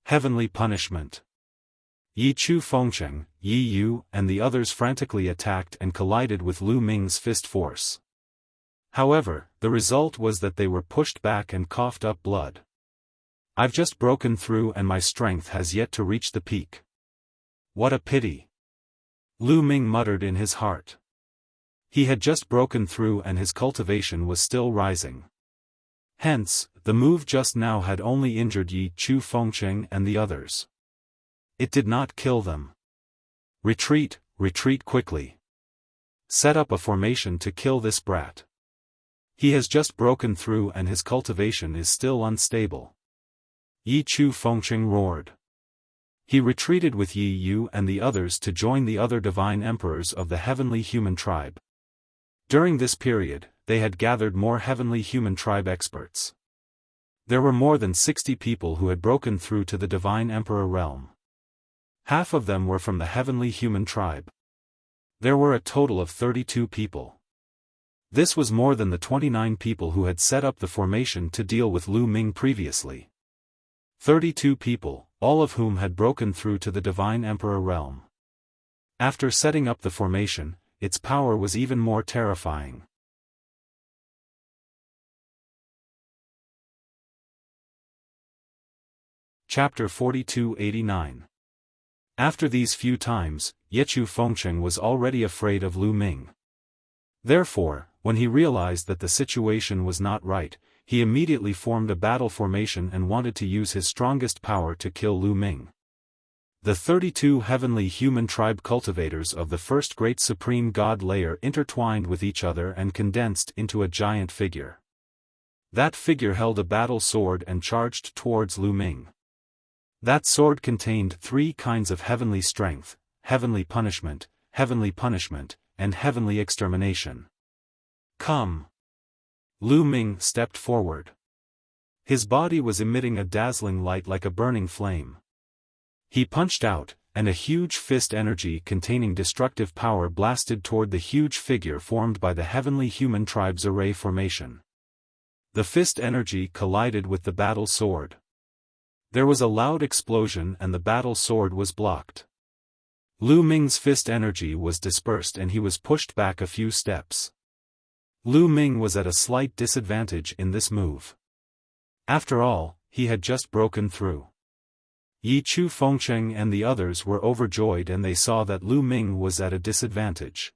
Heavenly punishment!" Yi Chu Fengcheng, Yi Yu, and the others frantically attacked and collided with Lu Ming's fist force. However, the result was that they were pushed back and coughed up blood. I've just broken through and my strength has yet to reach the peak. What a pity! Lu Ming muttered in his heart. He had just broken through and his cultivation was still rising. Hence, the move just now had only injured Yi Chu Fengcheng and the others. It did not kill them. Retreat, retreat quickly. Set up a formation to kill this brat. He has just broken through and his cultivation is still unstable. Yi Chu Fengcheng roared. He retreated with Yi Yu and the others to join the other divine emperors of the heavenly human tribe. During this period, they had gathered more heavenly human tribe experts. There were more than 60 people who had broken through to the divine emperor realm. Half of them were from the heavenly human tribe. There were a total of 32 people. This was more than the 29 people who had set up the formation to deal with Lu Ming previously. 32 people, all of whom had broken through to the divine emperor realm. After setting up the formation, its power was even more terrifying. Chapter 4289. After these few times, Yi Chu Fengcheng was already afraid of Lu Ming. Therefore, when he realized that the situation was not right, he immediately formed a battle formation and wanted to use his strongest power to kill Lu Ming. The 32 heavenly human tribe cultivators of the first great supreme god layer intertwined with each other and condensed into a giant figure. That figure held a battle sword and charged towards Lu Ming. That sword contained 3 kinds of heavenly strength, heavenly punishment, and heavenly extermination. Come! Lu Ming stepped forward. His body was emitting a dazzling light like a burning flame. He punched out, and a huge fist energy containing destructive power blasted toward the huge figure formed by the heavenly human tribe's array formation. The fist energy collided with the battle sword. There was a loud explosion and the battle sword was blocked. Lu Ming's fist energy was dispersed and he was pushed back a few steps. Lu Ming was at a slight disadvantage in this move. After all, he had just broken through. Yi Chu Fengcheng and the others were overjoyed and they saw that Lu Ming was at a disadvantage.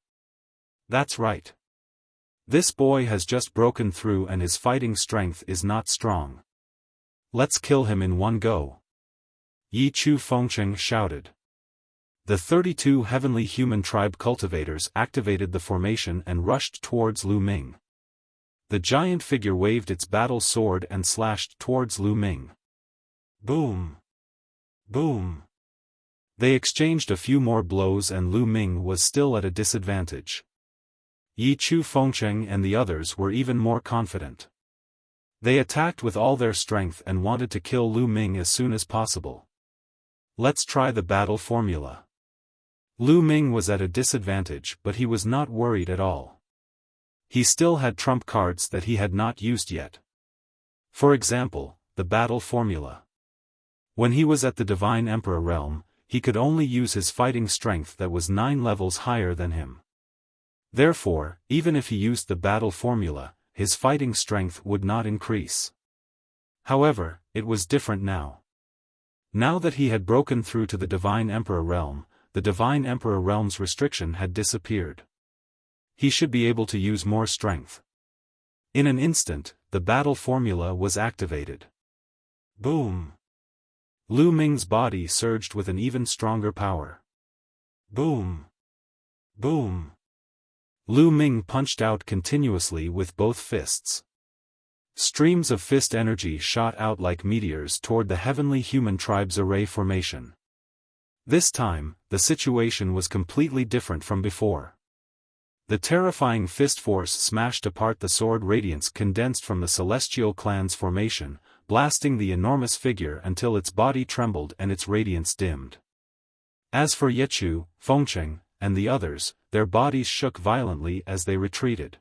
That's right. This boy has just broken through and his fighting strength is not strong. Let's kill him in one go. Yi Chu Fengcheng shouted. The 32 heavenly human tribe cultivators activated the formation and rushed towards Lu Ming. The giant figure waved its battle sword and slashed towards Lu Ming. Boom! Boom! They exchanged a few more blows and Lu Ming was still at a disadvantage. Yi Chu Fengcheng and the others were even more confident. They attacked with all their strength and wanted to kill Lu Ming as soon as possible. Let's try the battle formula. Lu Ming was at a disadvantage but he was not worried at all. He still had trump cards that he had not used yet. For example, the battle formula. When he was at the Divine Emperor realm, he could only use his fighting strength that was 9 levels higher than him. Therefore, even if he used the battle formula, his fighting strength would not increase. However, it was different now. Now that he had broken through to the Divine Emperor realm, the Divine Emperor realm's restriction had disappeared. He should be able to use more strength. In an instant, the battle formula was activated. Boom! Lu Ming's body surged with an even stronger power. Boom! Boom! Lu Ming punched out continuously with both fists. Streams of fist energy shot out like meteors toward the heavenly human tribe's array formation. This time, the situation was completely different from before. The terrifying fist force smashed apart the sword radiance condensed from the celestial clan's formation, blasting the enormous figure until its body trembled and its radiance dimmed. As for Yechu, Fengcheng, and the others, their bodies shook violently as they retreated.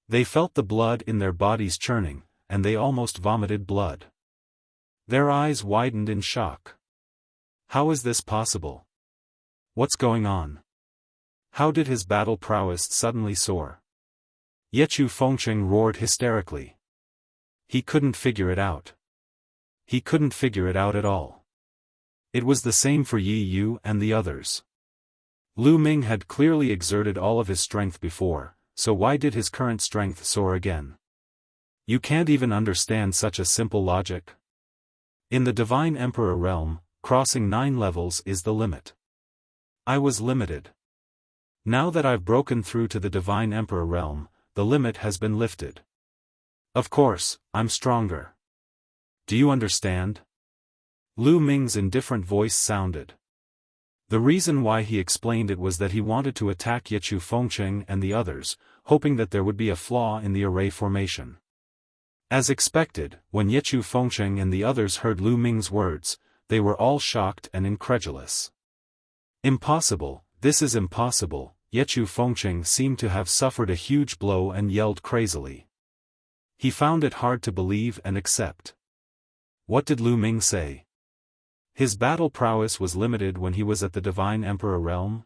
They felt the blood in their bodies churning, and they almost vomited blood. Their eyes widened in shock. How is this possible? What's going on? How did his battle prowess suddenly soar? Yechu Fengcheng roared hysterically. He couldn't figure it out. He couldn't figure it out at all. It was the same for Yi Yu and the others. Lu Ming had clearly exerted all of his strength before, so why did his current strength soar again? You can't even understand such a simple logic. In the Divine Emperor realm, crossing 9 levels is the limit. I was limited. Now that I've broken through to the Divine Emperor realm, the limit has been lifted. Of course, I'm stronger. Do you understand? Lu Ming's indifferent voice sounded. The reason why he explained it was that he wanted to attack Yechu Fengcheng and the others, hoping that there would be a flaw in the array formation. As expected, when Yechu Fengcheng and the others heard Lu Ming's words, they were all shocked and incredulous. Impossible, this is impossible. Yechu Fengcheng seemed to have suffered a huge blow and yelled crazily. He found it hard to believe and accept. What did Lu Ming say? His battle prowess was limited when he was at the Divine Emperor realm?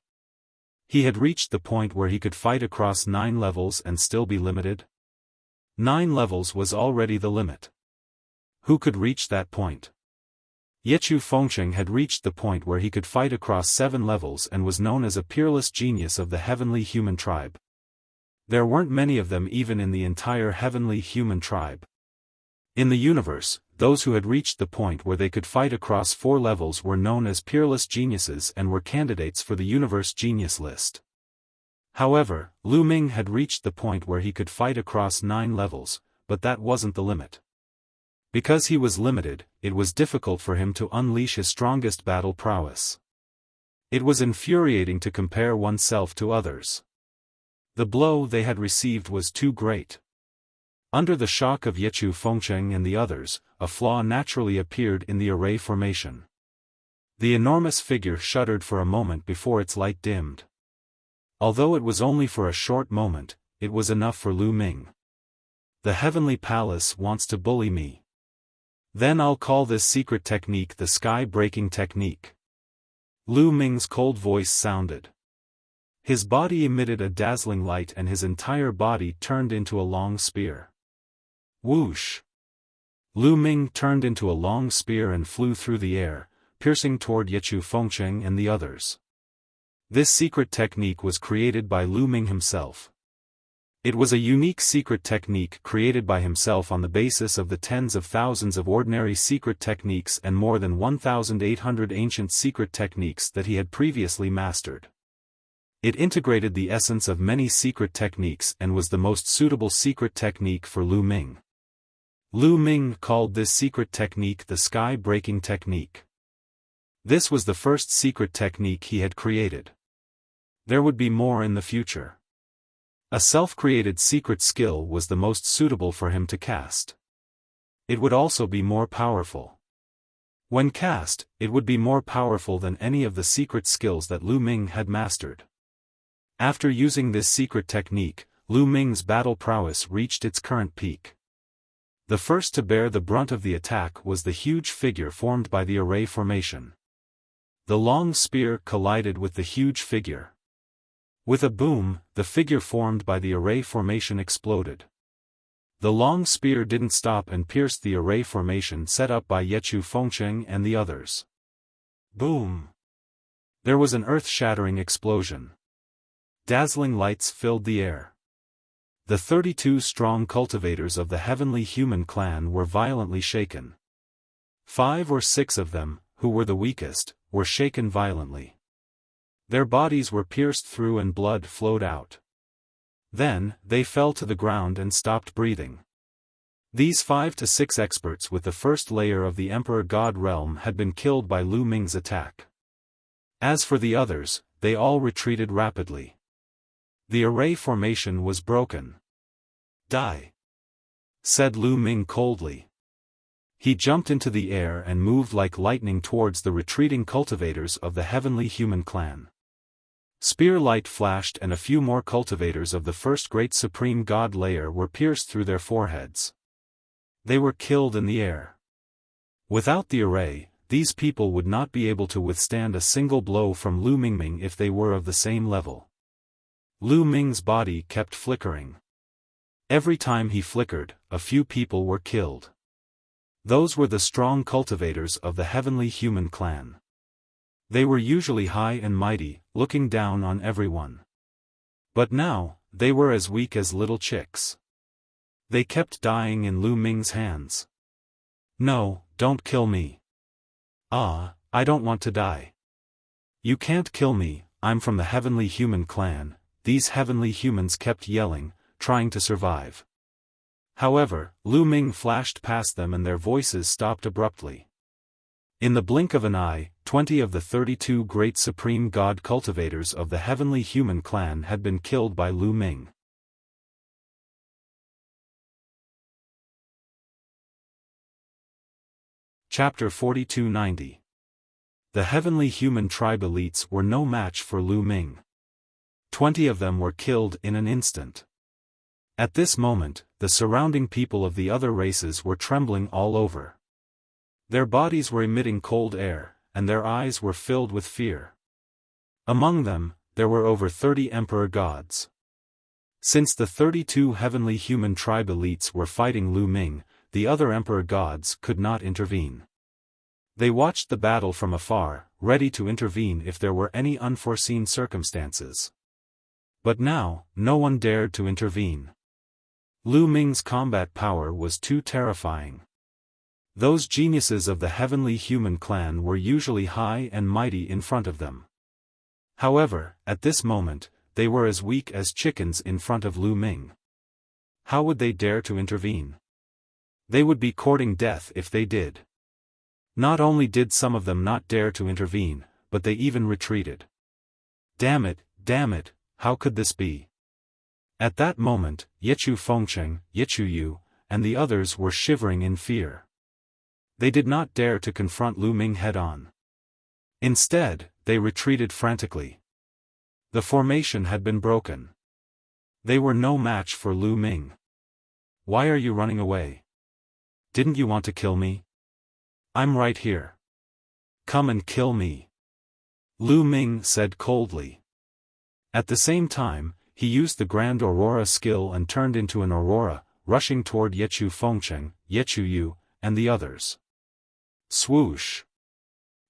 He had reached the point where he could fight across 9 levels and still be limited? 9 levels was already the limit. Who could reach that point? Yechu Fengcheng had reached the point where he could fight across 7 levels and was known as a peerless genius of the heavenly human tribe. There weren't many of them even in the entire heavenly human tribe. In the universe, those who had reached the point where they could fight across 4 levels were known as peerless geniuses and were candidates for the universe genius list. However, Lu Ming had reached the point where he could fight across 9 levels, but that wasn't the limit. Because he was limited, it was difficult for him to unleash his strongest battle prowess. It was infuriating to compare oneself to others. The blow they had received was too great. Under the shock of Yechu Fengcheng and the others, a flaw naturally appeared in the array formation. The enormous figure shuddered for a moment before its light dimmed. Although it was only for a short moment, it was enough for Lu Ming. The Heavenly Palace wants to bully me. Then I'll call this secret technique the sky-breaking technique. Lu Ming's cold voice sounded. His body emitted a dazzling light and his entire body turned into a long spear. Whoosh! Lu Ming turned into a long spear and flew through the air, piercing toward Yechu Fengcheng and the others. This secret technique was created by Lu Ming himself. It was a unique secret technique created by himself on the basis of the tens of thousands of ordinary secret techniques and more than 1,800 ancient secret techniques that he had previously mastered. It integrated the essence of many secret techniques and was the most suitable secret technique for Lu Ming. Lu Ming called this secret technique the sky-breaking technique. This was the first secret technique he had created. There would be more in the future. A self-created secret skill was the most suitable for him to cast. It would also be more powerful. When cast, it would be more powerful than any of the secret skills that Lu Ming had mastered. After using this secret technique, Lu Ming's battle prowess reached its current peak. The first to bear the brunt of the attack was the huge figure formed by the array formation. The long spear collided with the huge figure. With a boom, the figure formed by the array formation exploded. The long spear didn't stop and pierced the array formation set up by Yechu Fengcheng and the others. Boom! There was an earth-shattering explosion. Dazzling lights filled the air. The 32 strong cultivators of the heavenly human clan were violently shaken. 5 or 6 of them, who were the weakest, were shaken violently. Their bodies were pierced through and blood flowed out. Then, they fell to the ground and stopped breathing. These 5 to 6 experts with the first layer of the Emperor God realm had been killed by Lu Ming's attack. As for the others, they all retreated rapidly. The array formation was broken. Die, said Lu Ming coldly. He jumped into the air and moved like lightning towards the retreating cultivators of the heavenly human clan. Spear light flashed and a few more cultivators of the first great supreme god layer were pierced through their foreheads. They were killed in the air. Without the array, these people would not be able to withstand a single blow from Lu Mingming if they were of the same level. Lu Ming's body kept flickering. Every time he flickered, a few people were killed. Those were the strong cultivators of the heavenly human clan. They were usually high and mighty, looking down on everyone. But now, they were as weak as little chicks. They kept dying in Lu Ming's hands. No, don't kill me. Ah, I don't want to die. You can't kill me, I'm from the heavenly human clan, these heavenly humans kept yelling, trying to survive. However, Lu Ming flashed past them and their voices stopped abruptly. In the blink of an eye, 20 of the 32 great supreme god cultivators of the heavenly human clan had been killed by Lu Ming. Chapter 4290. The heavenly human tribe elites were no match for Lu Ming. 20 of them were killed in an instant. At this moment, the surrounding people of the other races were trembling all over. Their bodies were emitting cold air, and their eyes were filled with fear. Among them, there were over 30 emperor gods. Since the 32 heavenly human tribe elites were fighting Lu Ming, the other emperor gods could not intervene. They watched the battle from afar, ready to intervene if there were any unforeseen circumstances. But now, no one dared to intervene. Lu Ming's combat power was too terrifying. Those geniuses of the heavenly human clan were usually high and mighty in front of them. However, at this moment, they were as weak as chickens in front of Lu Ming. How would they dare to intervene? They would be courting death if they did. Not only did some of them not dare to intervene, but they even retreated. Damn it, how could this be? At that moment, Yechu Fengcheng, Yechu Yu, and the others were shivering in fear. They did not dare to confront Lu Ming head-on. Instead, they retreated frantically. The formation had been broken. They were no match for Lu Ming. Why are you running away? Didn't you want to kill me? I'm right here. Come and kill me. Lu Ming said coldly. At the same time, he used the Grand Aurora skill and turned into an aurora, rushing toward Yechu Fengcheng, Yechu Yu, and the others. Swoosh!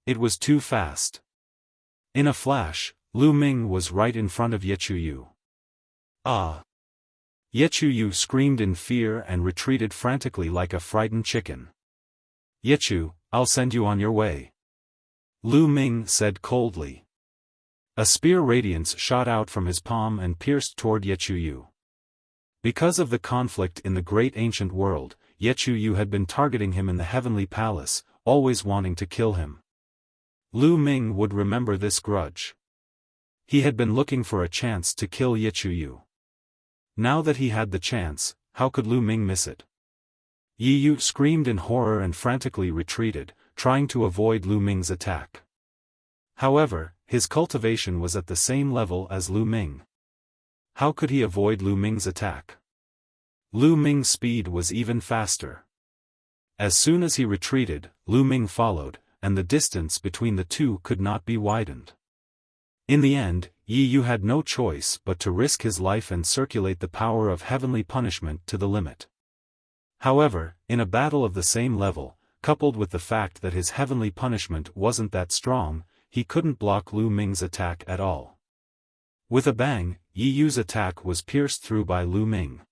It was too fast. In a flash, Lu Ming was right in front of Yechu Yu. Ah! Yechu Yu screamed in fear and retreated frantically like a frightened chicken. Yechu, I'll send you on your way. Lu Ming said coldly. A spear radiance shot out from his palm and pierced toward Yechu Yu. Because of the conflict in the great ancient world, Yechu Yu had been targeting him in the heavenly palace, always wanting to kill him. Lu Ming would remember this grudge. He had been looking for a chance to kill Yechu Yu. Now that he had the chance, how could Lu Ming miss it? Yi Yu screamed in horror and frantically retreated, trying to avoid Lu Ming's attack. However, his cultivation was at the same level as Lu Ming. How could he avoid Lu Ming's attack? Lu Ming's speed was even faster. As soon as he retreated, Lu Ming followed, and the distance between the two could not be widened. In the end, Yi Yu had no choice but to risk his life and circulate the power of heavenly punishment to the limit. However, in a battle of the same level, coupled with the fact that his heavenly punishment wasn't that strong, he couldn't block Lu Ming's attack at all. With a bang, Yi Yu's attack was pierced through by Lu Ming.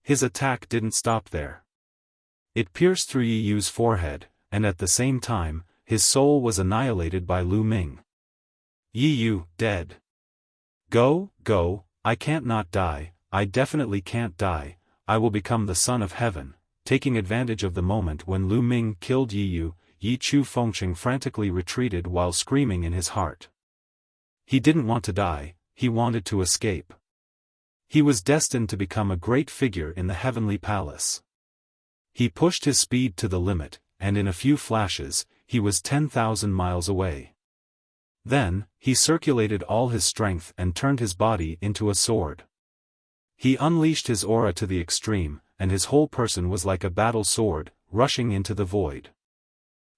His attack didn't stop there. It pierced through Yi Yu's forehead, and at the same time, his soul was annihilated by Lu Ming. Yi Yu, dead. Go, go, I can't not die, I definitely can't die, I will become the son of heaven. Taking advantage of the moment when Lu Ming killed Yi Yu, Yi Chu Fengqing frantically retreated while screaming in his heart. He didn't want to die, he wanted to escape. He was destined to become a great figure in the heavenly palace. He pushed his speed to the limit, and in a few flashes, he was 10,000 miles away. Then, he circulated all his strength and turned his body into a sword. He unleashed his aura to the extreme, and his whole person was like a battle sword, rushing into the void.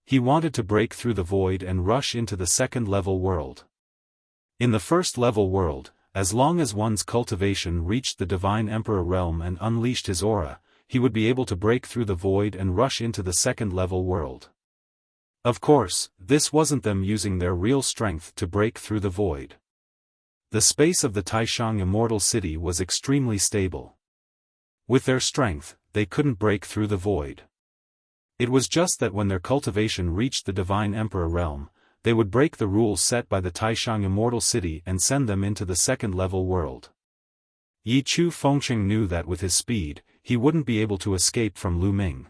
He wanted to break through the void and rush into the second-level world. In the first-level world, as long as one's cultivation reached the Divine Emperor realm and unleashed his aura, he would be able to break through the void and rush into the second-level world. Of course, this wasn't them using their real strength to break through the void. The space of the Taishang Immortal City was extremely stable. With their strength, they couldn't break through the void. It was just that when their cultivation reached the Divine Emperor realm, they would break the rules set by the Taishang Immortal City and send them into the second-level world. Yi Chu Fengqing knew that with his speed, he wouldn't be able to escape from Lu Ming.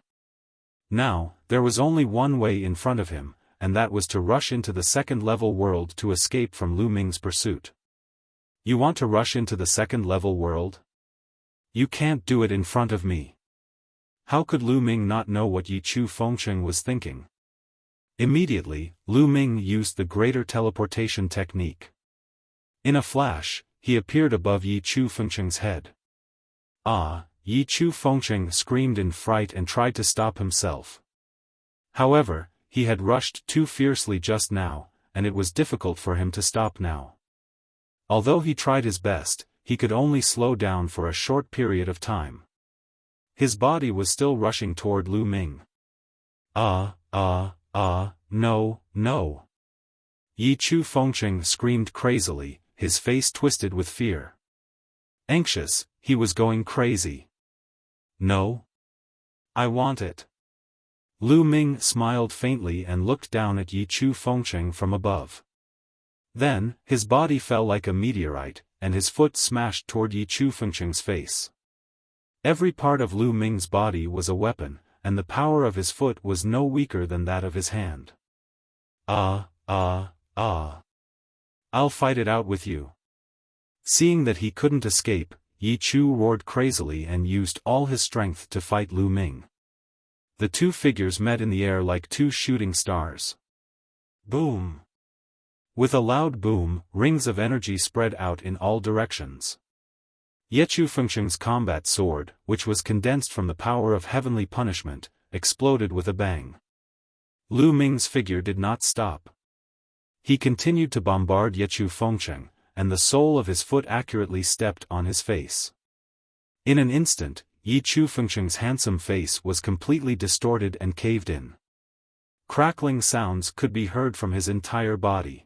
Now, there was only one way in front of him, and that was to rush into the second-level world to escape from Lu Ming's pursuit. You want to rush into the second-level world? You can't do it in front of me. How could Lu Ming not know what Yi Chu Fengqing was thinking? Immediately, Lu Ming used the greater teleportation technique. In a flash, he appeared above Yi Chu Fengqing's head. Ah! Yi Chu Fengqing screamed in fright and tried to stop himself. However, he had rushed too fiercely just now, and it was difficult for him to stop now. Although he tried his best, he could only slow down for a short period of time. His body was still rushing toward Lu Ming. No, no. Yi Chu Fengqing screamed crazily, his face twisted with fear. Anxious, he was going crazy. No. I want it. Lu Ming smiled faintly and looked down at Yi Chu Fengqing from above. Then, his body fell like a meteorite, and his foot smashed toward Yi Chu Fengqing's face. Every part of Lu Ming's body was a weapon, and the power of his foot was no weaker than that of his hand. I'll fight it out with you. Seeing that he couldn't escape, Yi Chu roared crazily and used all his strength to fight Lu Ming. The two figures met in the air like two shooting stars. Boom! With a loud boom, rings of energy spread out in all directions. Yi Chu Fengqing's combat sword, which was condensed from the power of heavenly punishment, exploded with a bang. Lu Ming's figure did not stop. He continued to bombard Yi Chu Fengqing, and the sole of his foot accurately stepped on his face. In an instant, Yi Chu Fengqing's handsome face was completely distorted and caved in. Crackling sounds could be heard from his entire body.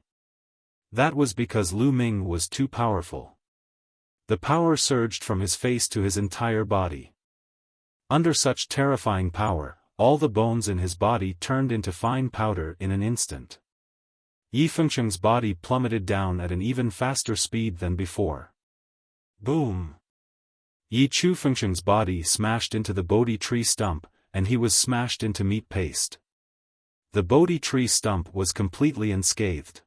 That was because Lu Ming was too powerful. The power surged from his face to his entire body. Under such terrifying power, all the bones in his body turned into fine powder in an instant. Yi Fengqing's body plummeted down at an even faster speed than before. Boom! Yi Chu Fengqing's body smashed into the Bodhi tree stump, and he was smashed into meat paste. The Bodhi tree stump was completely unscathed.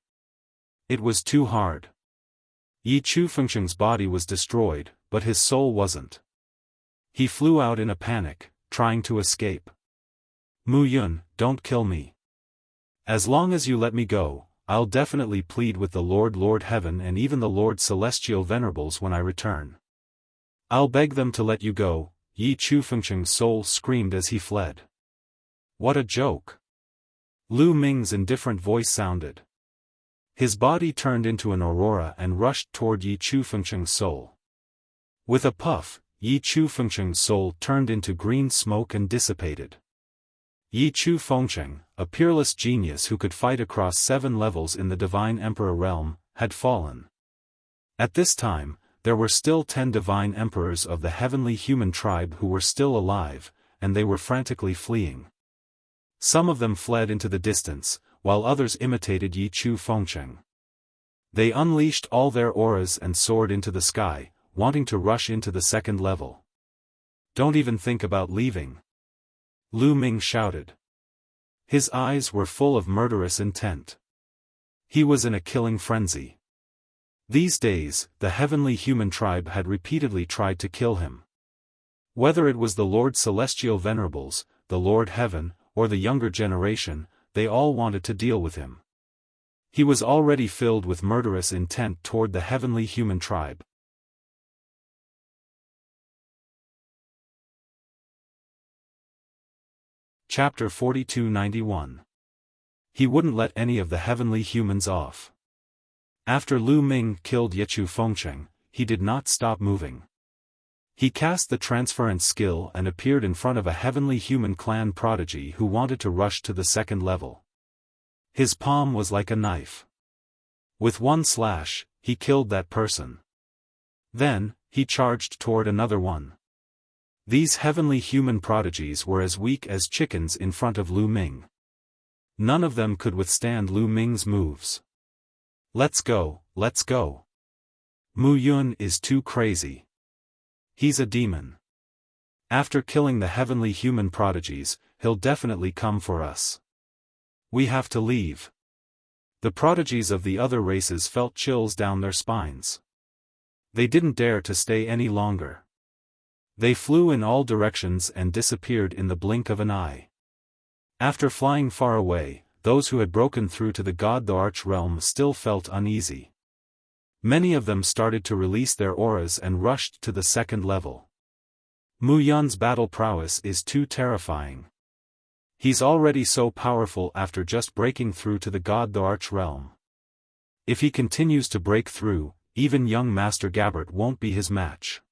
It was too hard. Yi Chu Fengqing's body was destroyed, but his soul wasn't. He flew out in a panic, trying to escape. Mu Yun, don't kill me. As long as you let me go, I'll definitely plead with the Lord Heaven and even the Lord Celestial Venerables when I return. I'll beg them to let you go, Yi Chu Fengqing's soul screamed as he fled. What a joke! Lu Ming's indifferent voice sounded. His body turned into an aurora and rushed toward Yi Chu Fengqing's soul. With a puff, Yi Chu Fengqing's soul turned into green smoke and dissipated. Yi Chu Fengqing, a peerless genius who could fight across 7 levels in the Divine Emperor realm, had fallen. At this time, there were still 10 Divine Emperors of the heavenly human tribe who were still alive, and they were frantically fleeing. Some of them fled into the distance, while others imitated Yi Chu Fengcheng. They unleashed all their auras and soared into the sky, wanting to rush into the second level. "Don't even think about leaving," Lu Ming shouted. His eyes were full of murderous intent. He was in a killing frenzy. These days, the heavenly human tribe had repeatedly tried to kill him. Whether it was the Lord Celestial Venerables, the Lord Heaven, or the younger generation, they all wanted to deal with him. He was already filled with murderous intent toward the heavenly human tribe. Chapter 4291. He wouldn't let any of the heavenly humans off. After Lu Ming killed Yichu Fengcheng, he did not stop moving. He cast the transference skill and appeared in front of a heavenly human clan prodigy who wanted to rush to the second level. His palm was like a knife. With one slash, he killed that person. Then, he charged toward another one. These heavenly human prodigies were as weak as chickens in front of Lu Ming. None of them could withstand Lu Ming's moves. "Let's go, let's go. Mu Yun is too crazy. He's a demon. After killing the heavenly human prodigies, he'll definitely come for us. We have to leave." The prodigies of the other races felt chills down their spines. They didn't dare to stay any longer. They flew in all directions and disappeared in the blink of an eye. After flying far away, those who had broken through to the God the Arch realm still felt uneasy. Many of them started to release their auras and rushed to the second level. Mu Yun's battle prowess is too terrifying. He's already so powerful after just breaking through to the God the Arch realm. If he continues to break through, even young Master Gabbert won't be his match.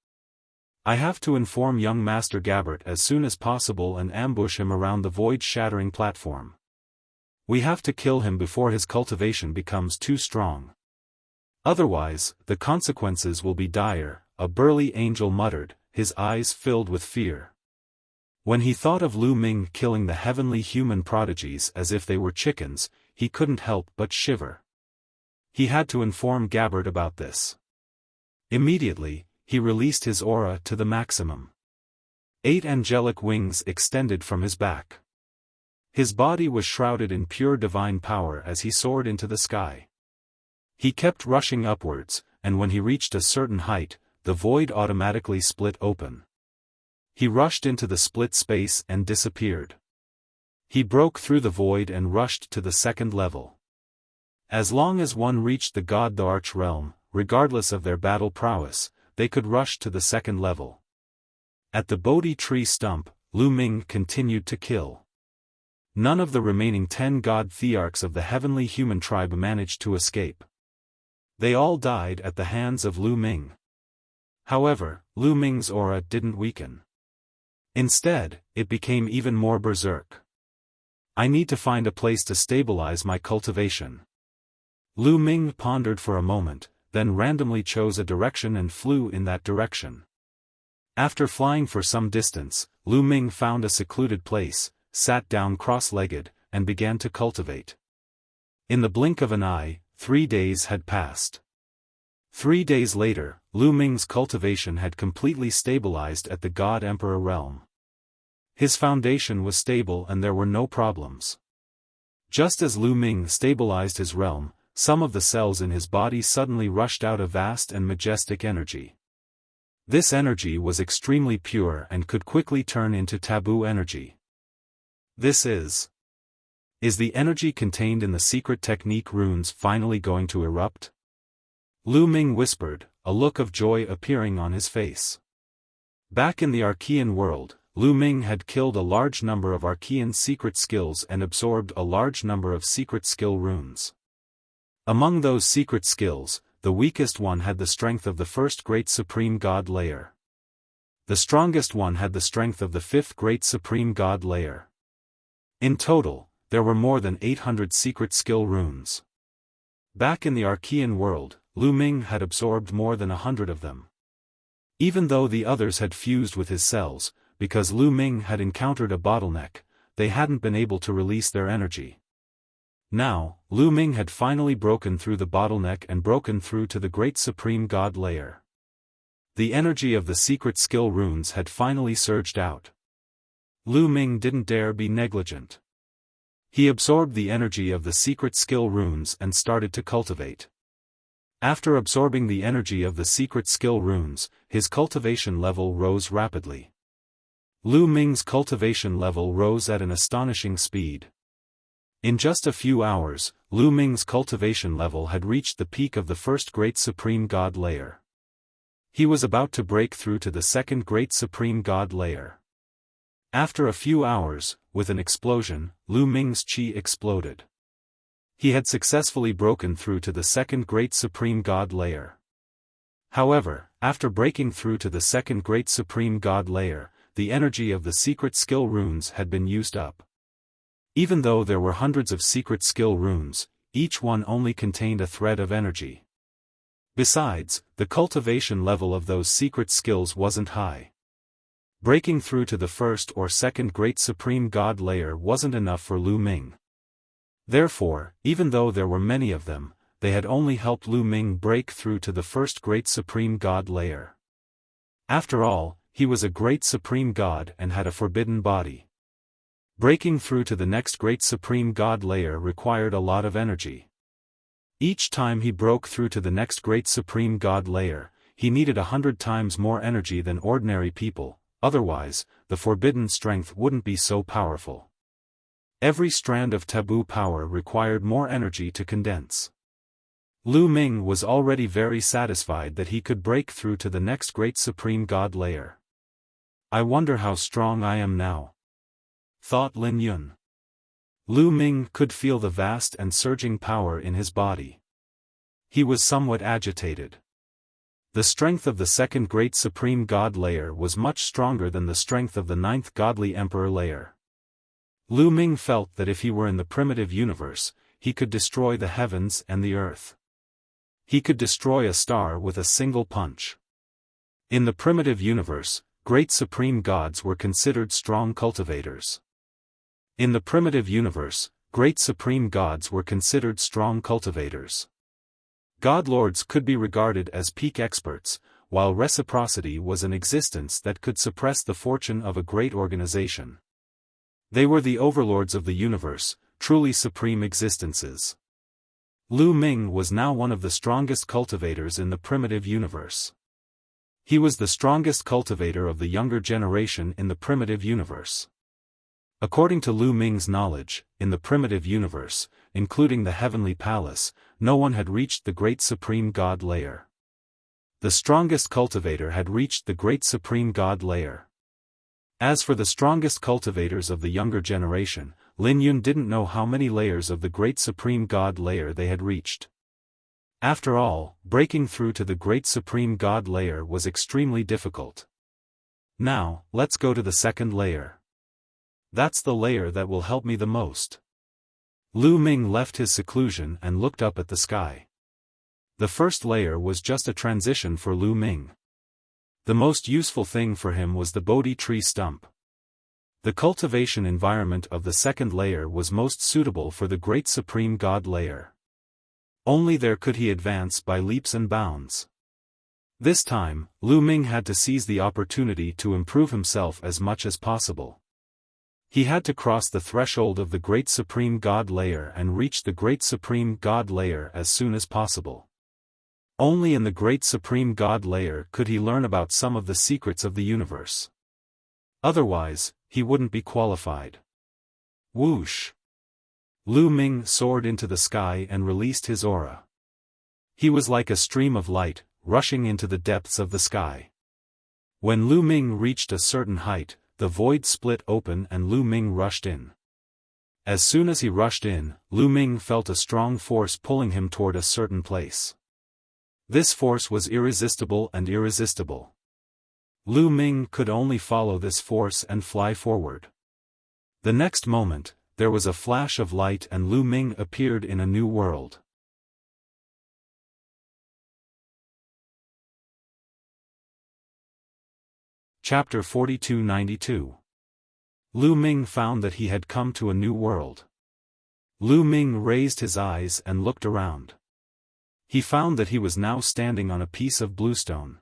I have to inform young Master Gabbert as soon as possible and ambush him around the void-shattering platform. We have to kill him before his cultivation becomes too strong. Otherwise, the consequences will be dire, a burly angel muttered, his eyes filled with fear. When he thought of Lu Ming killing the heavenly human prodigies as if they were chickens, he couldn't help but shiver. He had to inform Gabbert about this. Immediately, he released his aura to the maximum. 8 angelic wings extended from his back. His body was shrouded in pure divine power as he soared into the sky. He kept rushing upwards, and when he reached a certain height, the void automatically split open. He rushed into the split space and disappeared. He broke through the void and rushed to the second level. As long as one reached the God the Arch realm, regardless of their battle prowess, they could rush to the second level. At the Bodhi tree stump, Lu Ming continued to kill. None of the remaining 10 god thearchs of the heavenly human tribe managed to escape. They all died at the hands of Lu Ming. However, Lu Ming's aura didn't weaken. Instead, it became even more berserk. I need to find a place to stabilize my cultivation. Lu Ming pondered for a moment, then randomly chose a direction and flew in that direction. After flying for some distance, Lu Ming found a secluded place, sat down cross-legged, and began to cultivate. In the blink of an eye, 3 days had passed. 3 days later, Lu Ming's cultivation had completely stabilized at the God Emperor realm. His foundation was stable and there were no problems. Just as Lu Ming stabilized his realm, some of the cells in his body suddenly rushed out a vast and majestic energy. This energy was extremely pure and could quickly turn into taboo energy. This is the energy contained in the secret technique runes finally going to erupt? Lu Ming whispered, a look of joy appearing on his face. Back in the Archean world, Lu Ming had killed a large number of Archean secret skills and absorbed a large number of secret skill runes. Among those secret skills, the weakest one had the strength of the first great supreme god layer. The strongest one had the strength of the fifth great supreme god layer. In total, there were more than 800 secret skill runes. Back in the Archean world, Lu Ming had absorbed more than 100 of them. Even though the others had fused with his cells, because Lu Ming had encountered a bottleneck, they hadn't been able to release their energy. Now, Lu Ming had finally broken through the bottleneck and broken through to the Great Supreme God layer. The energy of the secret skill runes had finally surged out. Lu Ming didn't dare be negligent. He absorbed the energy of the secret skill runes and started to cultivate. After absorbing the energy of the secret skill runes, his cultivation level rose rapidly. Lu Ming's cultivation level rose at an astonishing speed. In just a few hours, Lu Ming's cultivation level had reached the peak of the first Great Supreme God layer. He was about to break through to the second Great Supreme God layer. After a few hours, with an explosion, Lu Ming's qi exploded. He had successfully broken through to the second Great Supreme God layer. However, after breaking through to the second Great Supreme God layer, the energy of the secret skill runes had been used up. Even though there were hundreds of secret skill runes, each one only contained a thread of energy. Besides, the cultivation level of those secret skills wasn't high. Breaking through to the first or second Great Supreme God layer wasn't enough for Lu Ming. Therefore, even though there were many of them, they had only helped Lu Ming break through to the first Great Supreme God layer. After all, he was a Great Supreme God and had a forbidden body. Breaking through to the next Great Supreme God layer required a lot of energy. Each time he broke through to the next Great Supreme God layer, he needed 100 times more energy than ordinary people, otherwise, the forbidden strength wouldn't be so powerful. Every strand of taboo power required more energy to condense. Lu Ming was already very satisfied that he could break through to the next Great Supreme God layer. I wonder how strong I am now, thought Lin Yun. Lu Ming could feel the vast and surging power in his body. He was somewhat agitated. The strength of the second Great Supreme God layer was much stronger than the strength of the ninth Godly Emperor layer. Lu Ming felt that if he were in the primitive universe, he could destroy the heavens and the earth. He could destroy a star with a single punch. In the primitive universe, great supreme gods were considered strong cultivators. In the primitive universe, great supreme gods were considered strong cultivators. Godlords could be regarded as peak experts, while reciprocity was an existence that could suppress the fortune of a great organization. They were the overlords of the universe, truly supreme existences. Lu Ming was now one of the strongest cultivators in the primitive universe. He was the strongest cultivator of the younger generation in the primitive universe. According to Lu Ming's knowledge, in the primitive universe, including the Heavenly Palace, no one had reached the Great Supreme God layer. The strongest cultivator had reached the Great Supreme God layer. As for the strongest cultivators of the younger generation, Lin Yun didn't know how many layers of the Great Supreme God layer they had reached. After all, breaking through to the Great Supreme God layer was extremely difficult. Now, let's go to the second layer. That's the layer that will help me the most. Lu Ming left his seclusion and looked up at the sky. The first layer was just a transition for Lu Ming. The most useful thing for him was the Bodhi tree stump. The cultivation environment of the second layer was most suitable for the Great Supreme God layer. Only there could he advance by leaps and bounds. This time, Lu Ming had to seize the opportunity to improve himself as much as possible. He had to cross the threshold of the Great Supreme God layer and reach the Great Supreme God layer as soon as possible. Only in the Great Supreme God layer could he learn about some of the secrets of the universe. Otherwise, he wouldn't be qualified. Whoosh! Lu Ming soared into the sky and released his aura. He was like a stream of light, rushing into the depths of the sky. When Lu Ming reached a certain height, the void split open and Lu Ming rushed in. As soon as he rushed in, Lu Ming felt a strong force pulling him toward a certain place. This force was irresistible and irresistible. Lu Ming could only follow this force and fly forward. The next moment, there was a flash of light and Lu Ming appeared in a new world. Chapter 4292. Lu Ming found that he had come to a new world. Lu Ming raised his eyes and looked around. He found that he was now standing on a piece of bluestone.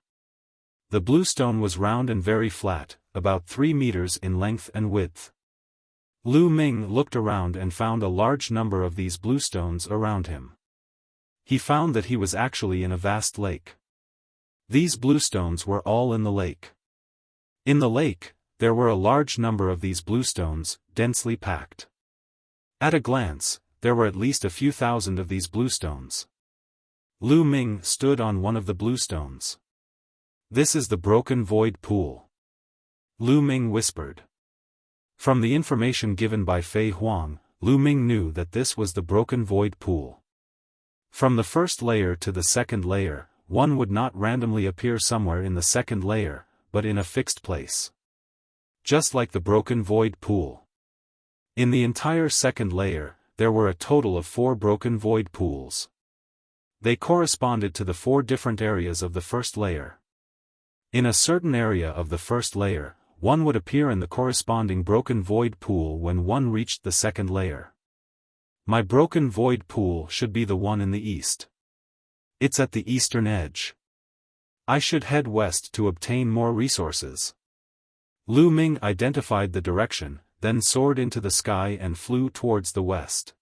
The bluestone was round and very flat, about 3 meters in length and width. Lu Ming looked around and found a large number of these bluestones around him. He found that he was actually in a vast lake. These bluestones were all in the lake. In the lake, there were a large number of these bluestones, densely packed. At a glance, there were at least a few thousand of these bluestones. Lu Ming stood on one of the bluestones. "This is the broken void pool," Lu Ming whispered. From the information given by Fei Huang, Lu Ming knew that this was the broken void pool. From the first layer to the second layer, one would not randomly appear somewhere in the second layer, but in a fixed place. Just like the broken void pool. In the entire second layer, there were a total of 4 broken void pools. They corresponded to the 4 different areas of the first layer. In a certain area of the first layer, one would appear in the corresponding broken void pool when one reached the second layer. My broken void pool should be the one in the east. It's at the eastern edge. I should head west to obtain more resources. Lu Ming identified the direction, then soared into the sky and flew towards the west.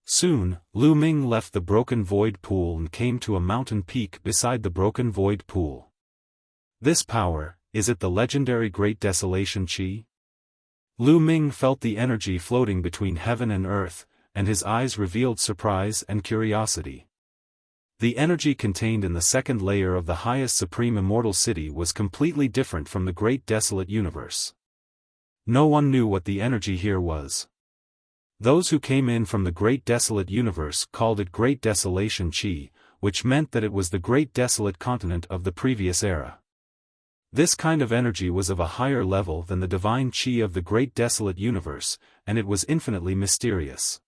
Soon, Lu Ming left the broken void pool and came to a mountain peak beside the broken void pool. This power, is it the legendary Great Desolation Qi? Lu Ming felt the energy floating between heaven and earth, and his eyes revealed surprise and curiosity. The energy contained in the second layer of the highest supreme immortal city was completely different from the great desolate universe. No one knew what the energy here was. Those who came in from the great desolate universe called it Great Desolation Qi, which meant that it was the great desolate continent of the previous era. This kind of energy was of a higher level than the divine Qi of the great desolate universe, and it was infinitely mysterious.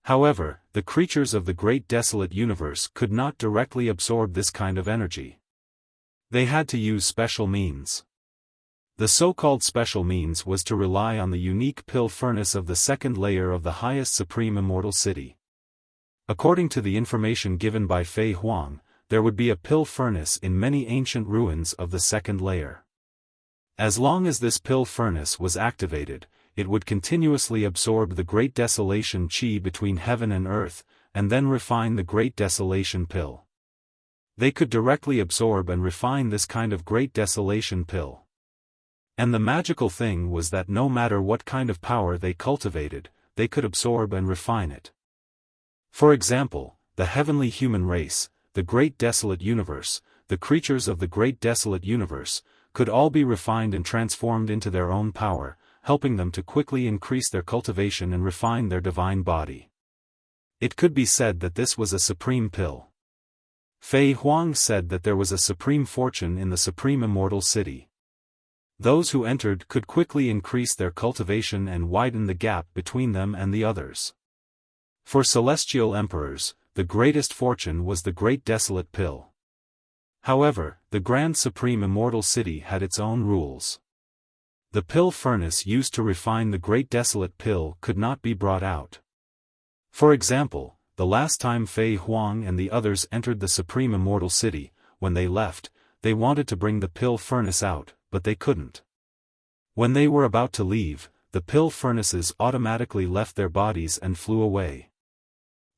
However, the creatures of the great desolate universe could not directly absorb this kind of energy. They had to use special means. The so-called special means was to rely on the unique pill furnace of the second layer of the highest supreme immortal city. According to the information given by Fei Huang, there would be a pill furnace in many ancient ruins of the second layer. As long as this pill furnace was activated, it would continuously absorb the Great Desolation Qi between heaven and earth, and then refine the Great Desolation pill. They could directly absorb and refine this kind of Great Desolation pill. And the magical thing was that no matter what kind of power they cultivated, they could absorb and refine it. For example, the heavenly human race, the Great Desolate Universe, the creatures of the Great Desolate Universe, could all be refined and transformed into their own power, helping them to quickly increase their cultivation and refine their divine body. It could be said that this was a supreme pill. Fei Huang said that there was a supreme fortune in the supreme immortal city. Those who entered could quickly increase their cultivation and widen the gap between them and the others. For celestial emperors, the greatest fortune was the Great Desolate Pill. However, the Grand Supreme Immortal City had its own rules. The pill furnace used to refine the Great Desolate Pill could not be brought out. For example, the last time Fei Huang and the others entered the Supreme Immortal City, when they left, they wanted to bring the pill furnace out, but they couldn't. When they were about to leave, the pill furnaces automatically left their bodies and flew away.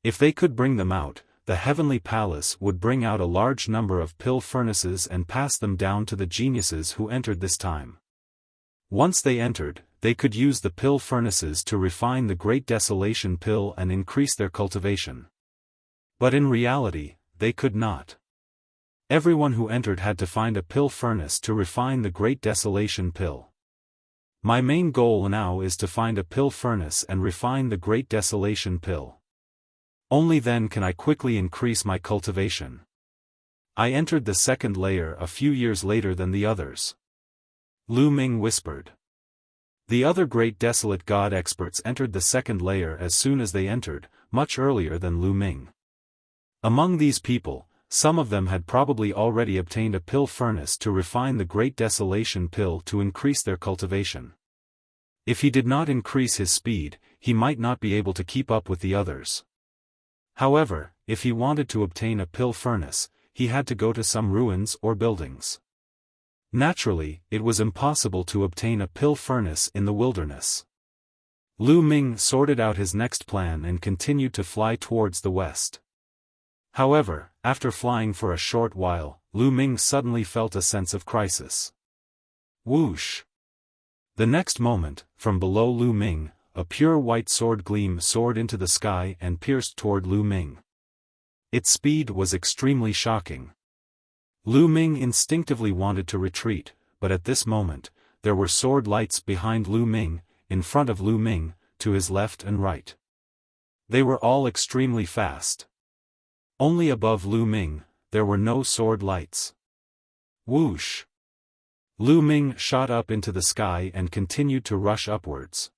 If they could bring them out, the heavenly palace would bring out a large number of pill furnaces and pass them down to the geniuses who entered this time. Once they entered, they could use the pill furnaces to refine the Great Desolation Pill and increase their cultivation. But in reality, they could not. Everyone who entered had to find a pill furnace to refine the Great Desolation Pill. My main goal now is to find a pill furnace and refine the Great Desolation Pill. Only then can I quickly increase my cultivation. I entered the second layer a few years later than the others. Lu Ming whispered. The other great desolate god experts entered the second layer as soon as they entered, much earlier than Lu Ming. Among these people, some of them had probably already obtained a pill furnace to refine the Great Desolation Pill to increase their cultivation. If he did not increase his speed, he might not be able to keep up with the others. However, if he wanted to obtain a pill furnace, he had to go to some ruins or buildings. Naturally, it was impossible to obtain a pill furnace in the wilderness. Lu Ming sorted out his next plan and continued to fly towards the west. However, after flying for a short while, Lu Ming suddenly felt a sense of crisis. Whoosh! The next moment, from below Lu Ming, a pure white sword gleam soared into the sky and pierced toward Lu Ming. Its speed was extremely shocking. Lu Ming instinctively wanted to retreat, but at this moment, there were sword lights behind Lu Ming, in front of Lu Ming, to his left and right. They were all extremely fast. Only above Lu Ming, there were no sword lights. Whoosh! Lu Ming shot up into the sky and continued to rush upwards.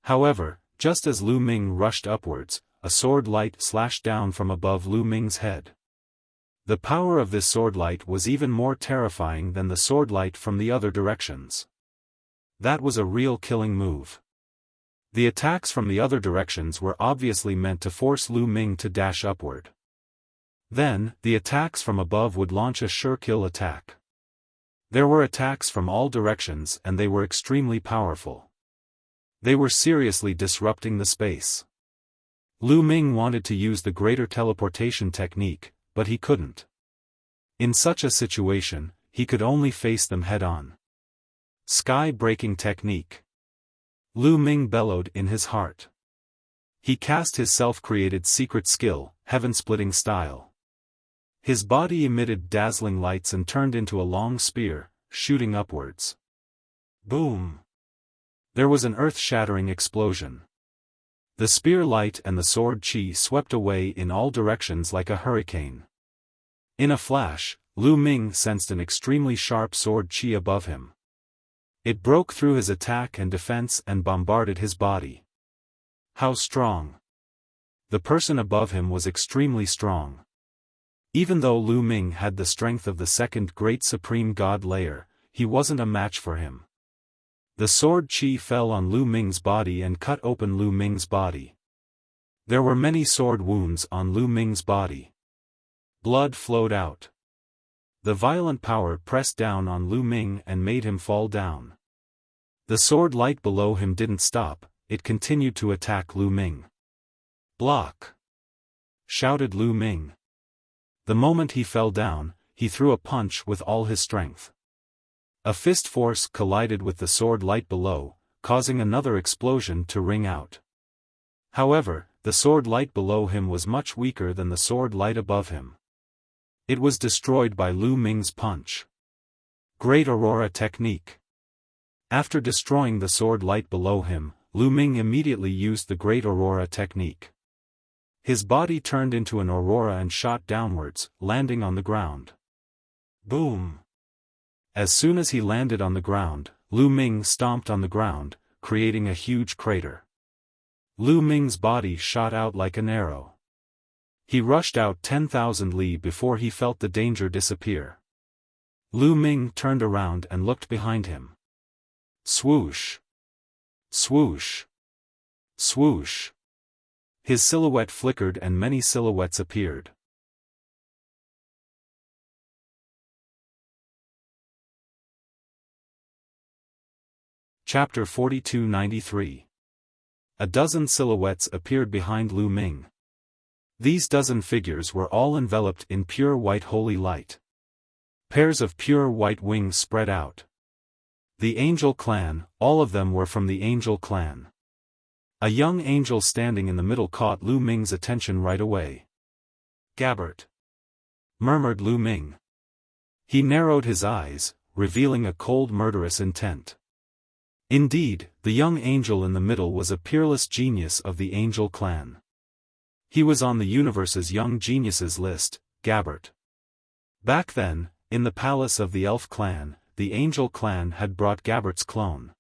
However, just as Lu Ming rushed upwards, a sword light slashed down from above Lu Ming's head. The power of this sword light was even more terrifying than the sword light from the other directions. That was a real killing move. The attacks from the other directions were obviously meant to force Lu Ming to dash upward. Then, the attacks from above would launch a sure kill attack. There were attacks from all directions and they were extremely powerful. They were seriously disrupting the space. Lu Ming wanted to use the greater teleportation technique, but he couldn't. In such a situation, he could only face them head-on. Sky-breaking technique. Lu Ming bellowed in his heart. He cast his self-created secret skill, heaven-splitting style. His body emitted dazzling lights and turned into a long spear, shooting upwards. Boom! There was an earth-shattering explosion. The spear light and the sword chi swept away in all directions like a hurricane. In a flash, Lu Ming sensed an extremely sharp sword chi above him. It broke through his attack and defense and bombarded his body. How strong! The person above him was extremely strong. Even though Lu Ming had the strength of the second great supreme god layer, he wasn't a match for him. The sword chi fell on Lu Ming's body and cut open Lu Ming's body. There were many sword wounds on Lu Ming's body. Blood flowed out. The violent power pressed down on Lu Ming and made him fall down. The sword light below him didn't stop, it continued to attack Lu Ming. Block! Shouted Lu Ming. The moment he fell down, he threw a punch with all his strength. A fist force collided with the sword light below, causing another explosion to ring out. However, the sword light below him was much weaker than the sword light above him. It was destroyed by Lu Ming's punch. Great Aurora Technique. After destroying the sword light below him, Lu Ming immediately used the Great Aurora Technique. His body turned into an aurora and shot downwards, landing on the ground. Boom! As soon as he landed on the ground, Lu Ming stomped on the ground, creating a huge crater. Lu Ming's body shot out like an arrow. He rushed out 10,000 li before he felt the danger disappear. Lu Ming turned around and looked behind him. Swoosh! Swoosh! Swoosh! His silhouette flickered and many silhouettes appeared. Chapter 4293. A dozen silhouettes appeared behind Lu Ming. These dozen figures were all enveloped in pure white holy light. Pairs of pure white wings spread out. The Angel Clan, all of them were from the Angel Clan. A young angel standing in the middle caught Lu Ming's attention right away. Gabbert! Murmured Lu Ming. He narrowed his eyes, revealing a cold murderous intent. Indeed, the young angel in the middle was a peerless genius of the Angel Clan. He was on the universe's young geniuses list, Gabbert. Back then, in the palace of the Elf Clan, the Angel Clan had brought Gabbert's clone.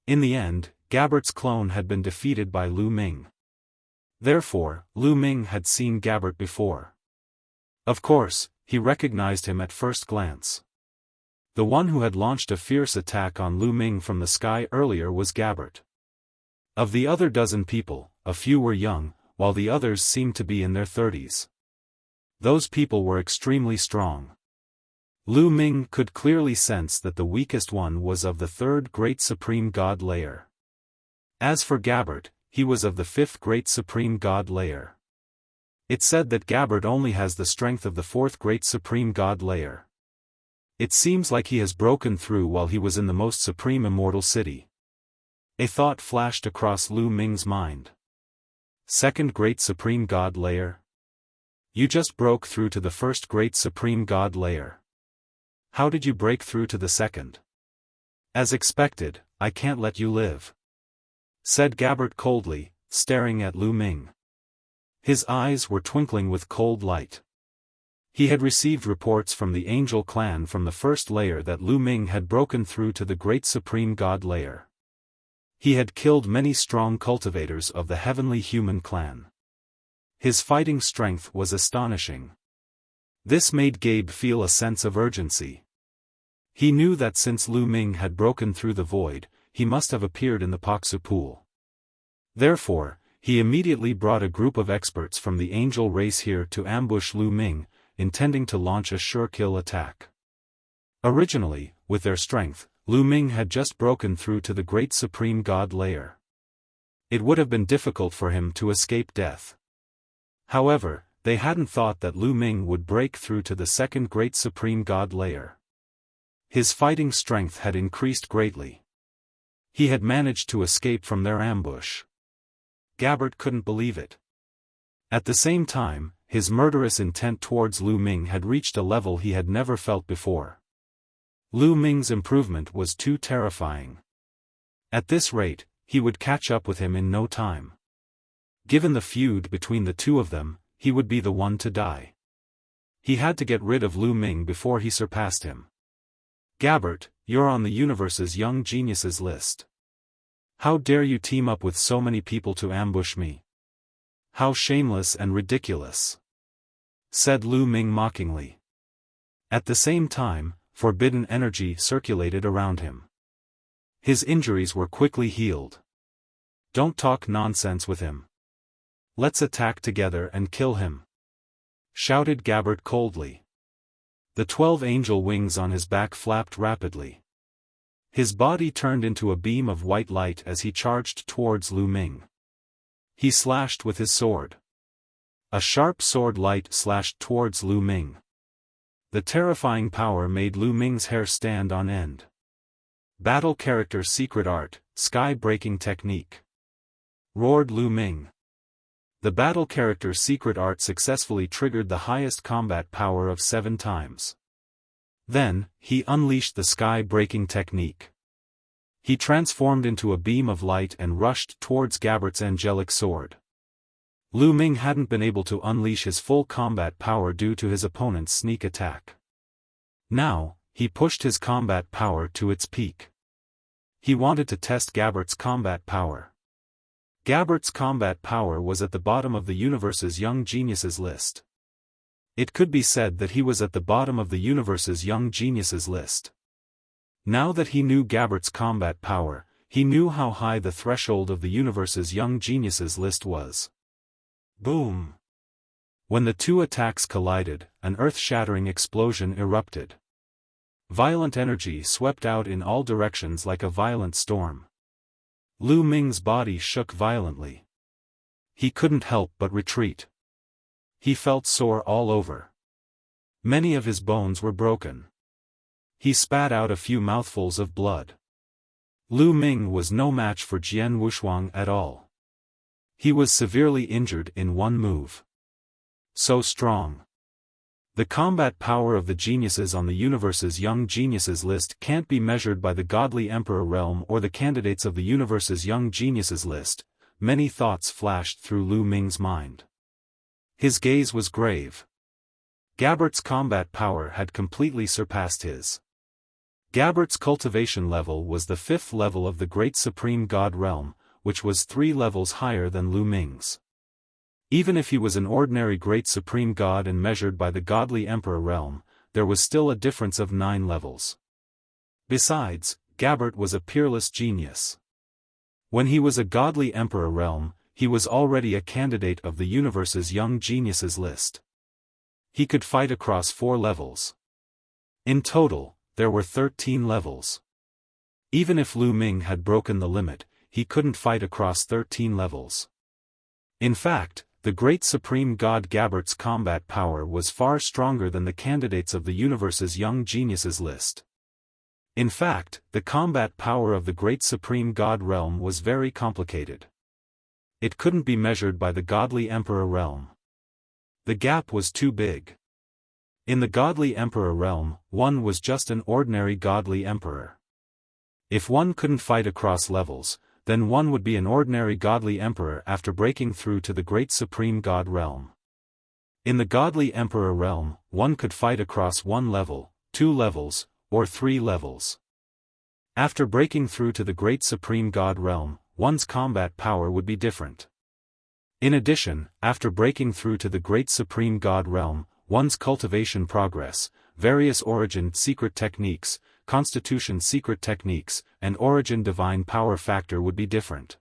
In the end, Gabbert's clone had been defeated by Lu Ming. Therefore, Lu Ming had seen Gabbert before. Of course, he recognized him at first glance. The one who had launched a fierce attack on Lu Ming from the sky earlier was Gabbert. Of the other dozen people, a few were young, while the others seemed to be in their 30s. Those people were extremely strong. Lu Ming could clearly sense that the weakest one was of the third Great Supreme God layer. As for Gabbert, he was of the fifth Great Supreme God layer. It said that Gabbert only has the strength of the fourth Great Supreme God layer. It seems like he has broken through while he was in the most supreme immortal city. A thought flashed across Lu Ming's mind. Second Great Supreme God layer? You just broke through to the first Great Supreme God layer. How did you break through to the second? As expected, I can't let you live, said Gabbert coldly, staring at Lu Ming. His eyes were twinkling with cold light. He had received reports from the Angel clan from the first layer that Lu Ming had broken through to the Great Supreme God layer. He had killed many strong cultivators of the Heavenly Human clan. His fighting strength was astonishing. This made Gabe feel a sense of urgency. He knew that since Lu Ming had broken through the void, he must have appeared in the Paksu pool. Therefore, he immediately brought a group of experts from the Angel race here to ambush Lu Ming, intending to launch a sure-kill attack. Originally, with their strength, Lu Ming had just broken through to the Great Supreme God layer. It would have been difficult for him to escape death. However, they hadn't thought that Lu Ming would break through to the second Great Supreme God layer. His fighting strength had increased greatly. He had managed to escape from their ambush. Gabbert couldn't believe it. At the same time, his murderous intent towards Lu Ming had reached a level he had never felt before. Lu Ming's improvement was too terrifying. At this rate, he would catch up with him in no time. Given the feud between the two of them, he would be the one to die. He had to get rid of Lu Ming before he surpassed him. Gabbert, you're on the universe's young geniuses list. How dare you team up with so many people to ambush me? How shameless and ridiculous, said Lu Ming mockingly. At the same time, forbidden energy circulated around him. His injuries were quickly healed. Don't talk nonsense with him. Let's attack together and kill him, shouted Gabbert coldly. The 12 angel wings on his back flapped rapidly. His body turned into a beam of white light as he charged towards Lu Ming. He slashed with his sword. A sharp sword light slashed towards Lu Ming. The terrifying power made Lu Ming's hair stand on end. Battle character secret art, sky-breaking technique, roared Lu Ming. The battle character's secret art successfully triggered the highest combat power of 7 times. Then, he unleashed the sky-breaking technique. He transformed into a beam of light and rushed towards Gabbert's angelic sword. Lu Ming hadn't been able to unleash his full combat power due to his opponent's sneak attack. Now, he pushed his combat power to its peak. He wanted to test Gabbert's combat power. Gabbert's combat power was at the bottom of the universe's young geniuses list. It could be said that he was at the bottom of the universe's young geniuses list. Now that he knew Gabbert's combat power, he knew how high the threshold of the universe's young geniuses list was. Boom! When the two attacks collided, an earth-shattering explosion erupted. Violent energy swept out in all directions like a violent storm. Lu Ming's body shook violently. He couldn't help but retreat. He felt sore all over. Many of his bones were broken. He spat out a few mouthfuls of blood. Lu Ming was no match for Jian Wushuang at all. He was severely injured in one move. So strong. The combat power of the geniuses on the universe's young geniuses list can't be measured by the godly emperor realm or the candidates of the universe's young geniuses list. Many thoughts flashed through Lu Ming's mind. His gaze was grave. Gabbert's combat power had completely surpassed his. Gabbert's cultivation level was the 5th level of the Great Supreme God realm, which was 3 levels higher than Lu Ming's. Even if he was an ordinary Great Supreme God and measured by the godly Emperor realm, there was still a difference of 9 levels. Besides, Gabbert was a peerless genius. When he was a godly emperor realm, he was already a candidate of the universe's young geniuses list. He could fight across 4 levels. In total, there were 13 levels. Even if Lu Ming had broken the limit, he couldn't fight across 13 levels. In fact, the great supreme god Gabbert's combat power was far stronger than the candidates of the universe's young geniuses list. In fact, the combat power of the great supreme god realm was very complicated. It couldn't be measured by the godly emperor realm. The gap was too big. In the godly emperor realm, one was just an ordinary godly emperor. If one couldn't fight across levels, then one would be an ordinary godly emperor after breaking through to the great supreme god realm. In the godly emperor realm, one could fight across 1 level, 2 levels, or 3 levels. After breaking through to the great supreme god realm, one's combat power would be different. In addition, after breaking through to the great supreme god realm, one's cultivation progress, various origin secret techniques, constitution secret techniques, and origin divine power factor would be different.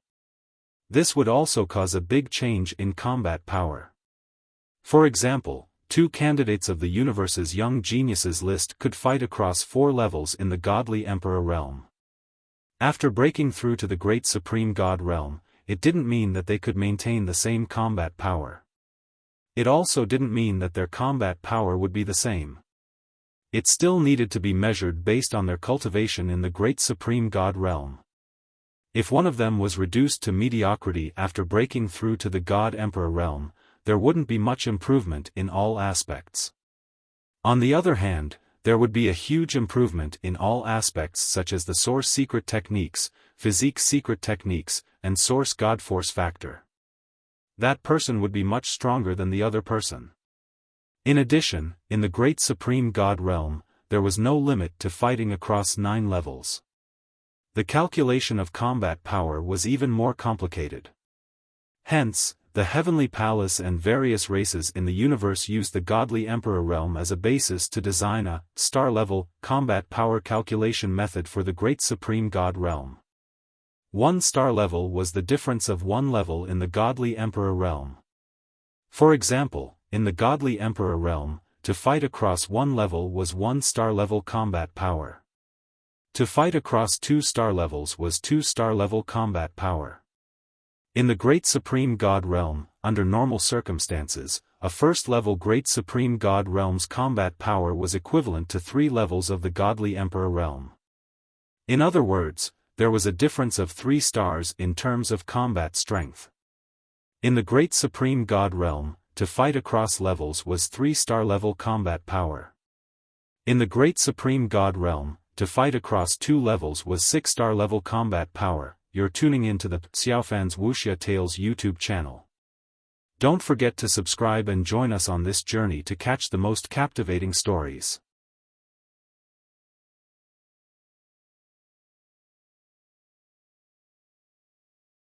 This would also cause a big change in combat power. For example, 2 candidates of the universe's young geniuses list could fight across 4 levels in the godly emperor realm. After breaking through to the great supreme god realm, it didn't mean that they could maintain the same combat power. It also didn't mean that their combat power would be the same. It still needed to be measured based on their cultivation in the great supreme god realm. If one of them was reduced to mediocrity after breaking through to the god emperor realm, there wouldn't be much improvement in all aspects. On the other hand, there would be a huge improvement in all aspects such as the source secret techniques, physique secret techniques, and source god force factor. That person would be much stronger than the other person. In addition, in the great supreme god realm, there was no limit to fighting across 9 levels. The calculation of combat power was even more complicated. Hence, the Heavenly Palace and various races in the universe used the godly emperor realm as a basis to design a star-level combat power calculation method for the great supreme god realm. 1 star level was the difference of 1 level in the godly emperor realm. For example, in the godly emperor realm, to fight across 1 level was 1 star level combat power. To fight across 2 star levels was 2 star level combat power. In the great supreme god realm, under normal circumstances, a first-level great supreme god realm's combat power was equivalent to 3 levels of the godly emperor realm. In other words, there was a difference of 3 stars in terms of combat strength. In the great supreme god realm, to fight across levels was 3 star level combat power. In the great supreme god realm, to fight across 2 levels was 6 star level combat power. You're tuning into the Xiaofan's Wuxia Tales YouTube channel. Don't forget to subscribe and join us on this journey to catch the most captivating stories.